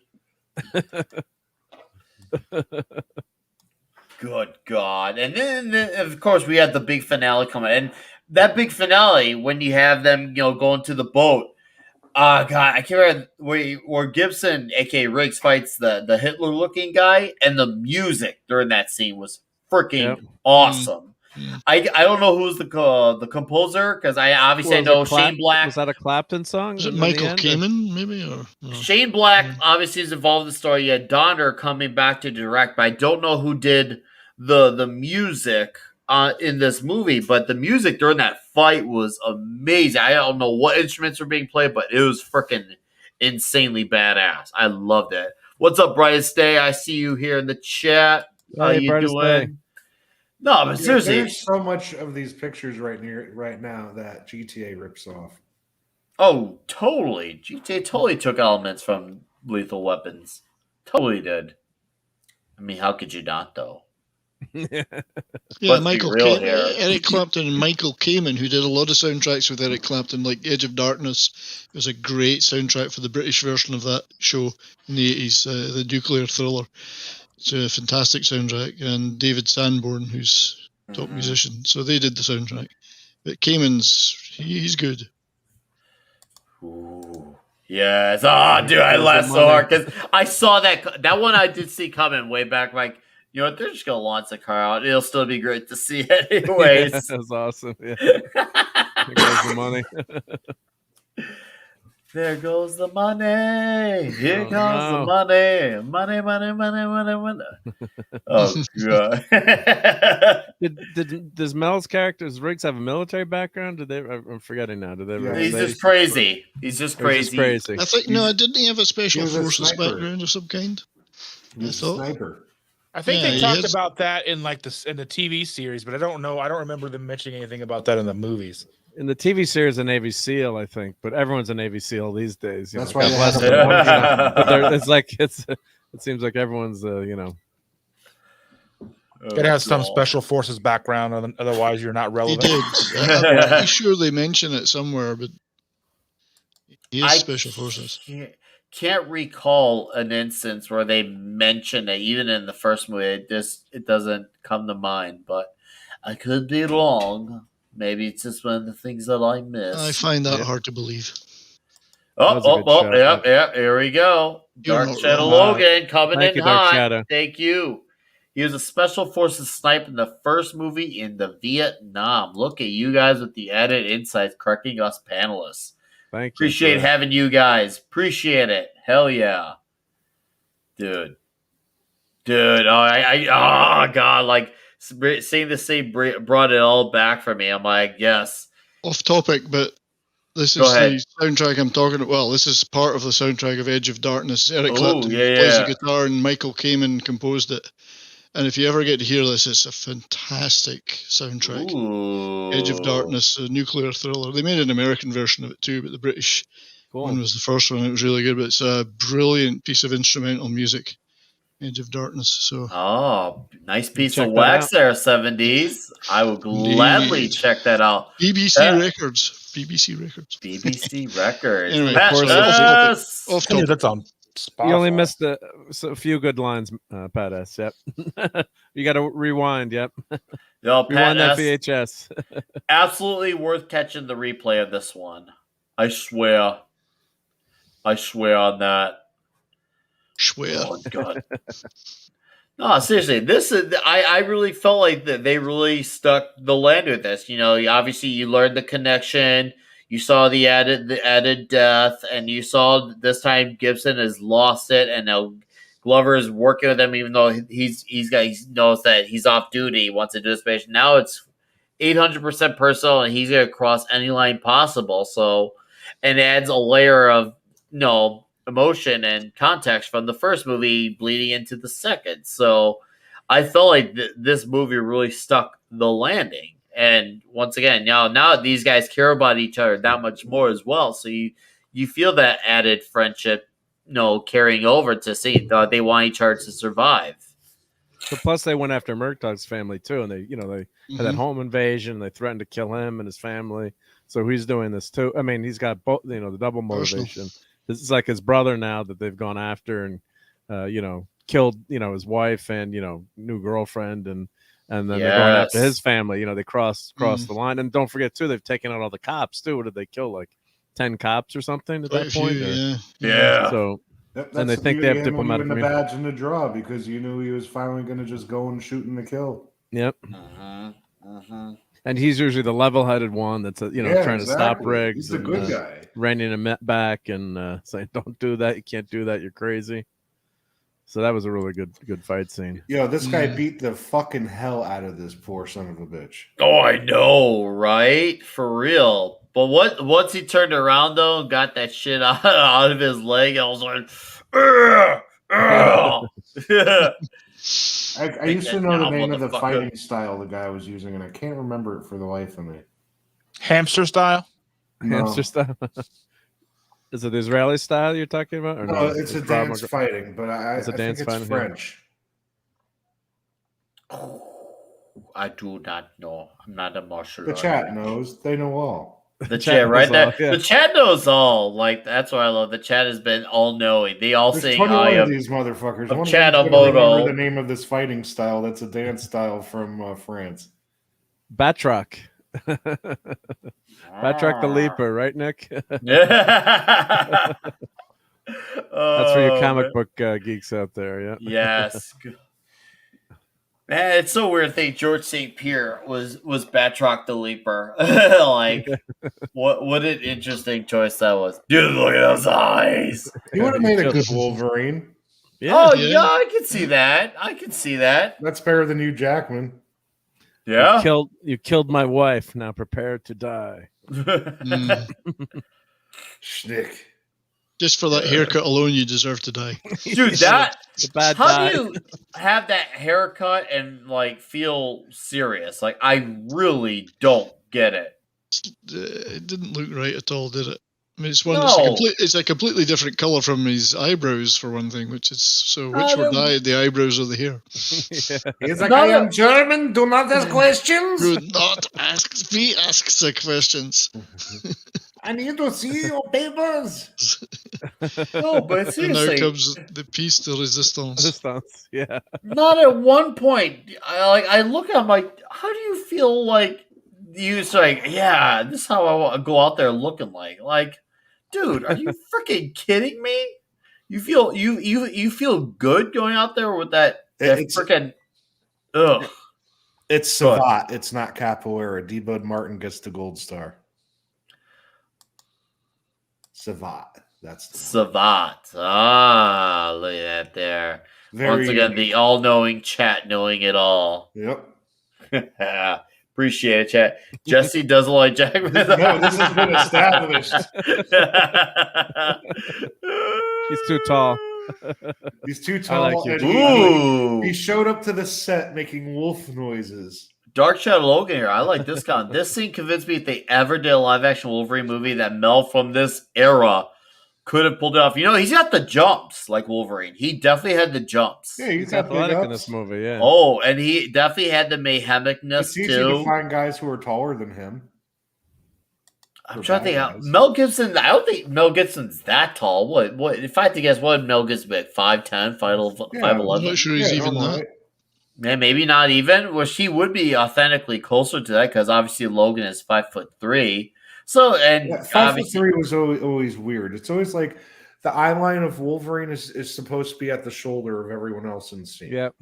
Good God. And then, of course, we had the big finale coming. And that big finale, when you have them, you know, going to the boat, God, I can't remember where Gibson, a.k.a. Riggs, fights the Hitler-looking guy, and the music during that scene was freaking awesome. Mm-hmm. I don't know who's the composer, because I obviously know Shane Black. Was that a Clapton song? Was it Michael Kamen, maybe? Or no? Shane Black obviously is involved in the story. You had Donner coming back to direct, but I don't know who did the music in this movie, but the music during that fight was amazing. I don't know what instruments were being played, but it was freaking insanely badass. I loved it. What's up, Brightest Day? I see you here in the chat. How you doing? Day. No, but seriously, there's so much of these pictures right now that GTA rips off. Oh, totally. GTA totally took elements from Lethal Weapons. Totally did. I mean, how could you not, though? Yeah, Eric Clapton and Michael Kamen, who did a lot of soundtracks with Eric Clapton, like Edge of Darkness. It was a great soundtrack for the British version of that show in the 80s, the nuclear thriller. It's a fantastic soundtrack. And David Sanborn, who's a top musician. So they did the soundtrack. But he's good. Ooh. Yes. Oh, dude, I laughed so hard because I saw that one I did see coming way back, like, you know what? They're just gonna launch the car out. It'll still be great to see it, anyways. Yeah, that's awesome. Yeah. There goes the money. There goes the money. Here comes the money. Money. Oh god. Does Mel's characters Riggs have a military background? I'm forgetting now. Did they? Yeah. He's just crazy. He's just crazy. I think didn't he have a special forces background of some kind? He's a sniper. I think they talked about that in the TV series, but I don't know. I don't remember them mentioning anything about that in the movies. In the TV series, a Navy SEAL, I think, but everyone's a Navy SEAL these days. That's why it seems like everyone's gotta have some special forces background, otherwise you're not relevant. He did. I'm pretty sure they mention it somewhere, but he is special forces. Can't recall an instance where they mention it, even in the first movie. It doesn't come to mind, but I could be wrong. Maybe it's just one of the things that I missed. I find that hard to believe. Yeah, here we go. Dark Shadow Logan coming in hot. Thank you. He was a Special Forces sniper in the first movie in the Vietnam. Look at you guys with the added insights correcting us panelists. Thank you. Appreciate having you guys. Appreciate it. Hell yeah. Dude. Oh God, like seeing this scene brought it all back for me. I'm like, yes. Off topic, but this is the soundtrack I'm talking about. Well, this is part of the soundtrack of Edge of Darkness. Eric Clapton plays the guitar and Michael Kamen composed it. And if you ever get to hear this, it's a fantastic soundtrack. Ooh. Edge of Darkness, a nuclear thriller. They made an American version of it too, but the British one was the first one. It was really good, but it's a brilliant piece of instrumental music. Edge of Darkness. So nice piece of wax there, 70s. I will gladly check that out. BBC Records. BBC Records. Anyway, off topic. That's on. Spot You only on. missed a few good lines, Pat S. Yep. You got to rewind. Yep. No, Rewind Pat that S, VHS. absolutely worth catching the replay of this one. I swear. I swear on that. Swear. Oh, God. No, seriously, this is. I really felt like that they really stuck the land with this. You know, obviously you learned the connection, you saw the added death, and you saw this time Gibson has lost it, and now Glover is working with him, even though he knows that he's off duty, he wants to do this mission. Now it's 800% personal, and he's gonna cross any line possible. So, and it adds a layer of emotion and context from the first movie bleeding into the second. So I felt like this movie really stuck the landing. And once again, now these guys care about each other that much more as well. So you feel that added friendship, carrying over to see that they want each other to survive. So plus they went after Murtaugh's family too, and they had that home invasion. They threatened to kill him and his family. So he's doing this too. I mean, he's got both, the double motivation. This is like his brother now that they've gone after and, killed, his wife and, new girlfriend. And then they're going after his family. They cross the line. And don't forget, too, they've taken out all the cops, too. What did they kill? Like 10 cops or something at that point? Yeah. So, and they think they have diplomatic immunity. The badge and the draw because you knew he was finally going to just go and shoot and the kill. Yep. And he's usually the level-headed one that's trying to stop Riggs. He's the good guy, reining him back and saying, "Don't do that. You can't do that. You're crazy." So that was a really good fight scene. Yo, this guy beat the fucking hell out of this poor son of a bitch. Oh, I know, right? For real. But once he turned around though and got that shit out of his leg, I was like, I used to know the name of the fighting style the guy was using, and I can't remember it for the life of me. Hamster style? No. Hamster style? Is it the Israeli style you're talking about? Or no, it's a dance fighting, but I think it's French. I do not know. I'm not a martial artist. The chat knows. They know all. The chat right there. Yeah. The chat knows all. Like, that's what I love. The chat has been all knowing. They all say I am these motherfuckers. One remember the name of this fighting style. That's a dance style from France. Batroc. Batroc the Leaper, right, Nick? Yeah. That's for your comic book geeks out there. Yeah. Yes. Man, it's so weird to think George St. Pierre was Batroc the Leaper. Like, what an interesting choice that was. Dude, look at those eyes. He would have made a good Wolverine. Yeah, yeah, I can see that. That's better than Hugh Jackman. Yeah. You killed my wife. Now prepare to die. Schnick. Just for that haircut alone, you deserve to die. Dude, how do you have that haircut and like feel serious? Like, I really don't get it. It didn't look right at all, did it? I mean, it's a completely different color from his eyebrows, for one thing, which were dyed, the eyebrows or the hair. He's like, I am German, do not ask questions. Do not ask me questions. I need to see your papers. No, but seriously. And now comes the piece de resistance. Yeah. Not at one point. I look at him like, how do you feel like you say, yeah, this is how I want to go out there looking like? Like, dude, are you freaking kidding me? You feel good going out there with that freaking ugh. It's Savat. It's not Capoeira. D. Bud Martin gets the gold star. Savat. That's the Savat. Ah, look at that there. Once again, the all-knowing chat knowing it all. Yep. Appreciate it, chat. Jesse doesn't like Jackman. No, this has been established. He's too tall. He's too tall. Like he showed up to the set making wolf noises. Dark Shadow Logan here. I like this guy. This scene convinced me if they ever did a live-action Wolverine movie that Mel from this era could have pulled it off. He's got the jumps like Wolverine. He definitely had the jumps. Yeah, he's athletic in this movie, yeah. Oh, and he definitely had the mayhemicness, it's easy to find guys who are taller than him. I'm trying to think. Mel Gibson. I don't think Mel Gibson's that tall. What? If I had to guess, what would Mel Gibson be? 5'10", 5'11"? I'm not sure he's even that. Right? Yeah, maybe not even. Well, she would be authentically closer to that because obviously Logan is 5'3". So and 5'3" was always weird. It's always like the eye line of Wolverine is supposed to be at the shoulder of everyone else in the scene. Yep.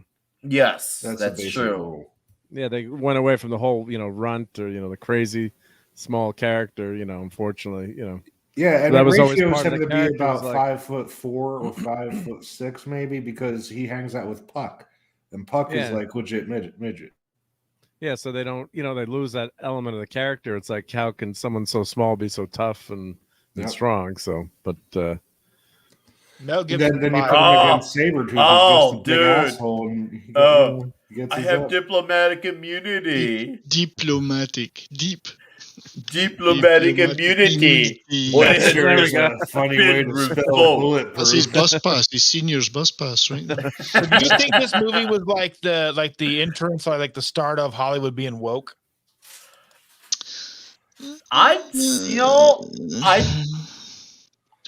Yes, that's true. Rule. Yeah, they went away from the whole, runt or the crazy small character. Unfortunately, Yeah, and that was ratios always part him of to the be about like... 5'4" or 5'6" maybe because he hangs out with Puck, and Puck is like legit midget. Yeah, so they don't, they lose that element of the character. It's like, how can someone so small be so tough and strong? So, but Mel Gibson. Then you put him against Sabretooth, who's just a big asshole, and he gets I have diplomatic immunity. Diplomatic immunity. Funny way to spell bulletproof. That's his bus pass, his senior's bus pass, right there. Do you think this movie was like the entrance, or like the start of Hollywood being woke?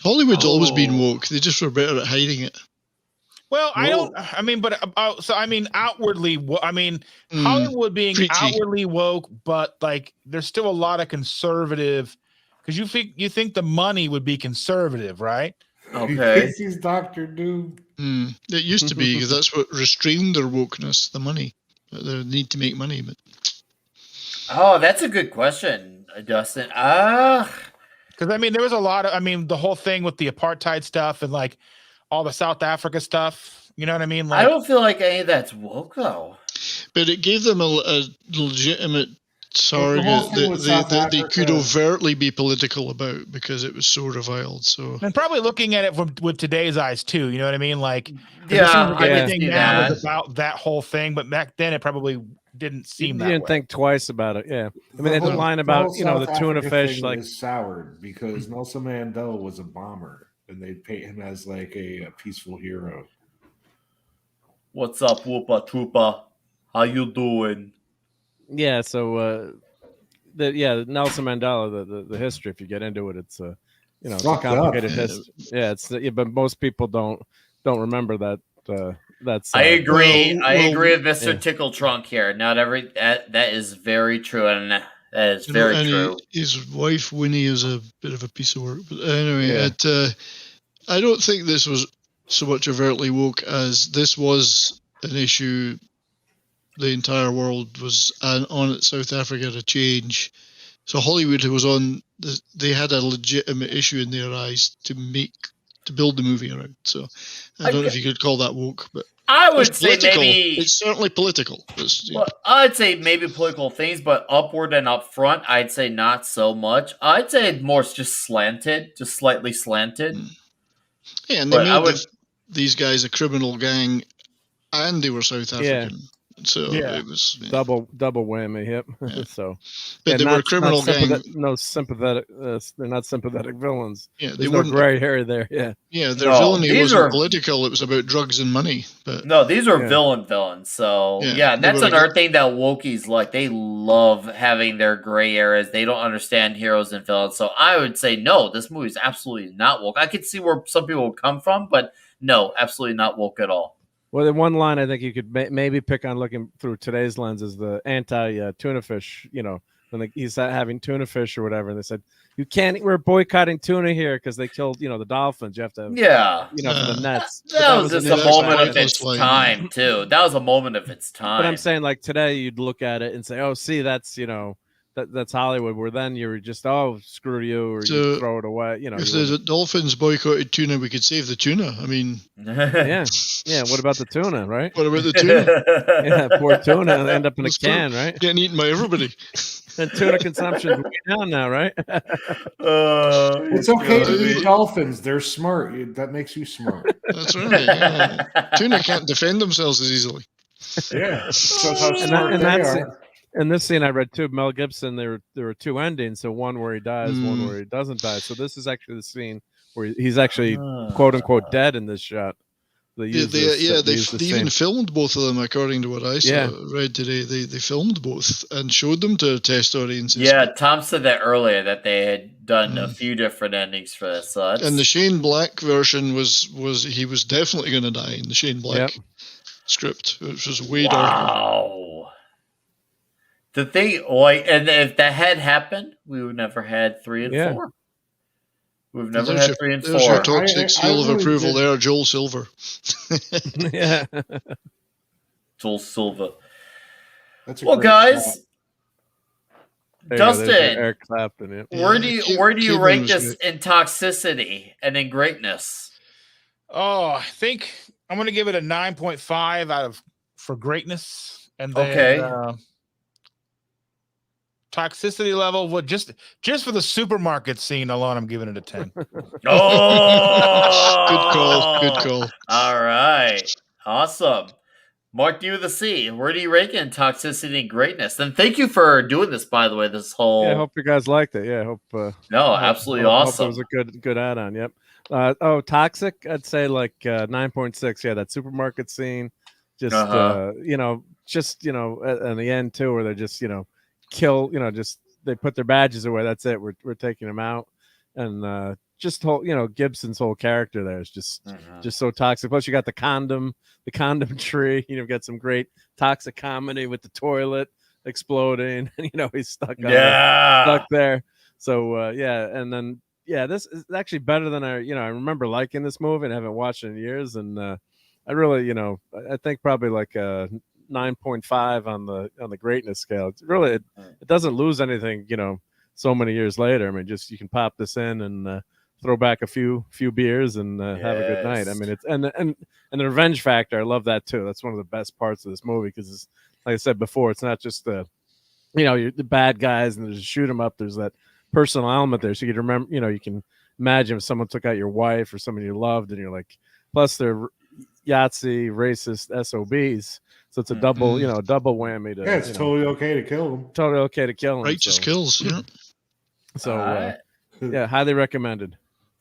Hollywood's always been woke. They just were better at hiding it. Well, outwardly, Hollywood being preachy. Outwardly woke, but like there's still a lot of conservative, because you think the money would be conservative, right? Okay. He's Dr. Doom. It used to be, because that's what restrained their wokeness, the money. The need to make money. But that's a good question, Dustin. Because there was a lot of, the whole thing with the apartheid stuff and like all the South Africa stuff. You know what I mean? Like, I don't feel like any of that's woke though. But it gave them a legitimate target that they could overtly be political about, because it was so reviled. So, and probably looking at it with today's eyes too. You know what I mean? Like, everything now is about that whole thing, but back then it probably didn't seem that way. You didn't think twice about it. Yeah, they had the line about the tuna fish like soured because Nelson Mandela was a bomber, and they paint him as like a peaceful hero. What's up, Whoopa Troopa? How you doing? Yeah, so Nelson Mandela, the history. If you get into it, it's it's a complicated history. Yeah, but most people don't remember that. That's I agree. I agree with Mr. Tickle Trunk here. Not every that is very true, and that is very true. His wife Winnie is a bit of a piece of work, but anyway, I don't think this was so much overtly woke as this was an issue. The entire world was on it. South Africa to change, so Hollywood was on. They had a legitimate issue in their eyes to build the movie around. So I don't know if you could call that woke, but I would say maybe it's certainly political. Well, I'd say maybe political things, but upward and up front, I'd say not so much. I'd say more just slanted, just slightly slanted. Yeah, and they made these guys a criminal gang, and they were South African. Yeah. So it was double whammy. Yep. So, but they were a criminal gang. No sympathetic. They're not sympathetic villains. Yeah, there's no gray hair there. Yeah. Yeah, their villainy wasn't political. It was about drugs and money. But no, these are villains. So that's another thing that wokies like. They love having their gray areas. They don't understand heroes and villains. So I would say no. This movie is absolutely not woke. I could see where some people would come from, but no, absolutely not woke at all. Well, the one line I think you could maybe pick on looking through today's lens is the anti-tuna fish, when he's having tuna fish or whatever. And they said, we're boycotting tuna here because they killed, the dolphins. You have to, for the nets. That was just a moment of its time, too. That was a moment of its time. But I'm saying, like, today you'd look at it and say, oh, see, that's, that's Hollywood, where then you're just, screw you, or you throw it away. If the dolphins boycotted tuna, we could save the tuna. I mean, yeah. What about the tuna, right? What about the tuna? Poor tuna end up in a can, right? Getting eaten by everybody. And tuna consumption is way down now, right? It's okay to eat dolphins. They're smart. That makes you smart. That's right. Yeah. Tuna can't defend themselves as easily. Yeah. So how smart they are. In this scene I read too, Mel Gibson, there were two endings. So one where he dies, one where he doesn't die. So this is actually the scene where he's actually quote unquote dead in this shot. They use they even filmed both of them, according to what I read today. They filmed both and showed them to test audiences. Yeah, Tom said that earlier, that they had done a few different endings for this. So and the Shane Black version was he was definitely going to die in the Shane Black script, which was way darker. Wow. The thing, and if that had happened, we would never had 3 and 4. We've never had 3 and 4. There's your toxic seal of approval there, Joel Silver. Yeah. Joel Silver. Well, guys, Dustin, Eric Clapton, where do you rate this in toxicity and in greatness? Oh, I think I'm going to give it a 9.5 for greatness, and then toxicity level. Well, just for the supermarket scene alone, I'm giving it a 10. Oh, good call. All right, awesome. Mark, you the C. Where do you rank in toxicity and greatness? And thank you for doing this, by the way. This whole I hope you guys liked it. Yeah, I hope. Absolutely awesome. Hope it was a good add-on. Yep. Toxic. I'd say like 9.6. Yeah, that supermarket scene. Just in the end too, where they're just kill. Just they put their badges away. That's it. We're taking them out, and just whole Gibson's whole character there is just so toxic. Plus you got the condom tree. You've got some great toxic comedy with the toilet exploding. He's stuck there. So and then this is actually better than I remember liking this movie and haven't watched it in years. And I really I think probably like a 9.5 on the greatness scale. It's really it doesn't lose anything so many years later. I mean, just you can pop this in and throw back a few beers and have a good night. I mean, it's and the revenge factor. I love that too. That's one of the best parts of this movie because, like I said before, it's not just the bad guys and there's shoot 'em up. There's that personal element there, so you can remember. You can imagine if someone took out your wife or someone you loved, and you're like, plus they're Yahtzee racist SOBs. So it's a double whammy. It's totally okay to kill them. Totally okay to kill them. Righteous kills. Yeah. So highly recommended.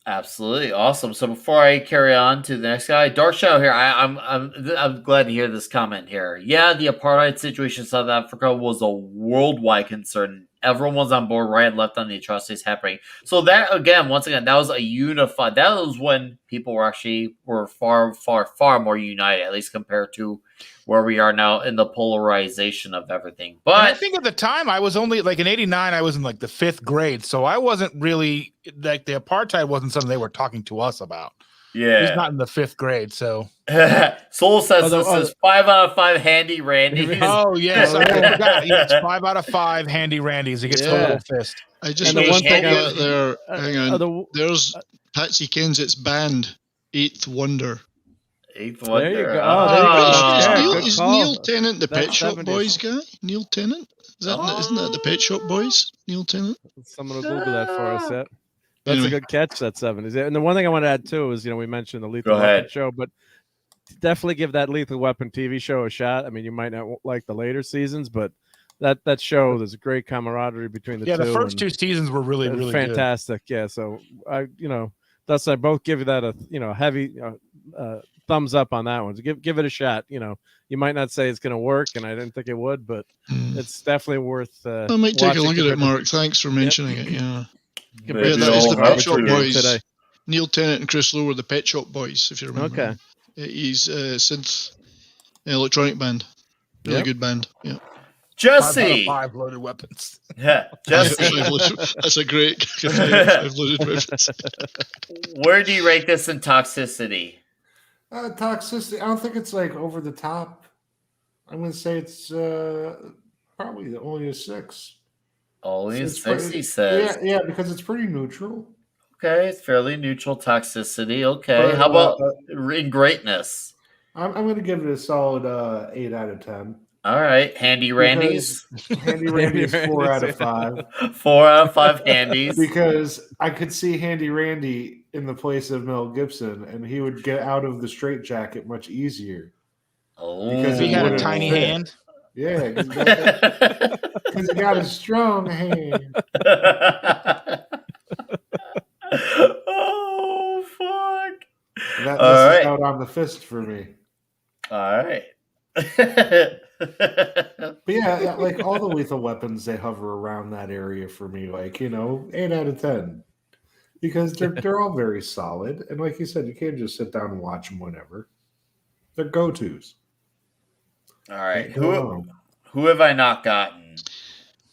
Absolutely awesome. So before I carry on to the next guy, Dark Shadow here. I'm glad to hear this comment here. Yeah, the apartheid situation in South Africa was a worldwide concern. Everyone was on board, right and left, on the atrocities happening. So that once again, that was a unified. That was when people were far, far, far more united, at least compared to where we are now in the polarization of everything. But I think at the time I was only like in '89. I was in like the 5th grade, so I wasn't really like the apartheid wasn't something they were talking to us about. Yeah, he's not in the 5th grade, so. Soul says this is 5 out of 5 Handy Randy. Oh yes, I forgot. It's 5 out of 5 Handy Randys. He gets a little fist. I just noticed that there. Hang on. There's Patsy Kensett's band, 8th Wonder. 8th Wonder. There you go. Is Neil Tennant the Pet Shop Boys guy? Neil Tennant? Isn't that the Pet Shop Boys? Neil Tennant? Someone will Google that for us. Yeah. That's a good catch, that 70s. And the one thing I want to add too is, we mentioned the Lethal Weapon show, but definitely give that Lethal Weapon TV show a shot. I mean, you might not like the later seasons, but that show, there's a great camaraderie between the two. Yeah, the first 2 seasons were really, really fantastic. Good. Yeah, so Dustin, I both give you that a heavy thumbs up on that one. So give it a shot. You might not say it's going to work, and I didn't think it would, but it's definitely worth. I might take a look at it, Mark. Thanks for mentioning it. Yeah. That is the Pet Shop Boys today. Neil Tennant and Chris Lowe were the Pet Shop Boys, if you remember. Okay. He's synth electronic band. Really good band. Yeah. Jesse. 5 loaded weapons. Yeah, Jesse. That's a great 5 loaded weapons. Where do you rate this in toxicity? Toxicity. I don't think it's like over the top. I'm going to say it's probably only a 6. Only a 6, he says. Yeah, because it's pretty neutral. Okay, it's fairly neutral toxicity. Okay, how about in greatness? I'm going to give it a solid 8 out of 10. All right, Handy Randy's. Handy Randy's 4 out of 5. 4 out of 5 Handys. Because I could see Handy Randy in the place of Mel Gibson, and he would get out of the straitjacket much easier. Oh, because he had a tiny hand. Yeah, because he got a strong hand. Oh, fuck. This is out on around the fist for me. All right. But yeah, like all the Lethal Weapons, they hover around that area for me. Like 8 out of 10, because they're all very solid. And like you said, you can't just sit down and watch them whenever. They're go-tos. All right. Who have I not gotten?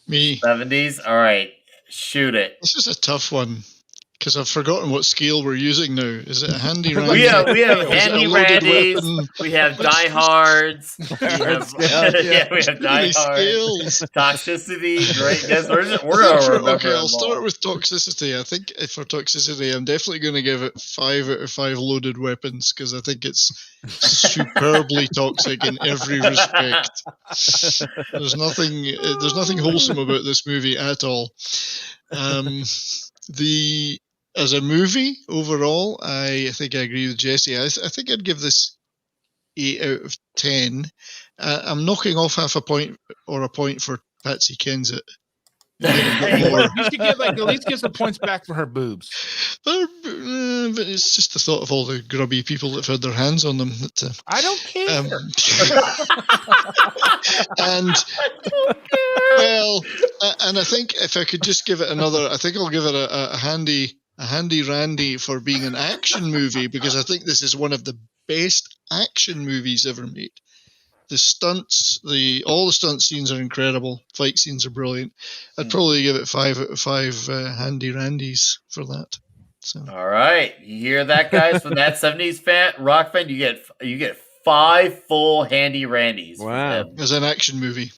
Me. 70s. All right. Shoot it. This is a tough one. Because I've forgotten what scale we're using now. Is it a handy randy? We have handy randies. We have diehards. We have diehards. Toxicity. Great. Yes, we're gonna remember. Okay, I'll start with toxicity. I think for toxicity, I'm definitely going to give it 5 out of 5 loaded weapons because I think it's superbly toxic in every respect. There's nothing wholesome about this movie at all. As a movie overall, I think I agree with Jesse. I think I'd give this 8 out of 10. I'm knocking off half a point or a point for Patsy Kensit. You should give at least give some points back for her boobs. But it's just the thought of all the grubby people that have had their hands on them. That, I don't care. And I think if I could just give it another, I think I'll give it a handy randy for being an action movie, because I think this is one of the best action movies ever made. The stunts, all the stunt scenes are incredible. Fight scenes are brilliant. I'd probably give it 5 out of 5 handy randies for that. So. All right, you hear that, guys? From that 70s rock fan, you get 5 full handy randies. Wow, as an action movie.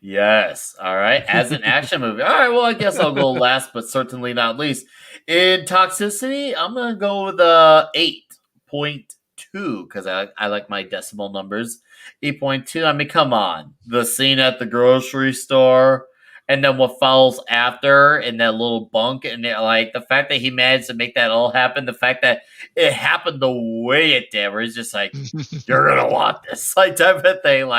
Yes. All right. As an action movie. All right. Well, I guess I'll go last, but certainly not least. In toxicity, I'm going to go with 8.2 because I like my decimal numbers. 8.2. I mean, come on. The scene at the grocery store and then what follows after in that little bunk. And the fact that he managed to make that all happen, the fact that it happened the way it did, where he's just like, you're going to want this, type of thing.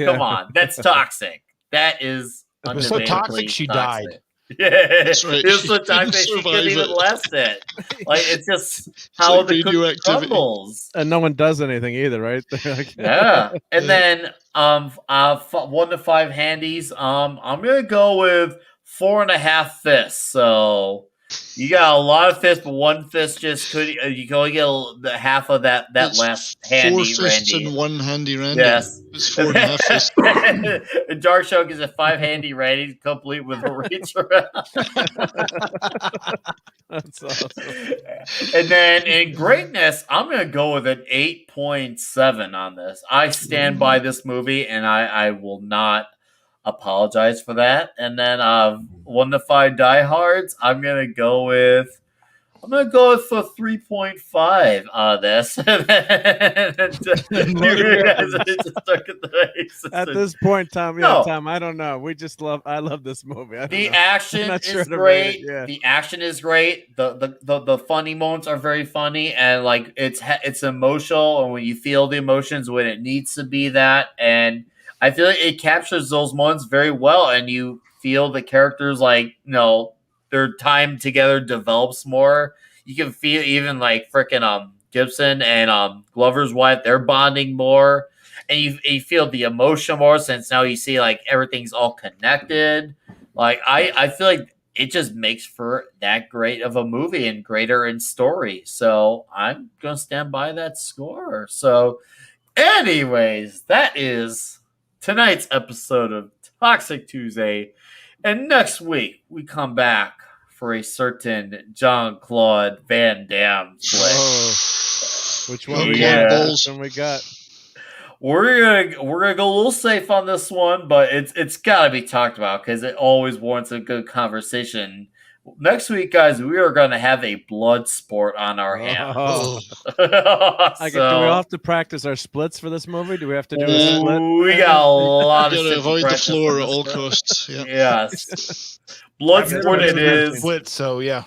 Come on. That's toxic. That is it was so toxic she died. Yeah, that's right. It was so toxic she couldn't even last it. It's just how the cookie crumbles, and no one does anything either, right? Yeah, and then 1 to 5 handies. I'm gonna go with 4.5 fists. So you got a lot of fists, but 1 fist just could. You can only get the half of that last handy 4 fists randy. and 1 handy randy. Yes, it's 4.5 fists. And Dark Show is a 5 handy randy, complete with a reach around. That's awesome. And then in greatness, I'm gonna go with an 8.7 on this. I stand by this movie, and I will not apologize for that. And then 1 to 5 diehards, I'm gonna go with for 3.5 on this. At this point, Tom, Tom, I don't know. I love this movie. The action is great. Yeah. The action is great. The funny moments are very funny, and it's emotional, and when you feel the emotions when it needs to be that, and I feel like it captures those moments very well, and you feel the characters their time together develops more. You can feel even freaking Gibson and Glover's wife, they're bonding more, and you feel the emotion more since now you see everything's all connected. I feel like it just makes for that great of a movie and greater in story. So I'm gonna stand by that score. So, anyways, that is tonight's episode of Toxic Tuesday. And next week, we come back for a certain Jean-Claude Van Damme flick. Which one we got? We're gonna go a little safe on this one, but it's gotta be talked about because it always warrants a good conversation. Next week, guys, we are going to have a blood sport on our hands. Do we all have to practice our splits for this movie? Do we have to do a split? We got a lot of shit to avoid the floor at all movie. costs. Yeah. Yes. Blood sport it is. Split, so yeah.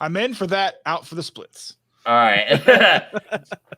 I'm in for that, out for the splits. All right.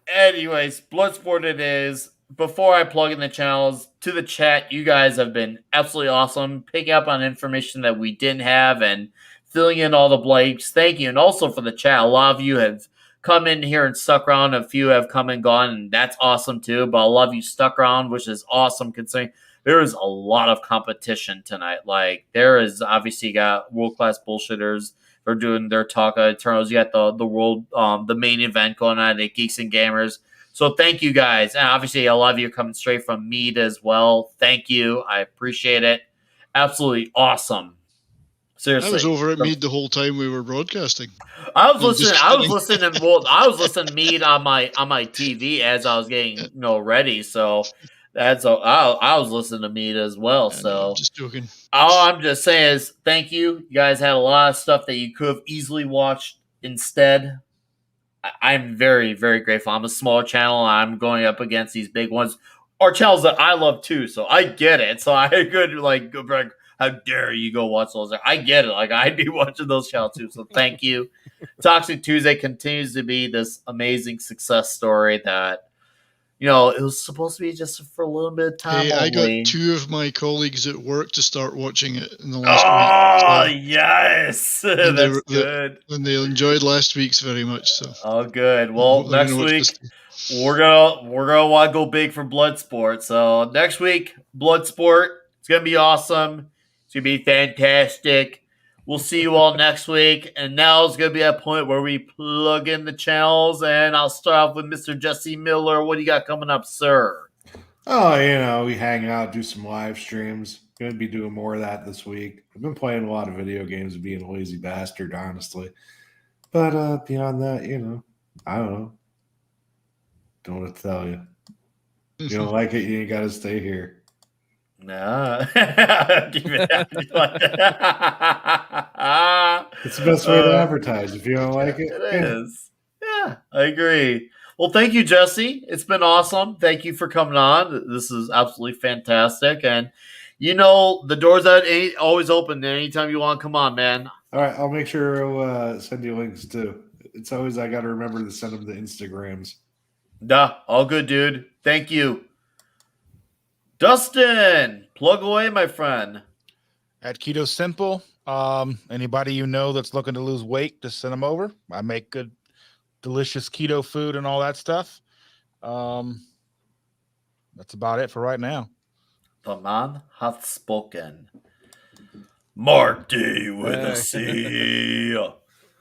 Anyways, blood sport it is. Before I plug in the channels, to the chat, you guys have been absolutely awesome, picking up on information that we didn't have and filling in all the blanks. Thank you. And also for the chat, a lot of you have come in here and stuck around. A few have come and gone, and that's awesome too. But a lot of you stuck around, which is awesome considering there is a lot of competition tonight. Like, there is obviously, you got world-class bullshitters. They're doing their talk of Eternals. You got the world, the main event going on at Geeks and Gamers. So thank you guys. And obviously, a lot of you are coming straight from Mead as well. Thank you. I appreciate it. Absolutely awesome. Seriously. I was over at Mead the whole time we were broadcasting. I was listening to Mead on my TV as I was getting ready. So I was listening to Mead as well. So I'm just joking. All I'm just saying is thank you. You guys had a lot of stuff that you could have easily watched instead. I'm very, very grateful. I'm a small channel. I'm going up against these big ones, or channels that I love too. So I get it. So I could go back. How dare you go watch those? I get it. Like, I'd be watching those channels too. So thank you. Toxic Tuesday continues to be this amazing success story that, it was supposed to be just for a little bit of time. Hey, I only. got 2 of my colleagues at work to start watching it in the last week. Oh, yes. That's good. And they enjoyed last week's very much. So. Oh, good. Well, next week we're gonna want to go big for Bloodsport. So next week, Bloodsport. It's gonna be awesome. It's going to be fantastic. We'll see you all next week. And now it's going to be a point where we plug in the channels. And I'll start off with Mr. Jesse Miller. What do you got coming up, sir? Oh, we hang out, do some live streams. Going to be doing more of that this week. I've been playing a lot of video games and being a lazy bastard, honestly. But beyond that, I don't know. Don't know what to tell you. You don't like it, you ain't got to stay here. No. It's the best way to advertise if you don't like it. It is. Yeah, I agree. Well, thank you, Jesse. It's been awesome. Thank you for coming on. This is absolutely fantastic. And, the doors are always open anytime you want to come on, man. All right. I'll make sure to send you links, too. It's always I got to remember to send them to Instagrams. Nah, all good, dude. Thank you. Dustin, plug away, my friend. At Keto Simple, anybody that's looking to lose weight, just send them over. I make good, delicious keto food and all that stuff. That's about it for right now. The man hath spoken. Marty with a C.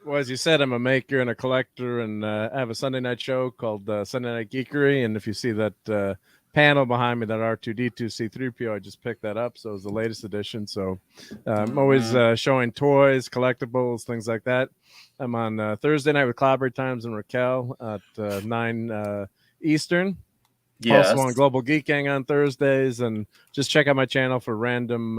Well, as you said, I'm a maker and a collector, and I have a Sunday night show called Sunday Night Geekery. And if you see that panel behind me, that R2D2 C3PO, I just picked that up. So it's the latest edition. So I'm always showing toys, collectibles, things like that. I'm on Thursday night with Clobbery Times and Raquel at 9 Eastern. Yes. Also on Global Geek Gang on Thursdays, and just check out my channel for random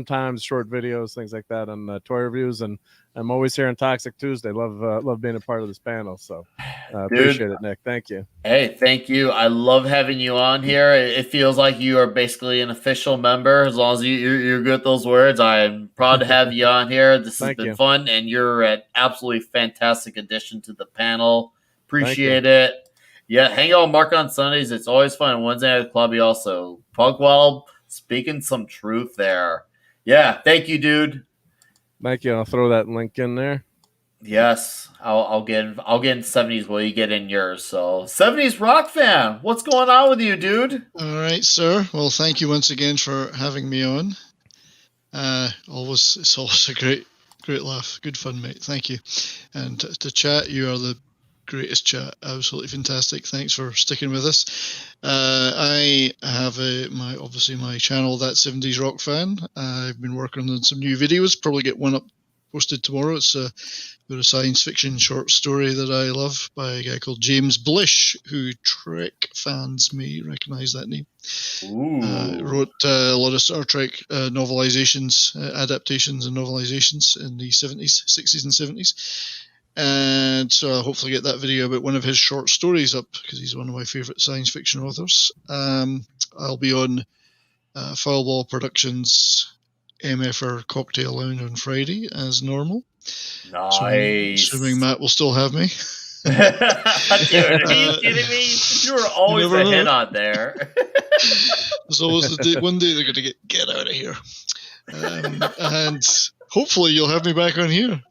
times, short videos, things like that, on toy reviews. And I'm always here on Toxic Tuesday. Love being a part of this panel. So appreciate it, Nick. Thank you. Hey, thank you. I love having you on here. It feels like you are basically an official member. As long as you're good at those words, I'm proud to have you on here. This has been fun, and you're an absolutely fantastic addition to the panel. Appreciate it. Yeah, hang out with Mark on Sundays. It's always fun. Wednesday night at the clubby also. Pugwell speaking some truth there. Yeah, thank you, dude. Thank you. I'll throw that link in there. Yes, I'll get in 70s while you get in yours. So 70s rock fan, what's going on with you, dude? All right, sir. Well, thank you once again for having me on. It's always a great laugh. Good fun, mate. Thank you. And to chat, you are the greatest chat. Absolutely fantastic. Thanks for sticking with us. I have my channel, That 70s Rock Fan. I've been working on some new videos. Probably get one up posted tomorrow. It's a science fiction short story that I love by a guy called James Blish, who Trek fans may recognize that name. Wrote a lot of Star Trek novelizations, adaptations and novelizations in the 70s, 60s and 70s. And so I'll hopefully get that video about one of his short stories up, because he's one of my favorite science fiction authors. I'll be on Foulball Productions MFR Cocktail Lounge on Friday as normal. Nice. So assuming Matt will still have me. Dude, are you kidding me? You were always a hit on there. There's always one day they're going to get out of here. And hopefully you'll have me back on here.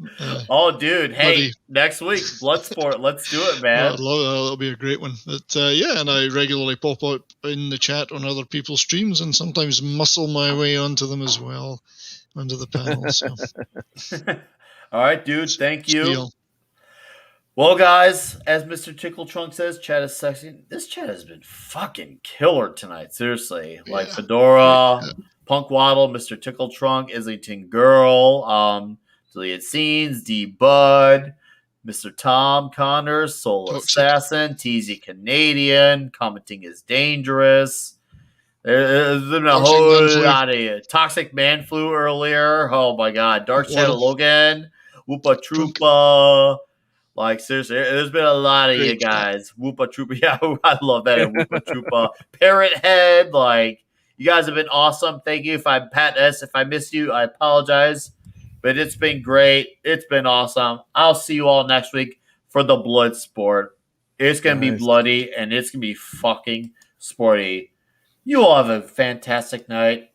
Oh, dude. Hey, buddy. Next week, Bloodsport. Let's do it, man. That'll be a great one. But yeah, and I regularly pop up in the chat on other people's streams and sometimes muscle my way onto them as well, onto the panel. So. All right, dude. Thank you. Well, guys, as Mr. Tickle Trunk says, chat is sexy. This chat has been fucking killer tonight. Seriously. Like Fedora, Punk Waddle, Mr. Tickle Trunk, Islington Girl, Deleted Scenes, D Bud, Mr. Tom Connors, Soul Assassin, TZ Canadian, Commenting is Dangerous. There's been a whole lot of Toxic Man Flu earlier. Oh my god. Dark Shadow Logan, Whoopa Troopa. Like, seriously, there's been a lot of you guys. Whoopa Troopa. Yeah, I love that. Whoopa Troopa. Parrot Head. Like, you guys have been awesome. Thank you. If I missed you, I apologize. But it's been great. It's been awesome. I'll see you all next week for the blood sport. It's going to be bloody, and it's going to be fucking sporty. You all have a fantastic night.